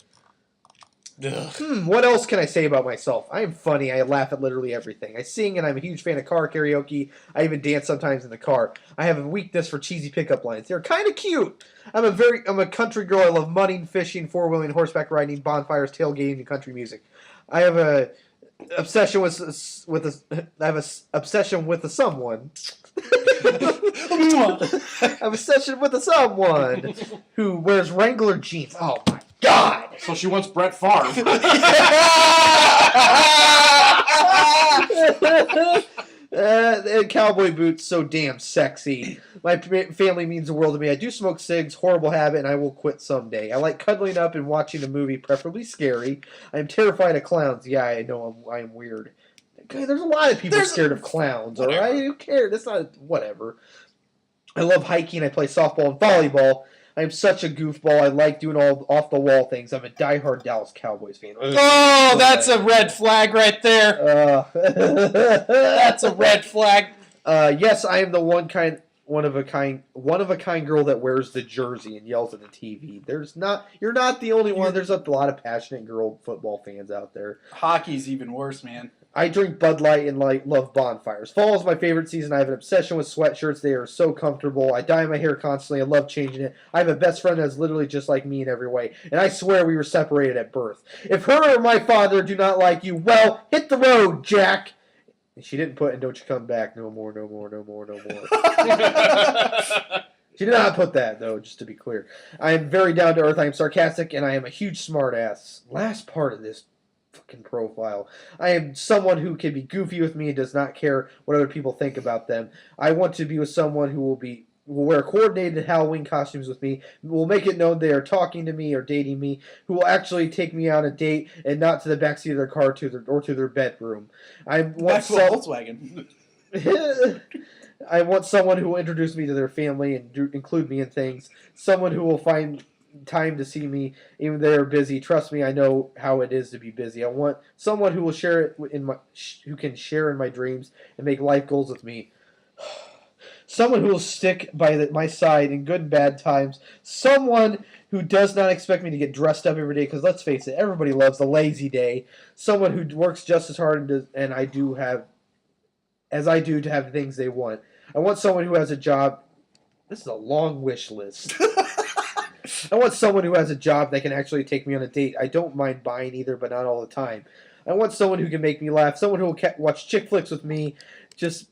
What else can I say about myself? I am funny. I laugh at literally everything. I sing, and I'm a huge fan of car karaoke. I even dance sometimes in the car. I have a weakness for cheesy pickup lines. They're kind of cute. I'm a country girl. I love mudding, fishing, four-wheeling, horseback riding, bonfires, tailgating, and country music. I have a obsession with someone. I have a obsession with someone who wears Wrangler jeans. Oh my God! So she wants Brett Favre. Cowboy boots, so damn sexy. My family means the world to me. I do smoke cigs, horrible habit, and I will quit someday. I like cuddling up and watching a movie, preferably scary. I am terrified of clowns. Yeah, I know I'm weird. Okay, there's a lot of people scared of clowns, whatever. alright? Who cares? That's not... Whatever. I love hiking. I play softball and volleyball. I am such a goofball. I like doing all off-the-wall things. I'm a diehard Dallas Cowboys fan. Oh, that's a red flag right there. That's a red flag. Yes, I am the one of a kind girl that wears the jersey and yells at the TV. You're not the only one. There's a lot of passionate girl football fans out there. Hockey's even worse, man. I drink Bud Light and love bonfires. Fall is my favorite season. I have an obsession with sweatshirts. They are so comfortable. I dye my hair constantly. I love changing it. I have a best friend that's literally just like me in every way. And I swear we were separated at birth. If her or my father do not like you, well, hit the road, Jack. And she didn't put, and don't you come back. No more, no more, no more, no more. She did not put that, though, just to be clear. I am very down to earth. I am sarcastic, and I am a huge smartass. Last part of this fucking profile. I am someone who can be goofy with me and does not care what other people think about them. I want to be with someone who will wear coordinated Halloween costumes with me, will make it known they are talking to me or dating me, who will actually take me on a date and not to the backseat of their car or to their bedroom. I want Volkswagen. I want someone who will introduce me to their family and include me in things. Someone who will find time to see me even if they're busy. Trust me, I know how it is to be busy. I want someone who will share it who can share in my dreams and make life goals with me. Someone who will stick by my side in good and bad times. Someone who does not expect me to get dressed up every day, because let's face it, everybody loves the lazy day. Someone who works just as hard as I do to have things they want. I want someone who has a job. This is a long wish list. I want someone who has a job that can actually take me on a date. I don't mind buying either, but not all the time. I want someone who can make me laugh. Someone who will watch chick flicks with me. Just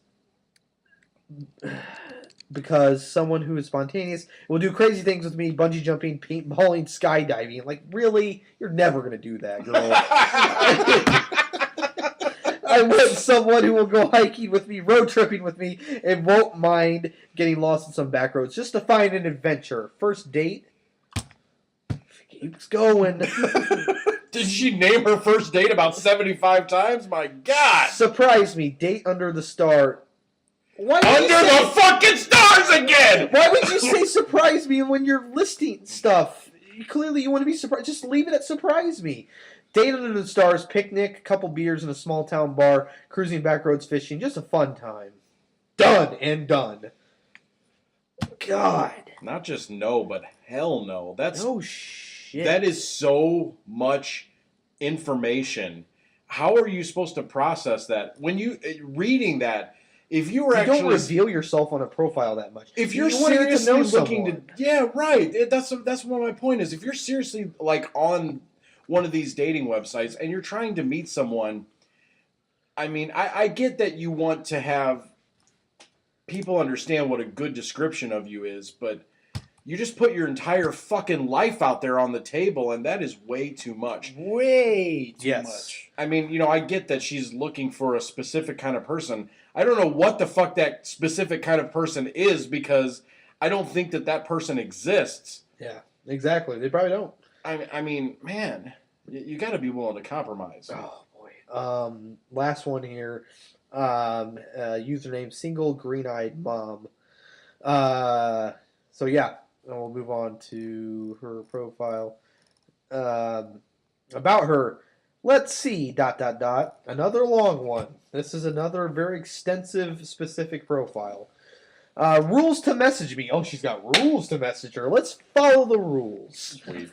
because someone who is spontaneous will do crazy things with me, bungee jumping, paintballing, skydiving. Like, really? You're never going to do that, girl. I want someone who will go hiking with me, road tripping with me, and won't mind getting lost in some back roads just to find an adventure. First date? Keeps going. Did she name her first date about 75 times? My God! Surprise me. Date under the star. Under the fucking stars again! Why would you say surprise me when you're listing stuff? Clearly you want to be surprised. Just leave it at surprise me. Date under the stars, picnic, couple beers in a small town bar, cruising back roads, fishing. Just a fun time. Done and done. God. Not just no, but hell no. That's Oh, shit. That is so much information. How are you supposed to process that? When you reading that, if you were you actually don't reveal yourself on a profile that much. if you're you want to get to seriously know looking someone. to yeah, right. That's what my point is. If you're seriously like on one of these dating websites and you're trying to meet someone, I mean, I get that you want to have people understand what a good description of you is, but you just put your entire fucking life out there on the table, and that is way too much. Way too much. I mean, I get that she's looking for a specific kind of person. I don't know what the fuck that specific kind of person is, because I don't think that person exists. Yeah, exactly. They probably don't. I mean, man, you got to be willing to compromise. Oh boy. Last one here. Username single green-eyed mom. So yeah, and we'll move on to her profile. About her. Let's see. ... Another long one. This is another very extensive, specific profile. Rules to message me. Oh, she's got rules to message her. Let's follow the rules. Sweet.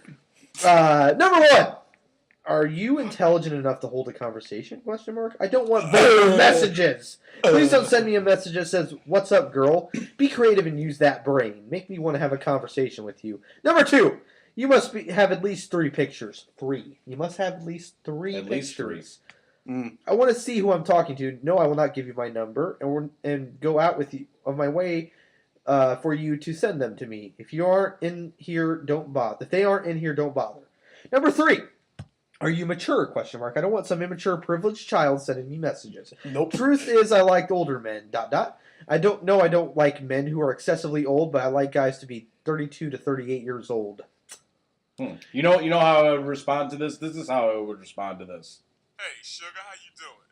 Number 1. Are you intelligent enough to hold a conversation? ? I don't want vulgar messages. Please don't send me a message that says, "What's up, girl?" Be creative and use that brain. Make me want to have a conversation with you. Number 2. You must have at least 3 pictures. 3. You must have at least 3 At least pictures. 3. I want to see who I'm talking to. No, I will not give you my number and go out with you of my way for you to send them to me. If you aren't in here, don't bother. If they aren't in here, don't bother. Number 3. Are you mature? ? I don't want some immature, privileged child sending me messages. Nope. Truth is, I like older men. ... I don't like men who are excessively old, but I like guys to be 32 to 38 years old. You know how I would respond to this? This is how I would respond to this. Hey, sugar, how you doing?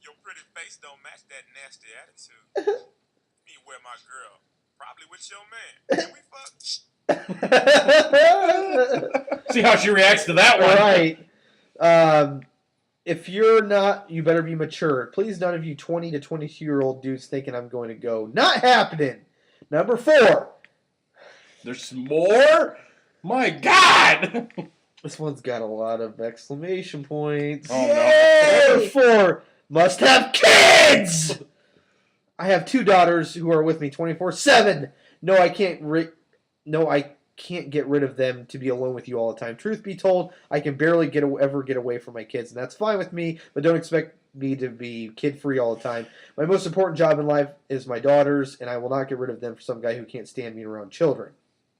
Your pretty face don't match that nasty attitude. Me with my girl, probably with your man. Can we fuck? See how she reacts to that one. Right. If you're not, you better be mature. Please, none of you 20 to 22-year-old dudes thinking I'm going to go. Not happening. Number 4. There's more? My God! This one's got a lot of exclamation points. Oh, no. Number 4. Must have kids! I have 2 daughters who are with me 24/7. No, I can't get rid of them to be alone with you all the time. Truth be told, I can barely ever get away from my kids, and that's fine with me, but don't expect me to be kid-free all the time. My most important job in life is my daughters, and I will not get rid of them for some guy who can't stand being around children.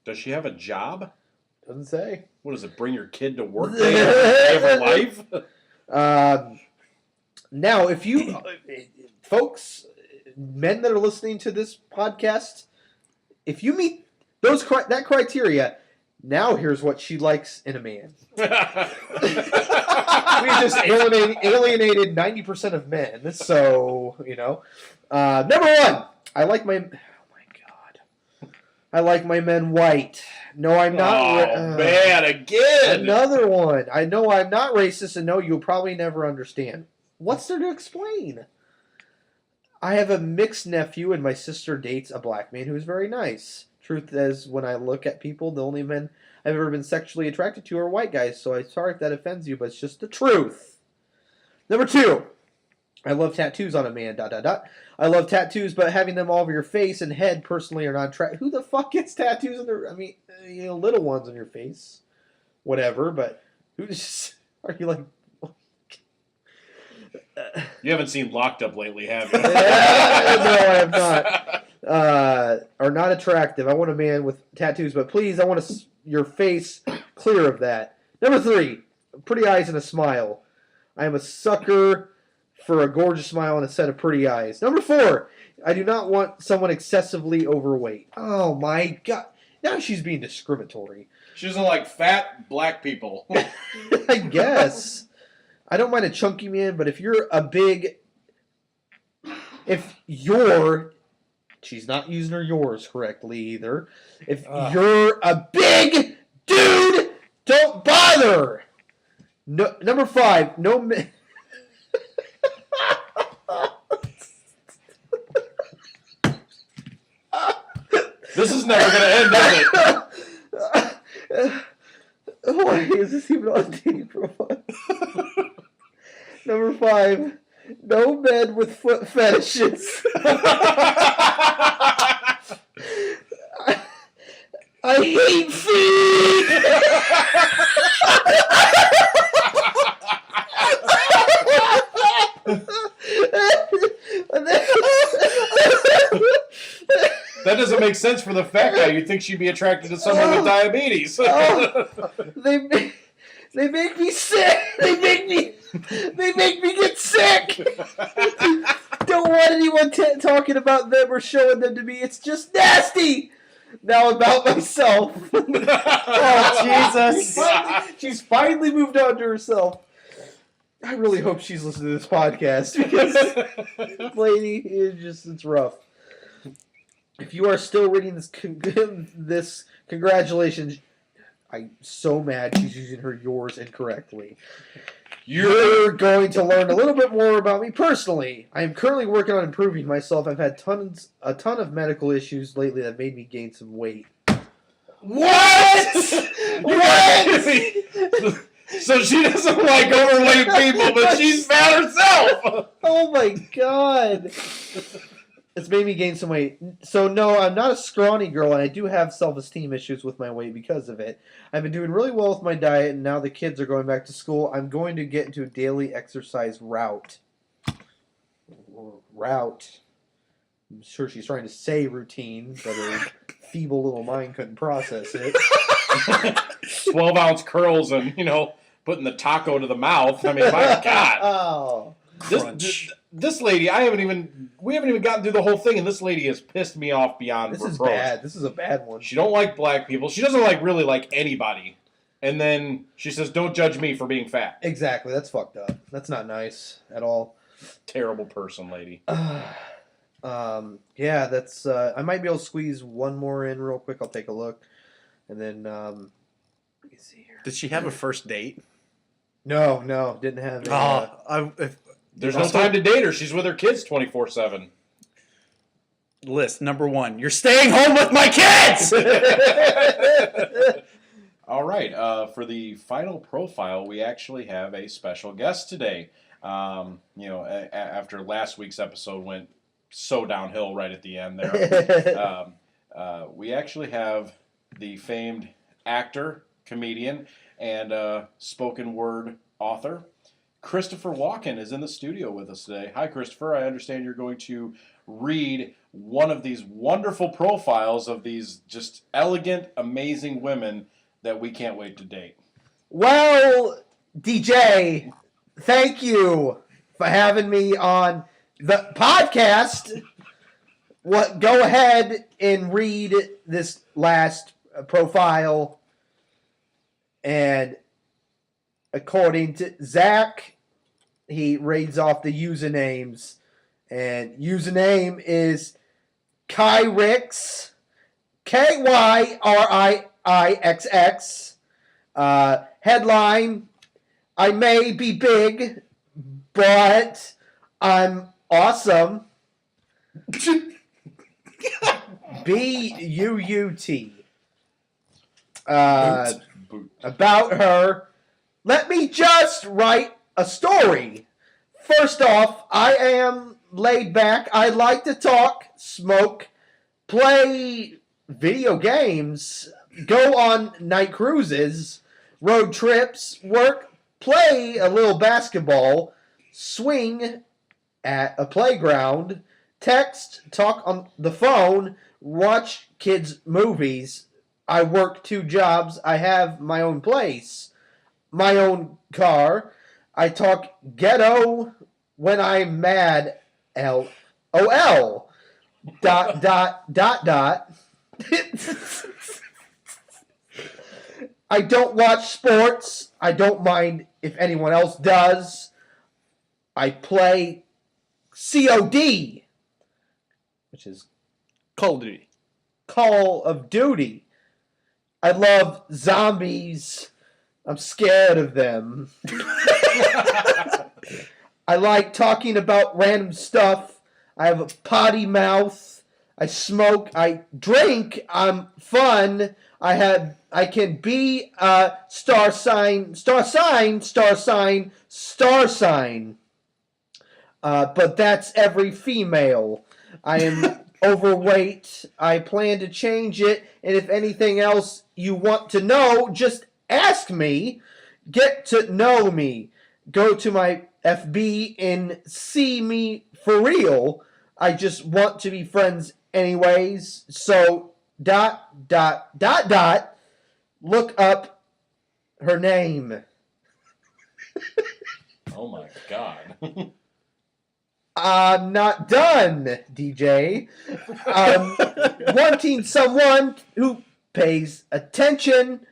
Does she have a job? Doesn't say. What is it, bring your kid to work day of her life? Now, if you, folks, men that are listening to this podcast, if you meet that criteria, now here's what she likes in a man. We just alienated 90% of men, so, number 1, I like my men white. No, I'm not. Oh, man, again! Another one. I know I'm not racist, and no, you'll probably never understand. What's there to explain? I have a mixed nephew, and my sister dates a black man who's very nice. Truth is, when I look at people, the only men I've ever been sexually attracted to are white guys, so I'm sorry if that offends you, but it's just the truth. Number 2. I love tattoos on a man, ... I love tattoos, but having them all over your face and head personally are not who the fuck gets tattoos on their, little ones on your face? Whatever, but are you like... You haven't seen Locked Up lately, have you? No, I have not. Are not attractive. I want a man with tattoos, but please, I want your face clear of that. Number 3, pretty eyes and a smile. I am a sucker for a gorgeous smile and a set of pretty eyes. Number 4, I do not want someone excessively overweight. Oh my God. Now she's being discriminatory. She doesn't like fat black people. I guess. I don't mind a chunky man, but if you're she's not using her yours correctly either. If you're a big dude, don't bother. No, number 5, no men. This is never going to end, is it? Why is this even on dating profile? Number 5, no men with foot fetishes. I hate feet. That doesn't make sense for the fat guy. You'd think she'd be attracted to someone with diabetes. They make me sick. They make me get sick. Don't want anyone talking about them or showing them to me. It's just nasty. Now about myself. Oh, Jesus. She's finally moved on to herself. I really hope she's listening to this podcast because this lady it's rough. If you are still reading this, congratulations. I'm so mad she's using her yours incorrectly. You're going to learn a little bit more about me personally. I am currently working on improving myself. I've had a ton of medical issues lately that made me gain some weight. What? What? So she doesn't like overweight people, but she's fat herself. Oh my God. It's made me gain some weight. So no, I'm not a scrawny girl, and I do have self-esteem issues with my weight because of it. I've been doing really well with my diet, and now the kids are going back to school. I'm going to get into a daily exercise route. I'm sure she's trying to say routine, but her feeble little mind couldn't process it. 12-ounce curls and, putting the taco to the mouth. I mean, my God. Oh. This lady, we haven't even gotten through the whole thing, and this lady has pissed me off beyond This reproach. is bad. This is a bad one. She don't like black people. She doesn't really like anybody. And then she says, "Don't judge me for being fat." Exactly. That's fucked up. That's not nice at all. Terrible person, lady. Yeah, that's. I might be able to squeeze one more in real quick. I'll take a look, and then let me see here. Did she have a first date? No, didn't have it. There's no time to date her. She's with her kids 24/7. List number 1. You're staying home with my kids! All right. For the final profile, we actually have a special guest today. After last week's episode went so downhill right at the end there. We actually have the famed actor, comedian, and spoken word author, Christopher Walken, is in the studio with us today. Hi, Christopher. I understand you're going to read one of these wonderful profiles of these just elegant, amazing women that we can't wait to date. Well, DJ, thank you for having me on the podcast. Go ahead and read this last profile. And according to Zack, he reads off the usernames. And username is Kyrix, Kyrixx. Headline, I may be big, but I'm awesome. B-U-U-T. About her, let me just write a story. First off, I am laid back. I like to talk, smoke, play video games, go on night cruises, road trips, work, play a little basketball, swing at a playground, text, talk on the phone, watch kids' movies. I work 2 jobs. I have my own place, my own car. I talk ghetto when I'm mad. LOL. ... I don't watch sports. I don't mind if anyone else does. I play COD, which is Call of Duty. Call of Duty. I love zombies. I'm scared of them. I like talking about random stuff. I have a potty mouth. I smoke. I drink. I'm fun. I can be a star sign. But that's every female. I am overweight. I plan to change it. And if anything else you want to know, just ask me. Get to know me. Go to my FB and see me for real. I just want to be friends anyways, so dot, look up her name. Oh my god. I'm not done, DJ. Wanting someone who pays attention,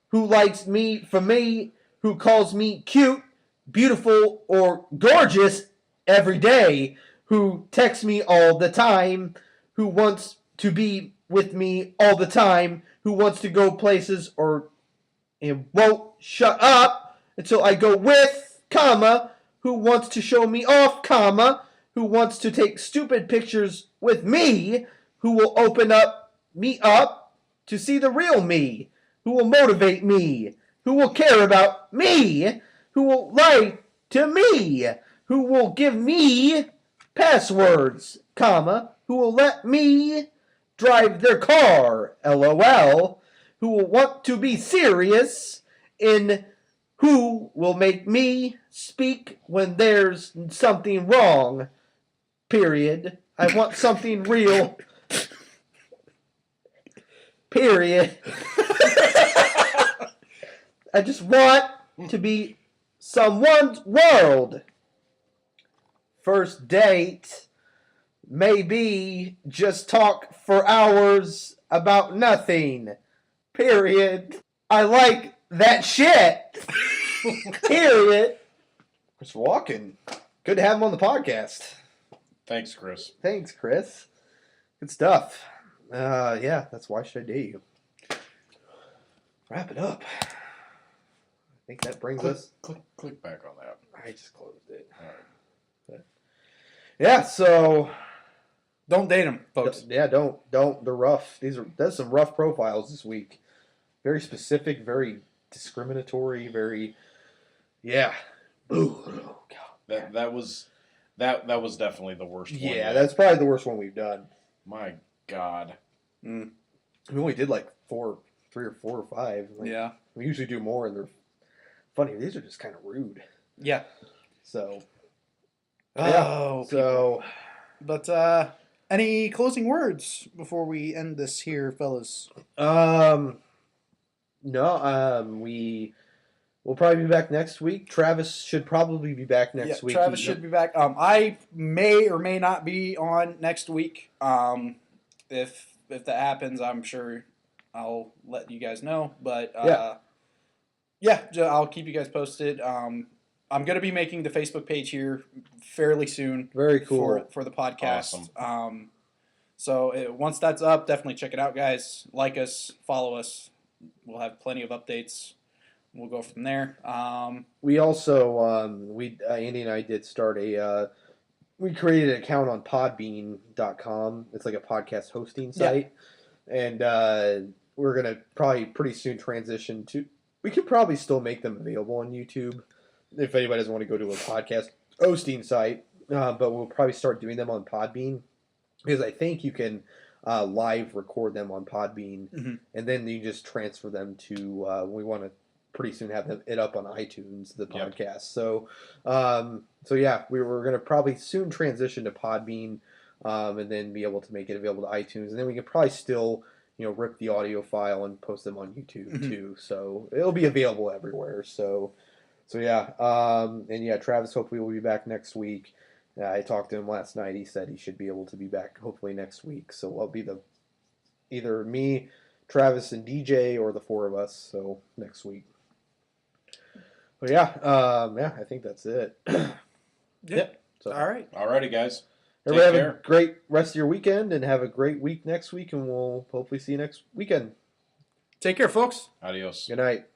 who likes me for me, who calls me cute, beautiful, or gorgeous every day, who texts me all the time, who wants to be with me all the time, who wants to go places and won't shut up until I go with, comma, who wants to show me off, comma, who wants to take stupid pictures with me, who will open me up to see the real me, who will motivate me, who will care about me, who will lie to me, who will give me passwords, comma, who will let me drive their car, LOL, who will want to be serious, in who will make me speak when there's something wrong, period. I want something real, period. I just want to be someone's world. First date, maybe just talk for hours about nothing, period. I like that shit, period. Chris Walken. Good to have him on the podcast. Thanks, Chris. Thanks, Chris. Good stuff. Yeah, that's Why Should I Date You? Wrap it up. I think that brings us... Click back on that. I just closed it. All right. But, yeah, so... Don't date them, folks. Yeah, don't. They're rough. That's some rough profiles this week. Very specific, very discriminatory, very... Yeah. Ooh, God. That was definitely the worst one. Yeah, that's probably the worst one we've done. My God. We only did like 3 or 4 or 5. Like, Yeah. we usually do more, and they're funny. These are just kind of rude. Yeah. So. Oh. So. But any closing words before we end this here, fellas? No. We'll probably be back next week. Travis should probably be back next week. Travis should be back. I may or may not be on next week. If that happens, I'm sure I'll let you guys know. But yeah, I'll keep you guys posted. I'm going to be making the Facebook page here fairly soon. Very cool. For the podcast. Awesome. So once that's up, definitely check it out, guys. Like us, follow us. We'll have plenty of updates. We'll go from there. We also, Andy and I did start we created an account on podbean.com. It's like a podcast hosting site. Yeah. And we're going to probably pretty soon transition to, we could probably still make them available on YouTube if anybody doesn't want to go to a podcast hosting site. But we'll probably start doing them on Podbean because I think you can live record them on Podbean and then you just transfer them to, we want to pretty soon have it up on iTunes, the podcast. Yep. So yeah, we're going to probably soon transition to Podbean, and then be able to make it available to iTunes, and then we can probably still, rip the audio file and post them on YouTube too. So it'll be available everywhere. So yeah, and yeah, Travis hopefully will be back next week. I talked to him last night. He said he should be able to be back hopefully next week. So it'll be either me, Travis, and DJ, or the 4 of us. So next week. But yeah, I think that's it. Yep. So, all right. Alrighty, guys. Everybody have a great rest of your weekend and have a great week next week, and we'll hopefully see you next weekend. Take care, folks. Adios. Good night.